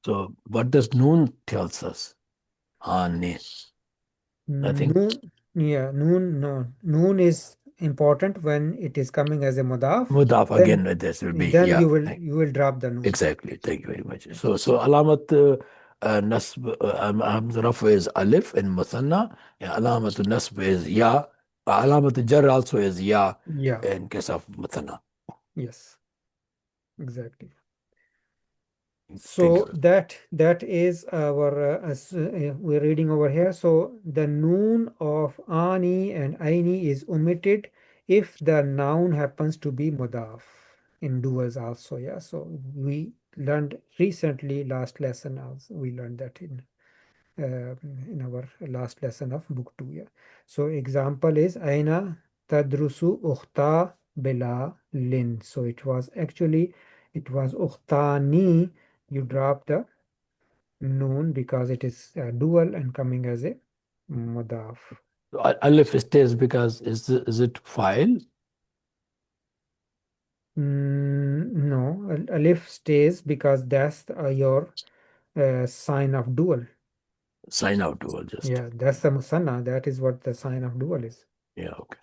G: So what does noon tells us? Ani. Nothing.
A: Noon is important when it is coming as a mudaf.
G: Mudaf again, this will be
A: Then
G: yeah.
A: you will drop the noon.
G: Exactly. Thank you very much. So alamat nasb hamza rafa is alif in musanna. Alamat nasb is ya. Alamat jar also is ya.
A: Yeah.
G: In case of musanna.
A: Yes. Exactly. So that is our we're reading over here. So the noon of ani and aini is omitted if the noun happens to be mudaf in duals also. Yeah. So we learned recently last lesson also we learned that in our last lesson of book 2. Yeah. So example is aina tadrusu ukhta bila lin. So it was ukhtani. You drop the noon because it is a dual and coming as a mudaf.
G: Alif stays because is it file?
A: No, alif stays because that's your sign of dual.
G: Sign of dual, just.
A: Yeah, that's the musanna. That is what the sign of dual is.
G: Yeah, okay.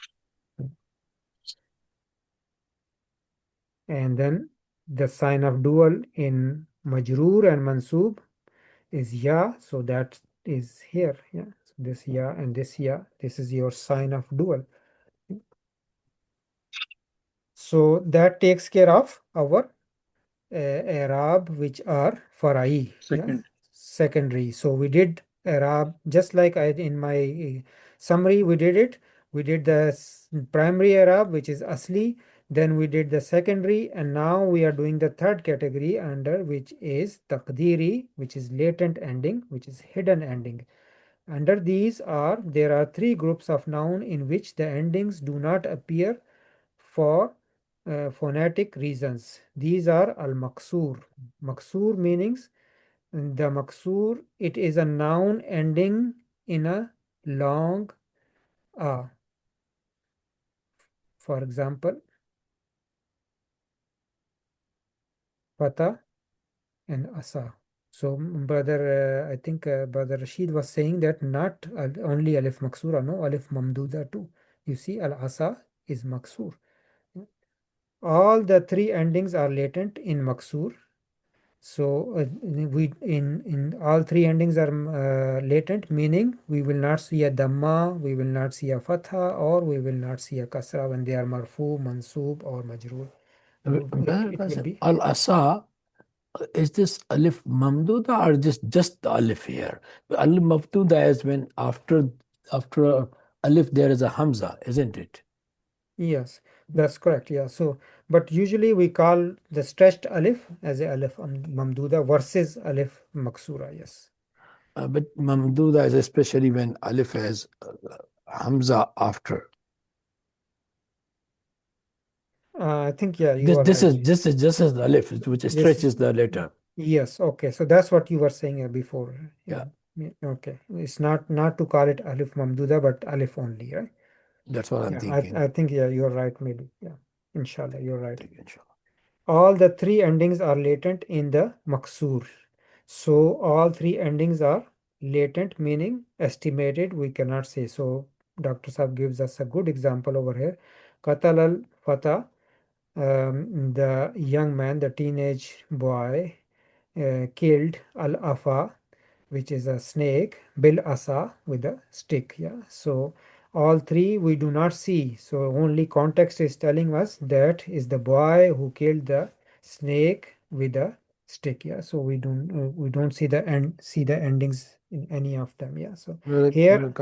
A: And then the sign of dual in majroor and mansub is ya, so that is here. Yeah, so this ya and this ya, this is your sign of dual. So that takes care of our Arab, which are farai, secondary. So we did Arab just like I in my summary. We did it. We did the primary Arab, which is asli. Then we did the secondary, and now we are doing the third category under which is taqdiri, which is latent ending, which is hidden ending. Under these there are three groups of noun in which the endings do not appear for phonetic reasons. These are al-maksur. Maksur meanings the maksur, it is a noun ending in a long a. For example, fata and asa. So brother, I think brother Rashid was saying that not only alif maksura, no, alif mamduda too. You see, al-asa is maksur. All the three endings are latent in maksur. So we in all three endings are latent, meaning we will not see a dhamma, we will not see a fatha, or we will not see a kasra when they are marfu, mansub, or majroor. It will be
G: Al-asa, is this alif mamduda or just the alif here? Alif mamduda is when after alif there is a hamza, isn't it?
A: yes, that's correct. Yeah. So, but usually we call the stretched alif as a alif mamduda versus alif maksura. Yes.
G: But mamduda is especially when alif has hamza after.
A: I think yeah, you are
G: This
A: right.
G: is just as the alif, which stretches the letter.
A: Yes, okay. So that's what you were saying before.
G: Yeah.
A: Okay. It's not to call it alif mamduda, but alif only, right?
G: That's what I'm
A: Yeah,
G: thinking.
A: I think yeah, you're right. Maybe yeah. Inshallah, you're right.
G: Inshallah.
A: All the three endings are latent in the maksur. So all three endings are latent, meaning estimated. We cannot say. So Dr. Saab gives us a good example over here. Qatal al fata, the young man, the teenage boy, killed al afa, which is a snake, bil asa, with a stick. Yeah, so all three we do not see, so only context is telling us that is the boy who killed the snake with a stick. Yeah, so we don't see the endings in any of them. Yeah, so here,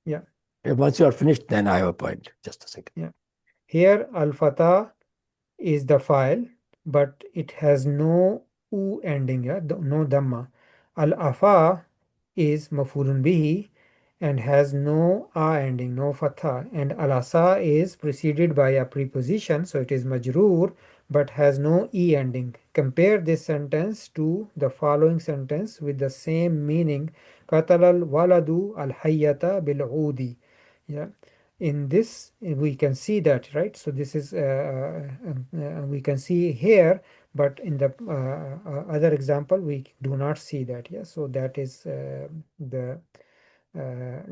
A: yeah,
G: Once you are finished, then I have a point. Just a second.
A: yeah, here al fata is the file, but it has no u ending, yeah, no dhamma. Al afa is mafulun bihi and has no a ending, no fatha, and al asa is preceded by a preposition, so it is majroor but has no e ending. Compare this sentence to the following sentence with the same meaning. Qatal al waladu al hayyata bil udi. Yeah, in this we can see that, right? So this is we can see here, but in the other example we do not see that. Yeah, so that is the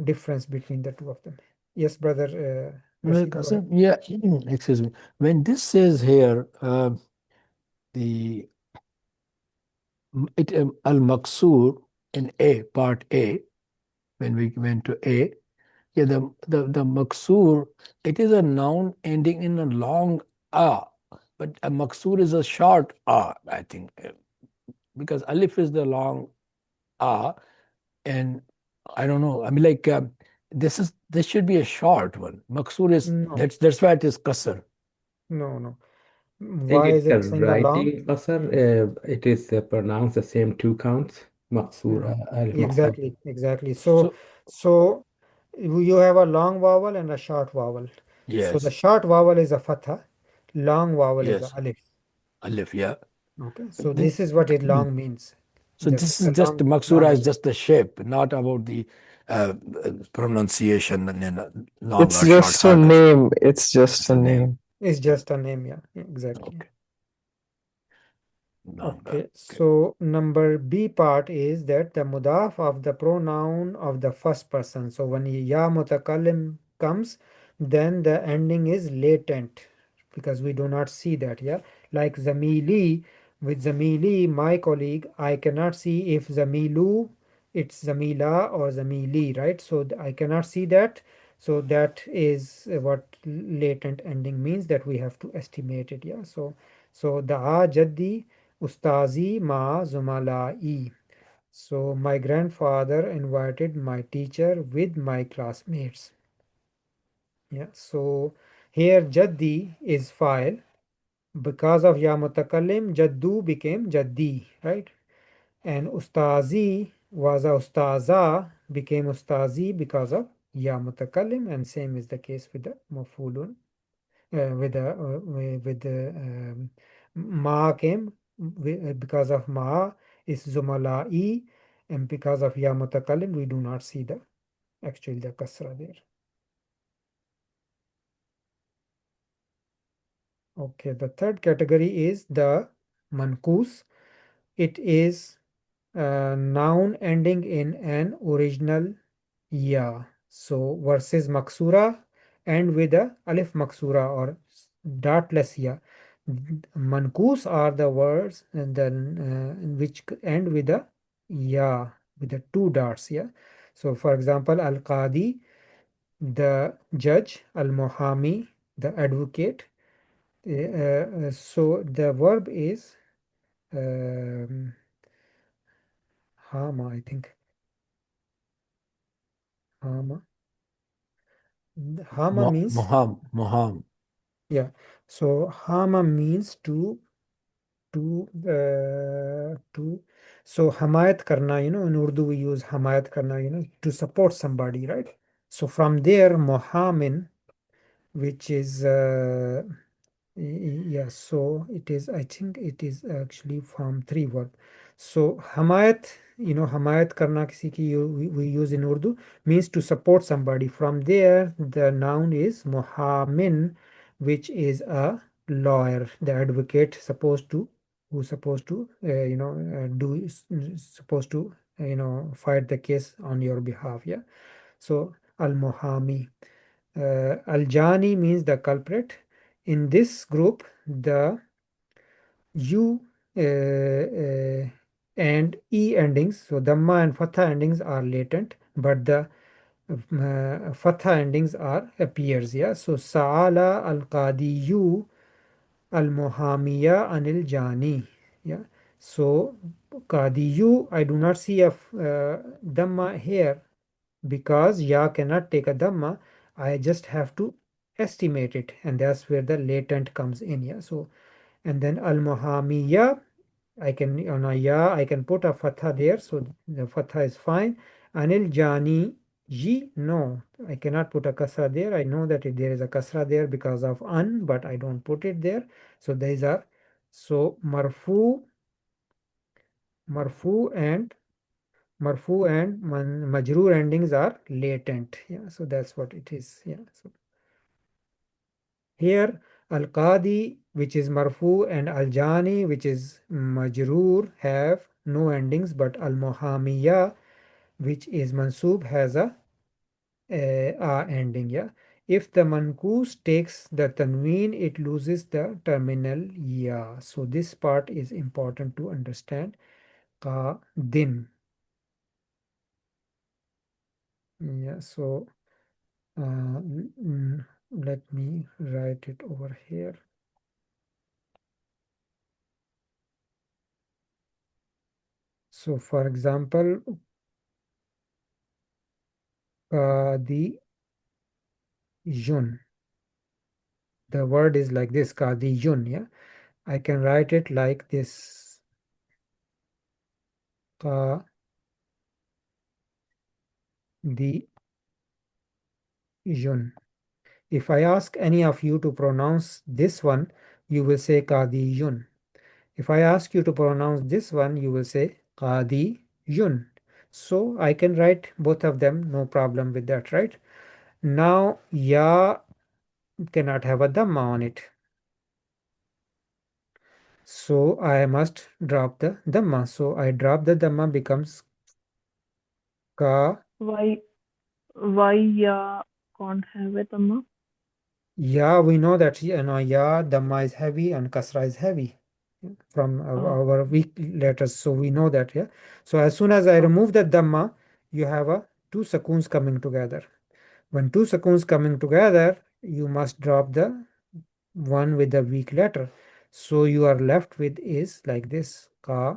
A: difference between the two of them. Yes, brother Rashid, go ahead.
G: Yeah, excuse me. When this says here, the al-maksur in A, part A, when we went to A, yeah, the maksur, it is a noun ending in a long a, but a maksur is a short a, I think, because alif is the long a, and I don't know. I mean, like this should be a short one. Maksur is that's why it is kasr.
A: No.
N: Why is it saying the long? It is pronounced the same two counts. Maksura.
A: Exactly. So you have a long vowel and a short vowel.
G: Yes.
A: So the short vowel is a fatha, long vowel is a alif.
G: Alif, yeah.
A: Okay. So this is what it long means.
G: So this is just maksura is just the shape, not about the pronunciation and long
E: it's just a name. It's just a name.
A: It's just a name, yeah. Exactly. Okay, so number B part is that the mudaf of the pronoun of the first person. So when ya mutakallim comes, then the ending is latent because we do not see that. Yeah, Like zamili, with zamili, my colleague, I cannot see if zamilu, it's zamila or zamili, right? So I cannot see that. So that is what latent ending means, that we have to estimate it. Yeah. So da'a jaddi ustazi ma zumalai. So my grandfather invited my teacher with my classmates. Yeah. So here jaddi is file. Because of ya mutakallim, jaddu became jaddi, right? And ustazi was a ustaza, became ustazi because of ya mutakallim, and same is the case with the mafulun, with the ma came because of ma is zumala'i, and because of ya mutakallim we do not see the actually the kasra there. Okay, the third category is the mankus. It is a noun ending in an original ya. So versus maksura and with a alif maksura or dartless ya. Mankus are the words and then which end with a ya, with the two darts. Yeah. So for example, al qadi, the judge, al muhami, the advocate. So the verb is hama, I think. Hama. Hama means
G: Moham.
A: yeah. So hama means to so hamayat karna, in Urdu we use hamayat karna, to support somebody, right? So from there muhamin, which is yeah, so it is, I think it is actually from three words. So hamayat, hamayat karna kisi ki we use in Urdu means to support somebody. From there the noun is muhamin, which is a lawyer, the advocate who's supposed to supposed to fight the case on your behalf. Yeah. So al muhami. Al-Jani means the culprit. In this group, the U and E endings, so Dhamma and Fatha endings are latent, but the Fatha endings are appears. Yeah. So Sa'ala al-Qadiyu al-Muhamiya anil Jani. Yeah. So Qadiyu, I do not see a Dhamma here because ya cannot take a dhamma. I just have to estimate it, and that's where the latent comes in. Yeah. So and then al muhamiya, I can on a ya I can put a fatha there, so the fatha is fine. Anil jani ji, no, I cannot put a kasra there. I know that there is a kasra there because of an, but I don't put it there. So these are marfu and majroor endings are latent. Yeah, so that's what it is. Yeah. So here al-qadi, which is marfu, and al-jani, which is majroor, have no endings, but al-muhamiya, which is mansub, has a ending. Yeah. If the mankus takes the tanween, it loses the terminal ya. So this part is important to understand. Qadin. Yeah. So let me write it over here. So for example, Qadiyun. The word is like this, Qadiyun. Yeah. I can write it like this. Qadiyun. If I ask any of you to pronounce this one, you will say Qadiyun. If I ask you to pronounce this one, you will say Qadiyun. So I can write both of them, no problem with that, right? Now, ya cannot have a dhamma on it. So I must drop the dhamma. So I drop the dhamma, becomes ka.
O: Why ya can't have it, Amma?
A: Yeah, we know that yeah, Dhamma is heavy and Kasra is heavy from our weak letters. So we know that, yeah. So as soon as I remove the Dhamma, you have two sukoons coming together. When two sukoons coming together, you must drop the one with the weak letter. So you are left with is like this, ka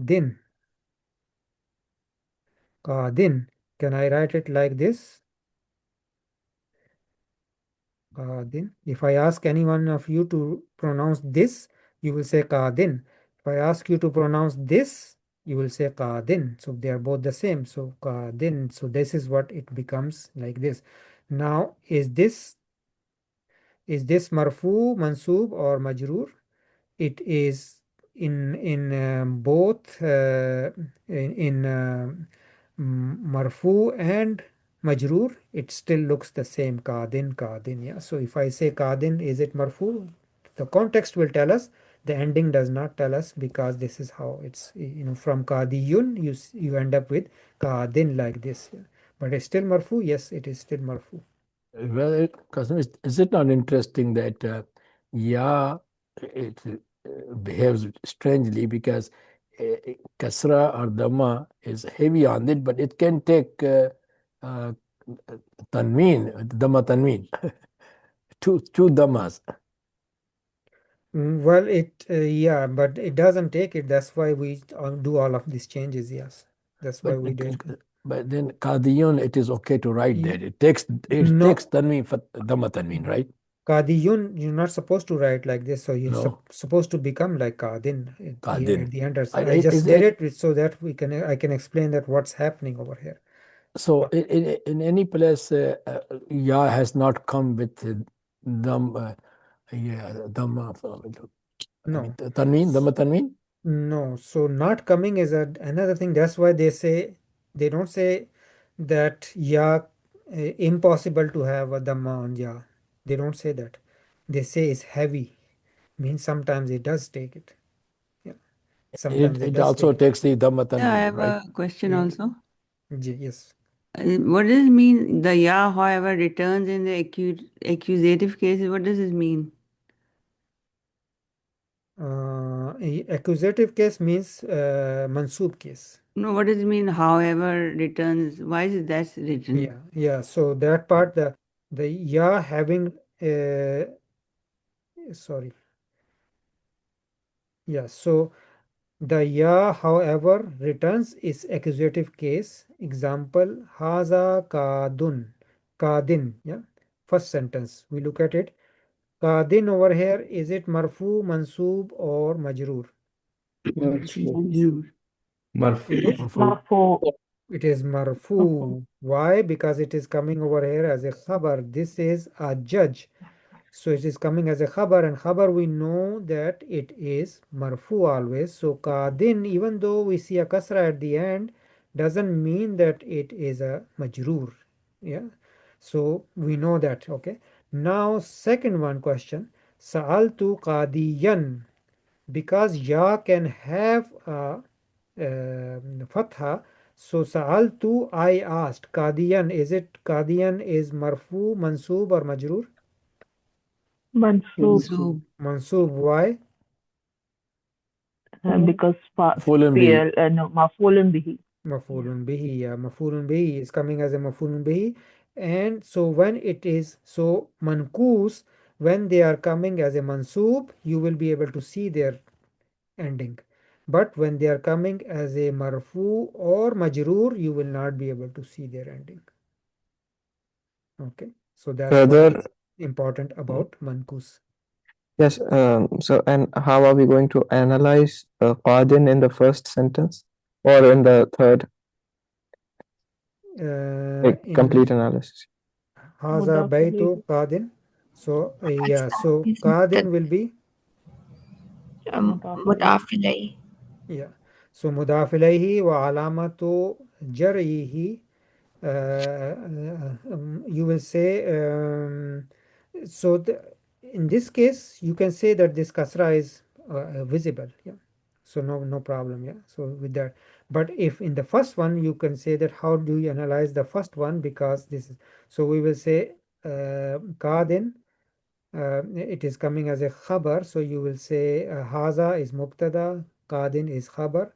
A: din. Ka din. Can I write it like this? Qadin. If I ask any one of you to pronounce this, you will say Qadin. If I ask you to pronounce this, you will say Qadin. So they are both the same. So Qadin. So this is what it becomes like this. Now, is this marfu, mansub, or majroor? It is in both marfu and majroor, it still looks the same, kadin, yeah. So if I say kadin, is it marfu? The context will tell us. The ending does not tell us, because this is how it's, from kadiyun you end up with kadin like this, yeah. But it's still marfu. Yes, it is still marfu.
G: Well, Qasim, is it not interesting that Ya it behaves strangely, because Kasra or Dhamma is heavy on it, but it can take Tanween, Dhamma Tanween, two Dhammas.
A: Well, yeah, but it doesn't take it. That's why we do all of these changes. Yes, that's why we did.
G: But then Qadiyun, it is okay to write that. It takes Tanween for Dhamma Tanween, right?
A: Qadiyun, you're not supposed to write like this, so you're supposed to become like Qadin at the end. I just did it so that I can explain that what's happening over here.
G: So in any place, Ya has not come with Dhamma.
A: No.
G: Dhamma Tanween?
A: No, so not coming is another thing. That's why they don't say that Ya impossible to have a Dhamma on Ya. They don't say that. They say it's heavy. Means sometimes it does take it. Yeah. Sometimes
G: it also takes the Dhamma Tanween,
Q: I have
G: right?
Q: a question also.
A: Yes.
Q: What does it mean? The Ya, however, returns in the accusative cases. What does this mean?
A: Accusative case means mansub case.
Q: No, what does it mean? However, returns. Why is that written?
A: Yeah. So that part, the Ya having sorry. Yeah. So the Ya, however, returns is accusative case. Example, haza kadun, kadin. Yeah. First sentence. We look at it. Kadin over here, is it marfu, mansub, or majroor?
Q: Majroor.
A: Marfu. It is marfu. Why? Because it is coming over here as a khabar. This is a judge. So it is coming as a khabar, and khabar we know that it is marfu always. So kadin, even though we see a kasra at the end, doesn't mean that it is a majroor. Yeah. So we know that. Okay. Now second one question. Sa'altu qadiyan. Because ya can have a fatha, so sa'altu, I asked. Qadiyan, is it Qadiyan is marfu, mansub, or majroor?
O: Mansoob.
A: Mansub, why?
O: Because
G: Maf'ulun bihi.
O: no, maf'ulun bihi.
A: Maf'ulun bihi, yeah. Maf'ulun bihi is coming as a maf'ulun bihi. And so when it is, so mankus, when they are coming as a mansub, you will be able to see their ending. But when they are coming as a marfu or majroor, you will not be able to see their ending. Okay, so that's what is important about mankus.
E: Yes, so and how are we going to analyze qadin in the first sentence or in the third? Complete analysis.
A: Haza baytu qadin. So yeah, so qadin will be
B: mudaf ilayhi.
A: Yeah. So mudaf ilayhi wa alamatu jar'ihi. You will say so in this case you can say that this kasra is visible. Yeah. So no problem. Yeah. So with that, but if in the first one you can say that how do you analyze the first one, because this is, so we will say qadin, it is coming as a khabar, so you will say haza is mubtada, qadin is khabar,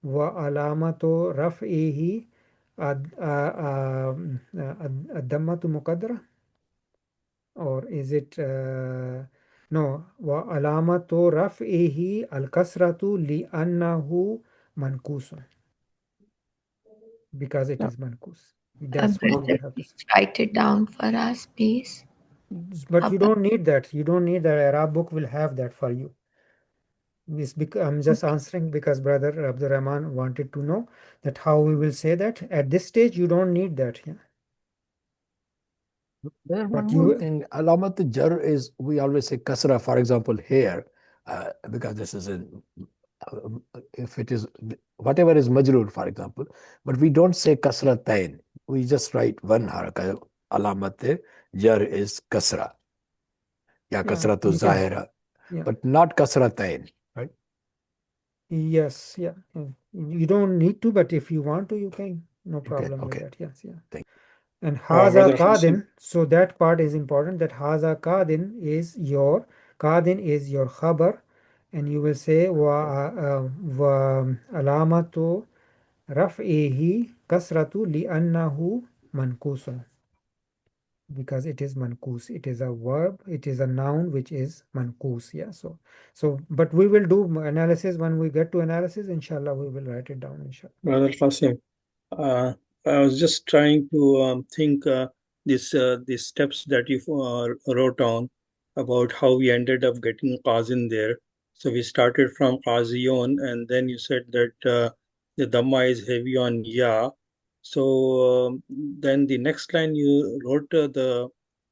A: wa alamatu raf'ihi ad-dammatu muqaddara, or is it no, wa alamatu raf'ihi al-kasratu li-annahu mankusun, because it is mankus. That's what you
B: Brother,
A: have to say.
B: please write it down for us, please.
A: But you don't need that. You don't need that. Arab book will have that for you. I'm just answering because Brother Abdul Rahman wanted to know that how we will say that. At this stage, you don't need that. Yeah.
G: There's
A: But
G: one
A: you
G: more thing. Alamat jar is, we always say kasra, for example, here, because this is if it is, whatever is majroor, for example, but we don't say kasra tain. We just write one haraka. Alamat jar is kasra. Ya kasra to
A: you can.
G: zahira,
A: Yeah.
G: but not kasra tain, right?
A: Yes. Yeah. You don't need to, but if you want to, you can. No problem with
G: Okay.
A: that. Yes. Yeah.
G: Thank
A: And
D: Brother
A: haza
D: Hassan.
A: qadin, so that part is important, that haza qadin is your khabar, and you will say wa alamatu raf'ihi kasratu li'annahu mankusun, because it is mankus. It is a verb, it is a noun which is mankus. Yeah. So but we will do analysis when we get to analysis. Inshallah, we will write it down. Inshallah.
D: Brother Qasim, I was just trying to think these steps that you wrote on about how we ended up getting Qazin there. So we started from Qaziyon, and then you said that the Dhamma is heavy on Ya. So then the next line you wrote the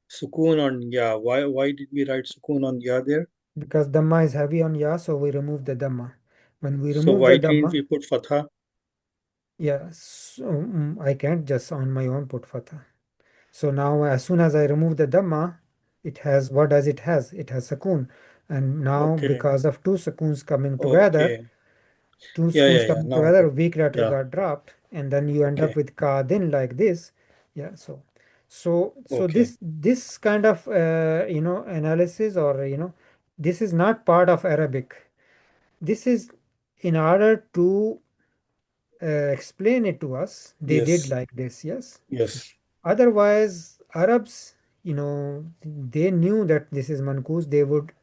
D: Sukoon on Ya. Why did we write Sukoon on Ya there?
A: Because Dhamma is heavy on Ya, so we remove the Dhamma. When we
D: So
A: remove
D: why
A: the
D: didn't
A: Dhamma,
D: we put Fatha?
A: yeah, so, I can't just on my own put Fatha. So now as soon as I remove the Dhamma, it has, what does it has? It has Sukoon. And now
D: Okay.
A: because of two Sukoons coming
D: Okay.
A: together,
D: Now,
A: weak letter
D: yeah.
A: got dropped, and then you end up
D: Okay.
A: with Qadin like this. Yeah, so
D: Okay.
A: this kind of analysis, or this is not part of Arabic. This is in order to explain it to us. They did
D: Yes.
A: like this. Yes.
D: Yes.
A: Otherwise, Arabs, they knew that this is mankus. They would,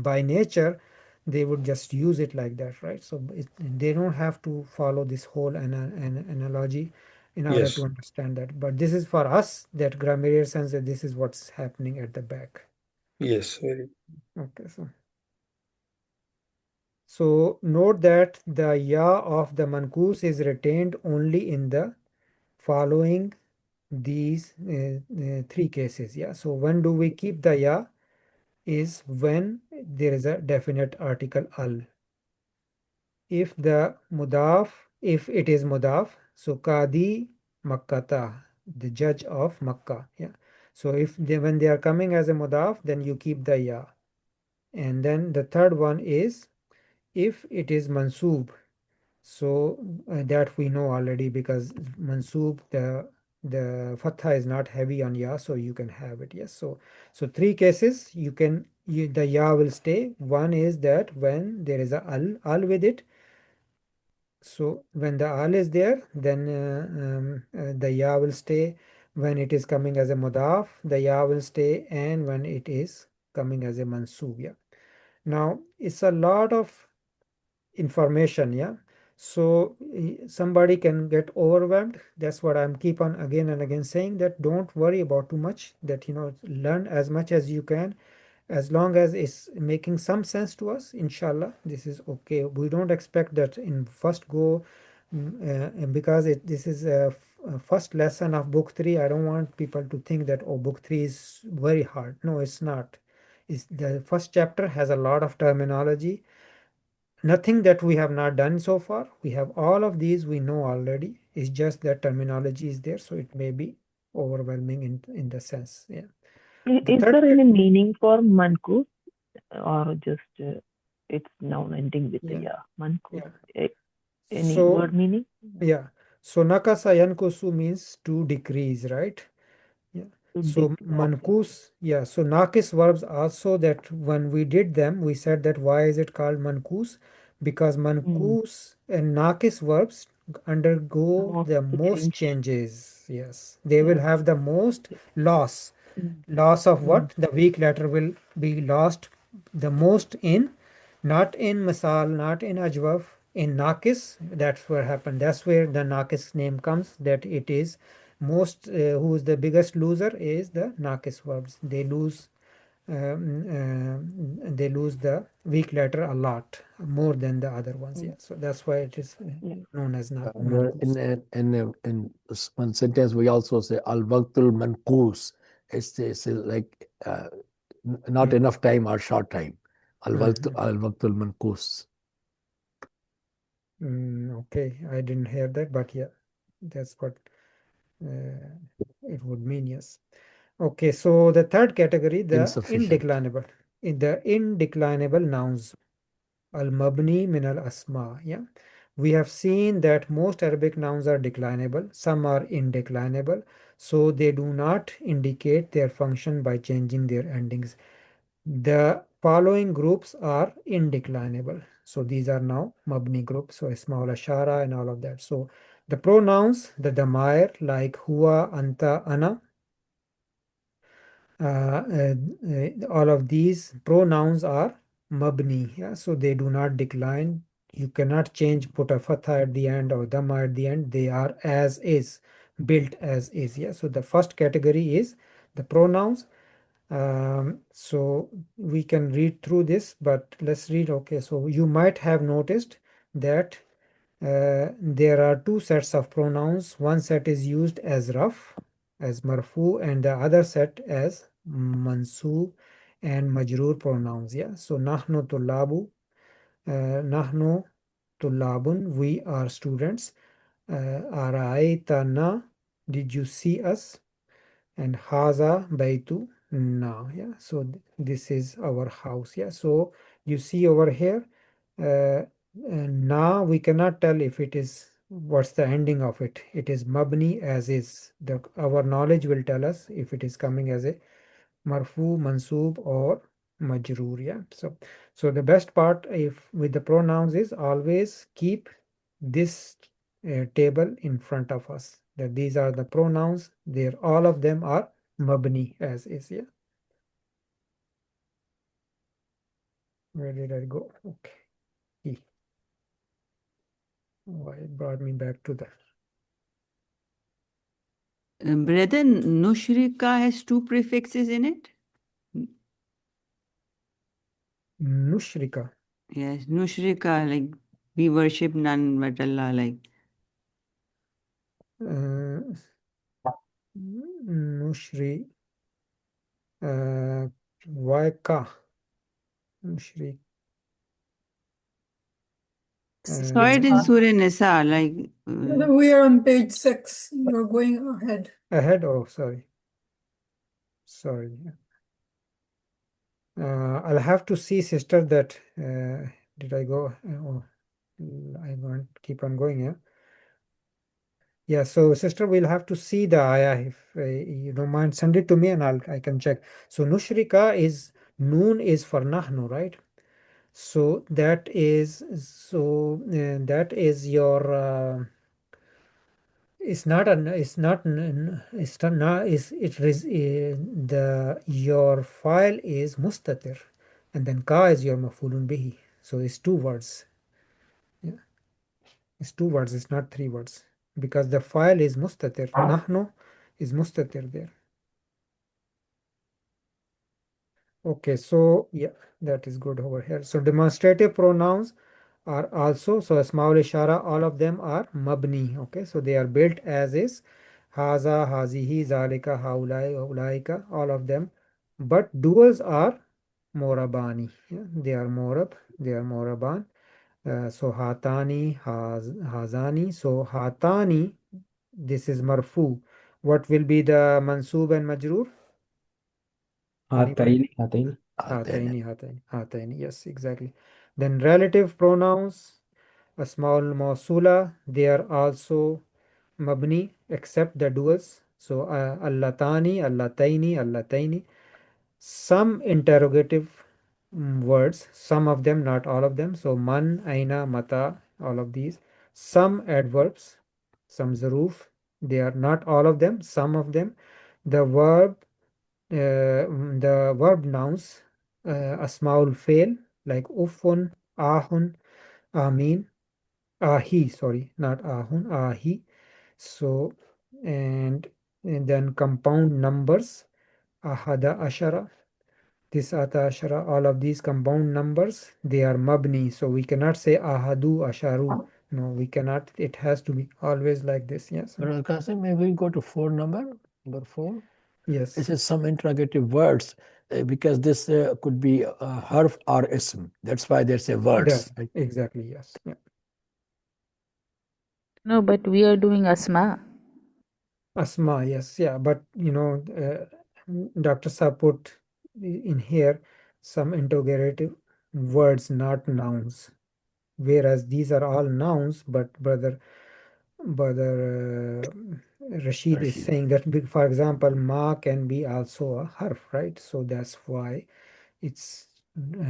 A: by nature, they would just use it like that, right? So they don't have to follow this whole analogy in order to
D: Yes.
A: understand that. But this is for us, that grammarian sense, that this is what's happening at the back.
D: Yes. Very.
A: Okay, so note that the ya of the mankus is retained only in the following these three cases. Yeah, so when do we keep the ya is when there is a definite article al. If it is mudaf, so Qadi Makkata, the judge of Makkah. Yeah, so when they are coming as a mudaf, then you keep the ya. And then the third one is if it is mansub. So that we know already, because mansub, the fatha is not heavy on ya, so you can have it. Yes, so three cases the ya will stay. One is that when there is a al with it, so when the al is there, then the ya will stay. When it is coming as a mudaf, the ya will stay, and when it is coming as a mansub. Yeah, now it's a lot of information. Yeah, so somebody can get overwhelmed. That's what I'm keep on again and again saying, that don't worry about too much, that learn as much as you can, as long as it's making some sense to us. Inshallah, this is okay. We don't expect that in first go, because this is a first lesson of book 3. I don't want people to think that, oh, book 3 is very hard. No, it's not. The first chapter has a lot of terminology. Nothing that we have not done so far. We have all of these we know already. It's just that terminology is there, so it may be overwhelming in the sense. Yeah.
O: Is there any meaning for mankus, or just it's noun ending with the ya? Mankus. Any word meaning?
A: Yeah. So nakasa yankusu means to decrease, right? Yeah. So mankus, yeah. So nakis verbs also, that when we did them, we said that why is it called mankus? Because mankus and nakis verbs undergo the most changes. Yes, they will have the most loss. Loss of what? The weak letter will be lost the most in, not in misal, not in ajwaf, in nakis. That's where happened. That's where the nakis name comes, that it is most, who is the biggest loser is the nakis verbs. They lose the weak letter a lot more than the other ones. Yeah, so that's why it is known as manqus.
G: In one sentence, we also say al waqtul manqus. It's like not enough time or short time. Al waqtul manqus.
A: Okay, I didn't hear that, but yeah, that's what it would mean. Yes. Okay, so the third category, the
G: Insufficient.
A: indeclinable nouns, al-mabni min al-asma. Yeah, we have seen that most Arabic nouns are declinable, some are indeclinable, so they do not indicate their function by changing their endings. The following groups are indeclinable. So these are now mabni groups, so ismaul ashara and all of that. So the pronouns, the damair like huwa, anta, ana, all of these pronouns are mabni, yeah, so they do not decline. You cannot change, put a fatha at the end or dhamma at the end. They are as is, built as is. Yeah, so the first category is the pronouns. So we can read through this, but let's read. Okay, so you might have noticed that there are two sets of pronouns. One set is used as raf, as marfu, and the other set as mansub and majroor pronouns. Yeah, so nahnu tullabu, nahnu tullabun, we are students. Araitana, did you see us? And haza baitu na. Yeah, so this is our house. Yeah, so you see over here, na, we cannot tell if it is, what's the ending of it. It is mabni as is. Our knowledge will tell us if it is coming as a marfu, mansub or majroor. Yeah, so the best part if with the pronouns is always keep this table in front of us, that these are the pronouns. There all of them are mabni as is. Yeah, where did I go? Okay, why it brought me back to the
Q: Brother, Nushrika has two prefixes in it?
A: Nushrika.
Q: Yes, Nushrika, like we worship none but Allah, like.
A: Nushri. Why ka? Nushri.
Q: So it is Surah Nisa, like.
L: We are on page 6. You're going ahead.
A: Ahead? Oh, sorry. I'll have to see, sister, that did I go? Oh, I won't keep on going. Yeah. Yeah. So, sister, we'll have to see the ayah if you don't mind. Send it to me and I can check. So, Nushrika is noon is for nahnu, right? So that is your. It's not an. It's not. It's not. Is it is the your file is mustatir, and then ka is your mafulun bihi. So it's two words. Yeah, it's two words. It's not three words because the file is mustatir. Nahnu is mustatir there. Okay, so yeah, that is good over here. So demonstrative pronouns are also, so asmaul ishara, all of them are mabni. Okay, so they are built as is. Haza, hazihi, zalika, haulai, ulaika, all of them. But duals are morabani. Yeah, they are morab, they are moraban. So hatani, hazani. So hatani, this is marfu. What will be the mansub and majroor? Anybody? Hataini. Yes, exactly. Then relative pronouns, asmaul mawsula, they are also mabni except the duals. So allatani, allataini, allataini. Some interrogative words, some of them, not all of them. So man, aina, mata, all of these. Some adverbs, some zaruf, they are not all of them, some of them. The verb nouns, asmaul fail, like ufun, ahun, amin, ahi, sorry, not ahun, ahi. So, and then compound numbers, ahada ashara, tisata ashara, all of these compound numbers, they are mabni. So we cannot say ahadu asharu. No, we cannot. It has to be always like this. Yes.
G: Brother Qasim, may we go to number 4?
A: Yes.
G: This is some interrogative words because this could be harf or ism. That's why they say words.
A: That, exactly. Yes. Yeah.
J: No, but we are doing asma.
A: Asma, yes, yeah, but Dr. Saab put in here some interrogative words, not nouns, whereas these are all nouns. But brother Rashid is saying that, for example, ma can be also a harf, right? So that's why it's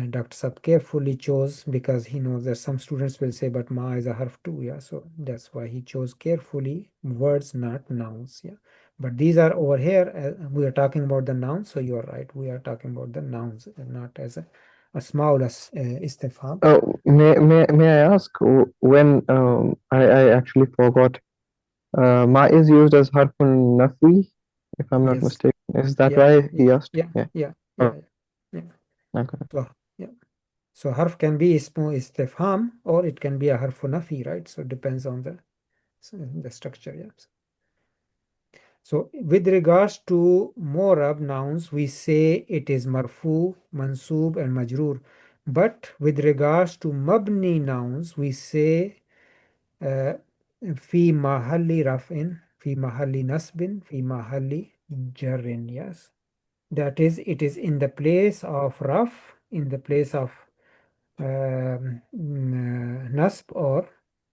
A: Dr. Saab carefully chose, because he knows that some students will say, but ma is a harf too, yeah. So that's why he chose carefully words, not nouns, yeah. But these are over here, we are talking about the nouns, so you are right. We are talking about the nouns, not as a small as istifham.
E: May I ask when I actually forgot. Ma is used as harfun nafi, if I'm not
A: Yes.
E: mistaken. Is that
A: Yeah,
E: why he
A: yeah,
E: asked?
A: yeah,
E: Yeah.
A: yeah,
E: Oh,
A: yeah.
E: okay.
A: So yeah. So harf can be ismu istifham or it can be a harfu nafi, right? So it depends on the structure, yes. So with regards to morab nouns, we say it is marfu, mansub and majrur. But with regards to mabni nouns, we say fi mahalli raf'in, fi mahalli nasbin, fi mahalli jarrin, yes. That is, it is in the place of raf, in the place of nasb or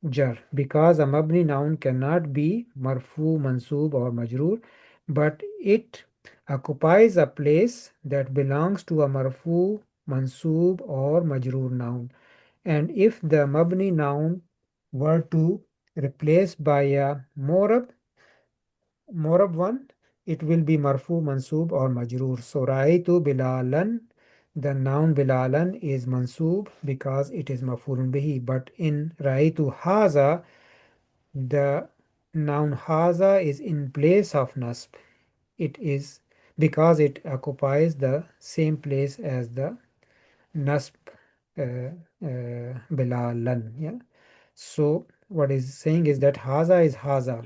A: jar, because a mabni noun cannot be marfu, mansub or majroor, but it occupies a place that belongs to a marfu, mansub or majroor noun. And if the mabni noun were to replace by a morab one, it will be marfu, mansub or majroor. So ra'aytu bilalan, the noun bilalan is mansub because it is maf'ulun bihi. But in ra'aytu haza, the noun haza is in place of nasb. It is because it occupies the same place as the nasb bilalan. Yeah. So what is saying is that haza is haza.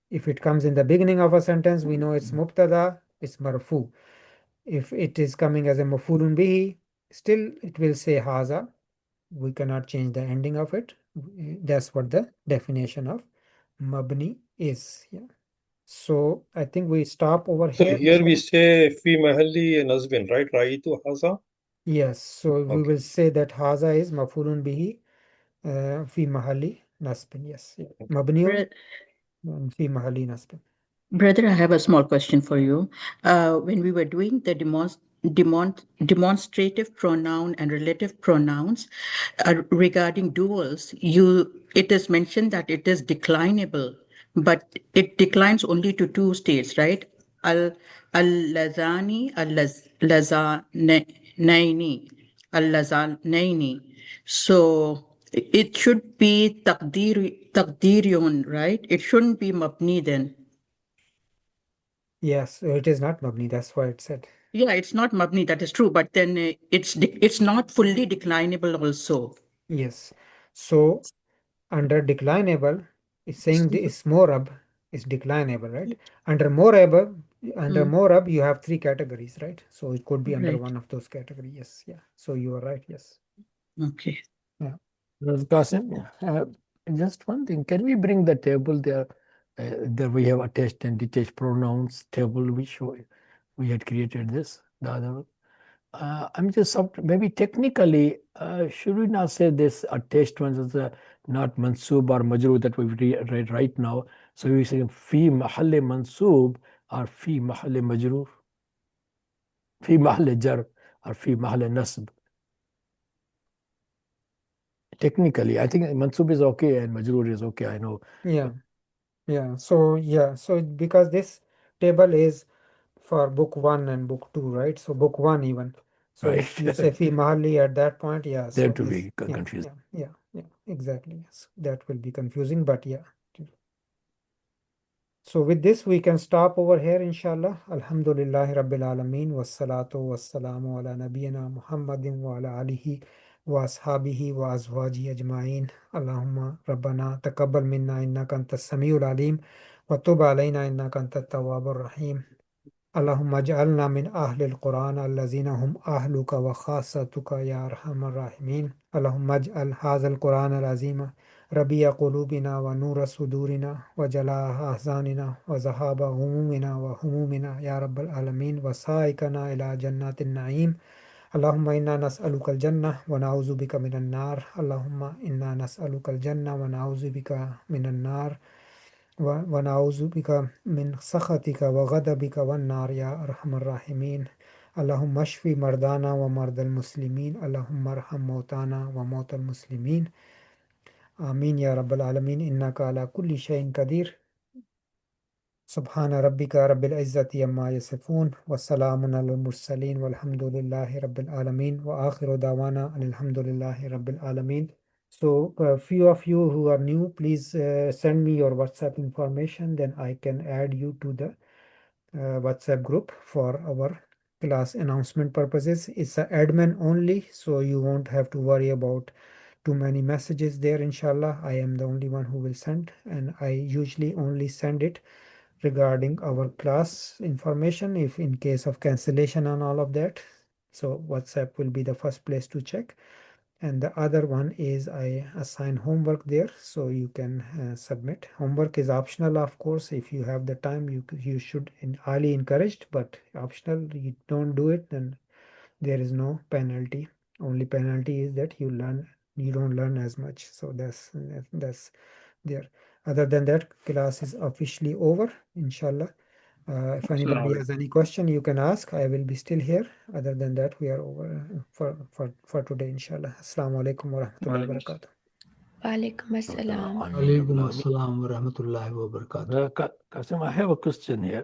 A: If it comes in the beginning of a sentence, we know it's mubtada, it's marfu. If it is coming as a mafulun bihi, still it will say haza. We cannot change the ending of it. That's what the definition of mabni is. Yeah. So I think we stop over
M: So
A: here.
M: here we say fi mahalli nasbin, right? Raitu haza.
A: Yes. So we
M: Okay.
A: will say that haza is mafulun bihi fi mahalli nasbin. Yes. Yeah. Mabniun fi mahalli nasbin.
R: Brother, I have a small question for you. When we were doing the demonstrative pronoun and relative pronouns regarding duals, it is mentioned that it is declinable, but it declines only to two states, right? Al-lazani, al-lazanaini, al-lazanaini. So it should be taqdiriyun, right? It shouldn't be mabni then.
A: Yes, it is not mabni. That's why it said.
R: Yeah, it's not mabni, that is true, but then it's not fully declinable also.
A: Yes. So under declinable, it's saying this morab is declinable, right? Under morab, you have three categories, right? So it could be under
R: Right.
A: one of those categories. Yes, yeah. So you are right. Yes.
R: Okay.
A: Yeah.
G: Brother Qasim, just one thing. Can we bring the table there? There we have attached and detached pronouns table, which we had created this, the other one. I'm just maybe technically, should we not say this attached ones as not mansub or majrur that we've read right now? So we say fi mahalle mansub or fi mahalle majrur, fi mahalle jar or fi mahalle nasb. Technically, I think mansub is okay and majrur is okay. I know.
A: Yeah. So because this table is for book 1 and book 2, right? So book 1 even. So
G: Right.
A: if you say fi mahalli at that point, yeah.
G: There
A: So
G: to
A: this,
G: be confused.
A: yeah, exactly. Yes. That will be confusing, but yeah. So with this, we can stop over here, inshallah. Alhamdulillahi Rabbil Alameen. Wassalatu wassalamu ala nabiyyina Muhammadin wa ala alihi wa ashabihi wa azwaji ajma'in. Allahumma Rabbana taqabbal minna innaka antas samiul alim wa tub alayna innaka antat tawwabur rahim. Allahumma ja'alna min ahli al-Quran allazina hum ahluka wa khassatuka ya arhamar rahimin. Allahumma ja'al hadha al-Quran al-azima ربيع قلوبنا ونور صدورنا وجلاء أحزاننا وذهاب همومنا وهمومنا يا رب العالمين وسائقنا إلى جنات النعيم. اللهم إنا نسألك الجنة ونعوذ بك من النار. اللهم إنا نسألك الجنة ونعوذ بك من النار ونعوذ بك من سخطك وغضبك والنار يا أرحم الراحمين. اللهم اشف مرضانا ومرضى المسلمين. اللهم ارحم موتانا وموتى المسلمين. آمين يا رب العالمين إنك على كل شيء قدير. سبحان ربك رب العزة عما يصفون والسلام على المرسلين والحمد لله رب العالمين وآخر دعوانا أن الحمد لله رب العالمين. So a few of you who are new, please send me your WhatsApp information, then I can add you to the WhatsApp group for our class announcement purposes. It's a admin only, so you won't have to worry about too many messages there. Inshallah, I am the only one who will send, and I usually only send it regarding our class information if in case of cancellation and all of that. So WhatsApp will be the first place to check, and the other one is I assign homework there, so you can submit. Homework is optional, of course. If you have the time, you should highly encouraged, but optional. You don't do it, then there is no penalty. Only penalty is that you don't learn as much. So that's there. Other than that, class is officially over, inshallah. If anybody has any question, you can ask. I will be still here. Other than that, we are over for today, inshallah. Assalamu alaikum wa rahmatullahi wa barakatuh.
B: Wa alaikum assalam.
C: Alaikum assalam wa rahmatullahi wa barakatuh.
G: Qasim, I have a question here.